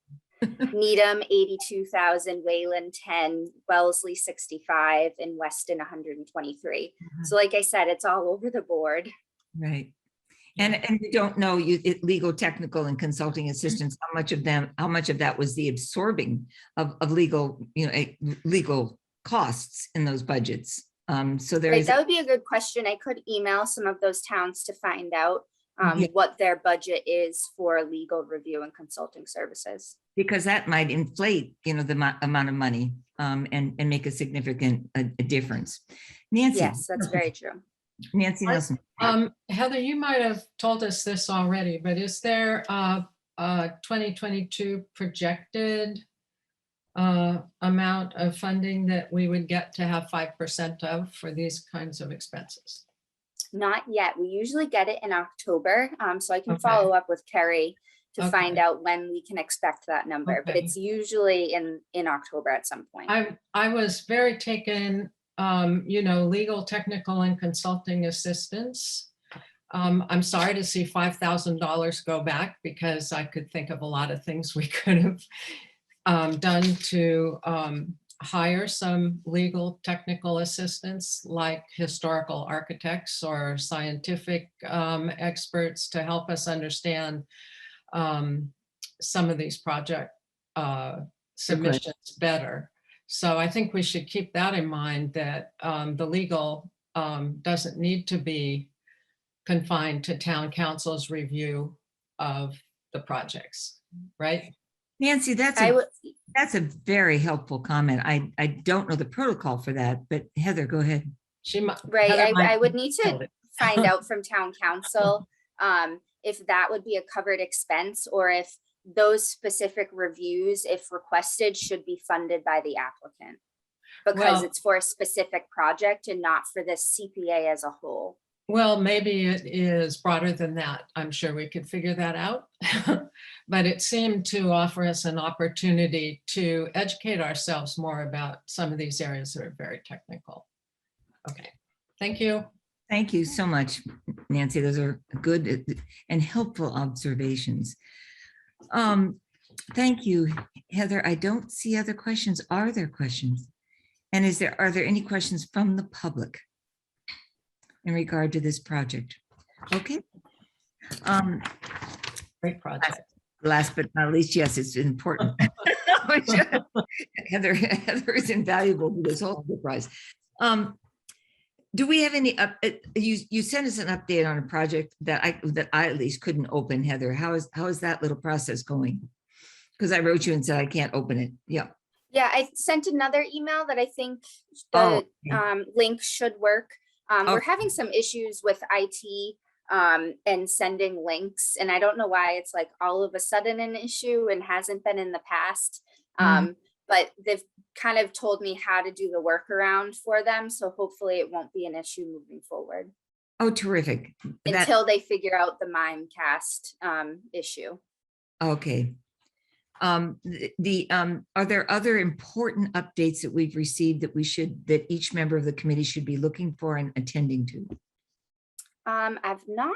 Needham 82,000, Wayland 10, Wellesley 65, and Weston 123. So like I said, it's all over the board. Right. And we don't know legal, technical, and consulting assistance, how much of that was the absorbing of legal, legal costs in those budgets. So there Right, is, that would be a good question. I could email some of those towns to find out Yeah. what their budget is for legal review and consulting services. because that might inflate, the amount of money and make a significant difference. Nancy. Yes, that's very true. Nancy Nelson. Heather, you might have told us this already, but is there a 2022 projected amount of funding that we would get to have 5% of for these kinds of expenses? Not yet. We usually get it in October. So I can Okay. follow up with Kerry to find Okay. out when we can expect that number, but Okay. it's usually in October at some point. I was very taken, legal, technical, and consulting assistance. I'm sorry to see $5,000 go back because I could think of a lot of things we could have done to hire some legal technical assistants like historical architects or scientific experts to help us understand some of these project submissions better. So I think we should keep that in mind, that the legal doesn't need to be confined to town council's review of the projects, right? Nancy, that's a very helpful comment. I don't know the protocol for that, but Heather, go ahead. Right, I would need to find out from town council if that would be a covered expense or if those specific reviews, if requested, should be funded by the applicant. Because it's for a specific project and not for the CPA as a whole. Well, maybe it is broader than that. I'm sure we could figure that out. But it seemed to offer us an opportunity to educate ourselves more about some of these areas that are very technical. Okay, thank you. Thank you so much, Nancy. Those are good and helpful observations. Thank you, Heather. I don't see other questions. Are there questions? And are there any questions from the public in regard to this project? Okay. Great project. Last but not least, yes, it's important. Heather is invaluable to this whole enterprise. Do we have any, you sent us an update on a project that I at least couldn't open, Heather. How is that little process going? Because I wrote you and said I can't open it. Yeah. Yeah, I sent another email that I think the link should work. We're having some issues with IT and sending links, and I don't know why it's like all of a sudden an issue and hasn't been in the past. But they've kind of told me how to do the workaround for them. So hopefully it won't be an issue moving forward. Oh, terrific. Until they figure out the Mimecast issue. Okay. Are there other important updates that we've received that each member of the committee should be looking for and attending to? I've not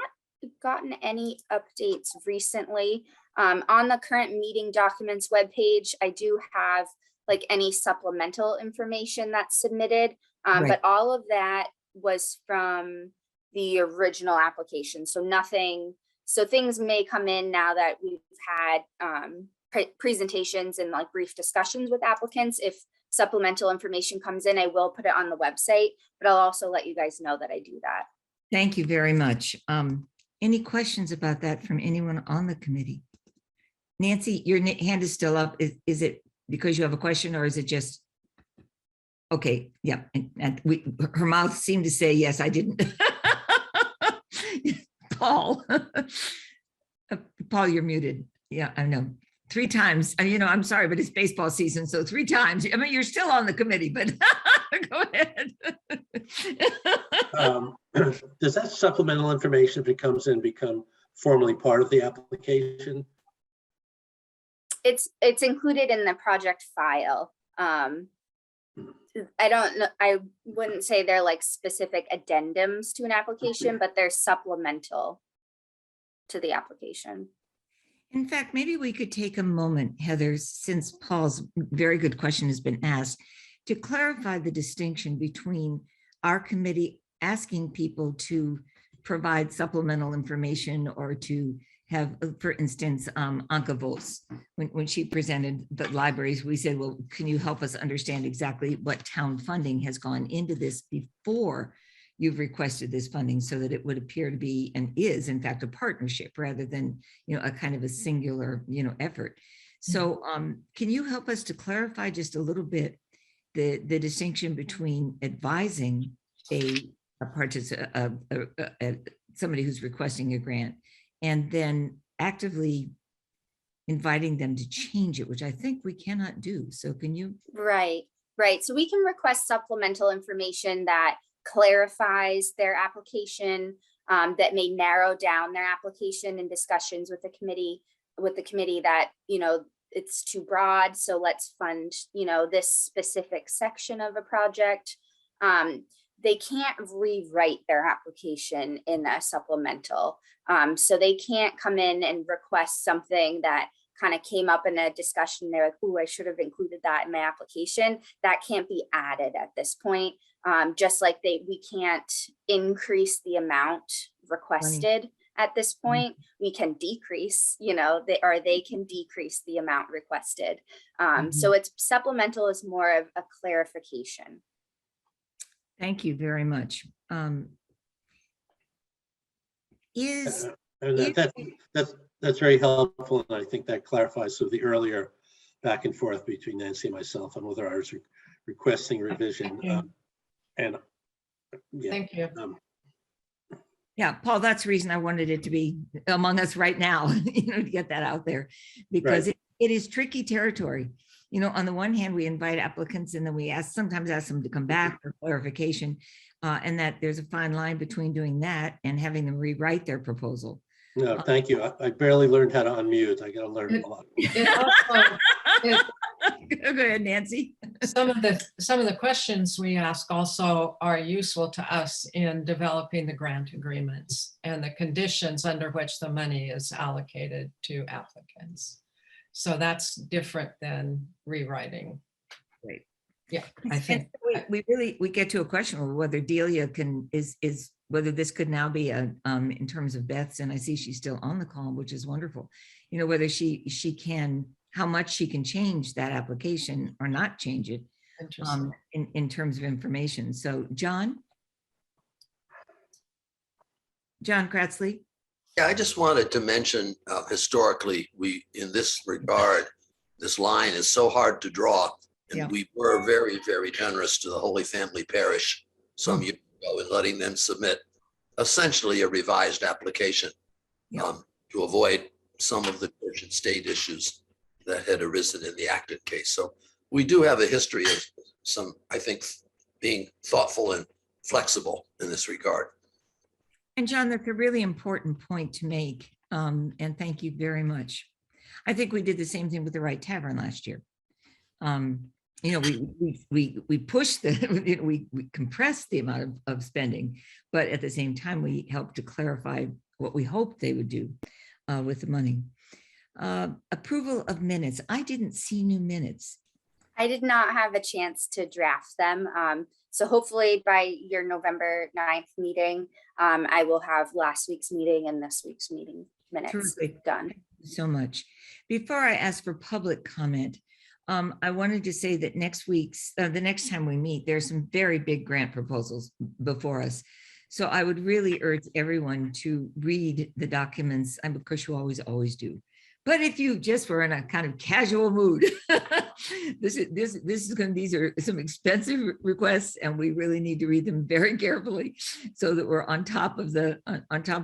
gotten any updates recently. On the current meeting documents webpage, I do have like any supplemental information that's submitted, but all of that was from the original application. So nothing, so things may come in now that we've had presentations and like brief discussions with applicants. If supplemental information comes in, I will put it on the website, but I'll also let you guys know that I do that. Thank you very much. Any questions about that from anyone on the committee? Nancy, your hand is still up. Is it because you have a question or is it just? Okay, yeah, and her mouth seemed to say, yes, I didn't. Paul, Paul, you're muted. Yeah, I know. 3 times, I'm sorry, but it's baseball season. So 3 times, I mean, you're still on the committee, but go ahead. Does that supplemental information, if it comes in, become formally part of the application? It's included in the project file. I don't know, I wouldn't say they're like specific addendums to an application, but they're supplemental to the application. In fact, maybe we could take a moment, Heather, since Paul's very good question has been asked, to clarify the distinction between our committee asking people to provide supplemental information or to have, for instance, Anka Vos, when she presented the libraries, we said, well, can you help us understand exactly what town funding has gone into this before you've requested this funding, so that it would appear to be and is in fact a partnership rather than, a kind of a singular, effort. So can you help us to clarify just a little bit the distinction between advising somebody who's requesting a grant and then actively inviting them to change it, which I think we cannot do. So can you? Right. So we can request supplemental information that clarifies their application, that may narrow down their application in discussions with the committee that, it's too broad. So let's fund, this specific section of a project. They can't rewrite their application in a supplemental. So they can't come in and request something that kind of came up in a discussion. They're like, oh, I should have included that in my application. That can't be added at this point. Just like we can't increase the amount requested at this point. We can decrease, they can decrease the amount requested. So it's supplemental is more of a clarification. Thank you very much. That's very helpful, and I think that clarifies some of the earlier back and forth between Nancy and myself on whether I was requesting revision. Thank you. Yeah, Paul, that's the reason I wanted it to be among us right now, to get that out there, because it is tricky territory. On the one hand, we invite applicants and then we sometimes ask them to come back for clarification, and that there's a fine line between doing that and having them rewrite their proposal. No, thank you. I barely learned how to unmute. I got to learn a lot. Go ahead, Nancy. Some of the questions we ask also are useful to us in developing the grant agreements and the conditions under which the money is allocated to applicants. So that's different than rewriting. Right. Yeah, I think we get to a question of whether Delia is whether this could now be in terms of Beth's, and I see she's still on the call, which is wonderful. Whether she can, how much she can change that application or not change it in terms of information. So John Kratzley. Yeah, I just wanted to mention historically, in this regard, this line is so hard to draw. And we were very, very generous to the Holy Family Parish some years ago in letting them submit essentially a revised application to avoid some of the church and state issues that had arisen in the Acton case. So we do have a history of some, I think, being thoughtful and flexible in this regard. And John, that's a really important point to make. And thank you very much. I think we did the same thing with the Right Tavern last year. We pushed we compressed the amount of spending, but at the same time, we helped to clarify what we hoped they would do with the money. Approval of minutes. I didn't see new minutes. I did not have a chance to draft them. So hopefully by your November 9th meeting, I will have last week's meeting and this week's meeting minutes done. Thank you so much. Before I ask for public comment, I wanted to say that the next time we meet, there's some very big grant proposals before us. So I would really urge everyone to read the documents. And of course, you always do. But if you just were in a kind of casual mood, these are some expensive requests, and we really need to read them very carefully so that we're on top of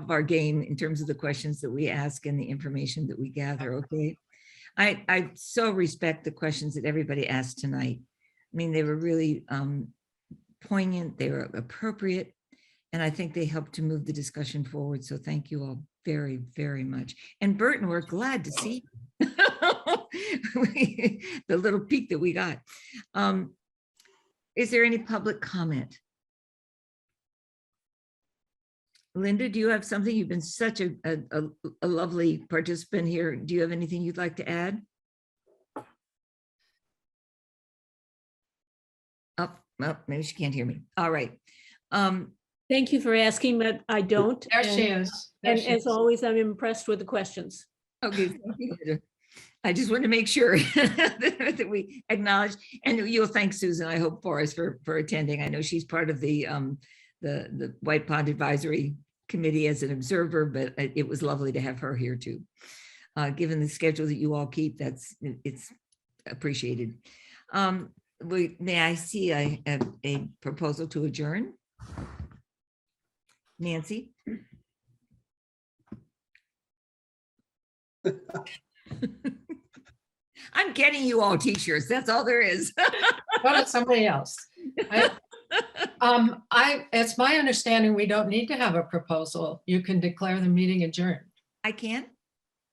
our game in terms of the questions that we ask and the information that we gather. Okay. I so respect the questions that everybody asked tonight. I mean, they were really poignant, they were appropriate, and I think they helped to move the discussion forward. So thank you all very, very much. And Burton, we're glad to see you. The little peek that we got. Is there any public comment? Linda, do you have something? You've been such a lovely participant here. Do you have anything you'd like to add? Oh, well, maybe she can't hear me. All right. Thank you for asking, but I don't. There she is. There And she as is. always, I'm impressed with the questions. Okay, thank you, Linda. I just wanted to make sure that we acknowledge, and you'll thank Susan, I hope, for us for attending. I know she's part of the White Pond Advisory Committee as an observer, but it was lovely to have her here too. Given the schedule that you all keep, it's appreciated. May I see a proposal to adjourn? Nancy? I'm getting you all t-shirts. That's all there is. Go to somebody else. It's my understanding we don't need to have a proposal. You can declare the meeting adjourned. I can?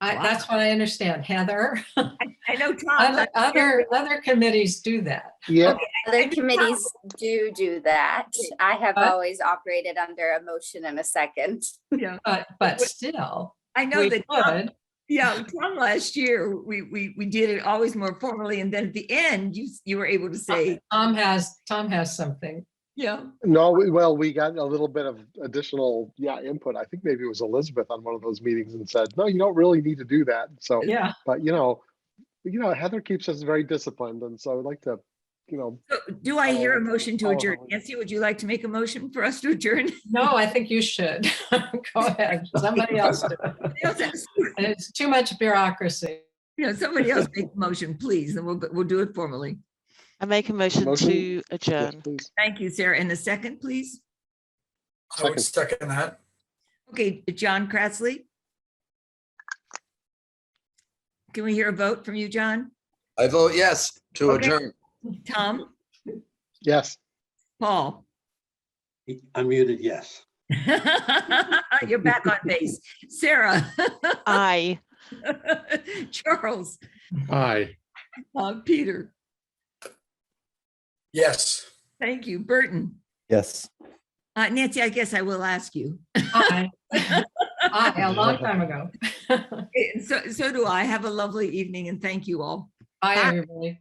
That's what I understand, Heather. I know Tom. Other committees do that. Yeah. Other committees do that. I have always operated under a motion and a second. Yeah. But still, I know we that. could. Yeah, Tom, last year we did it always more formally, and then at the end you were able to say Tom has something. Yeah. No, well, we got a little bit of additional input. I think maybe it was Elizabeth on one of those meetings and said, no, you don't really need to do that. So yeah, but Heather keeps us very disciplined, and so I'd like to, So do I hear a motion to adjourn? Nancy, would you like to make a motion for us to adjourn? No, I think you should. Go ahead. Somebody else do it. It's too much bureaucracy. Somebody else make a motion, please, and we'll do it formally. I make a motion to adjourn. Yes, thank you, Sarah. And a second, please. I would second that. Okay, John Kratsley. Can we hear a vote from you, John? I vote yes to adjourn. Tom? Yes. Paul? Unmuted, yes. You're back on base. Sarah? Aye. Charles? Aye. Peter? Yes. Thank you. Burton? Yes. Nancy, I guess I will ask you. Aye. Aye, a long time ago. So do I. Have a lovely evening and thank you all. Bye, everybody.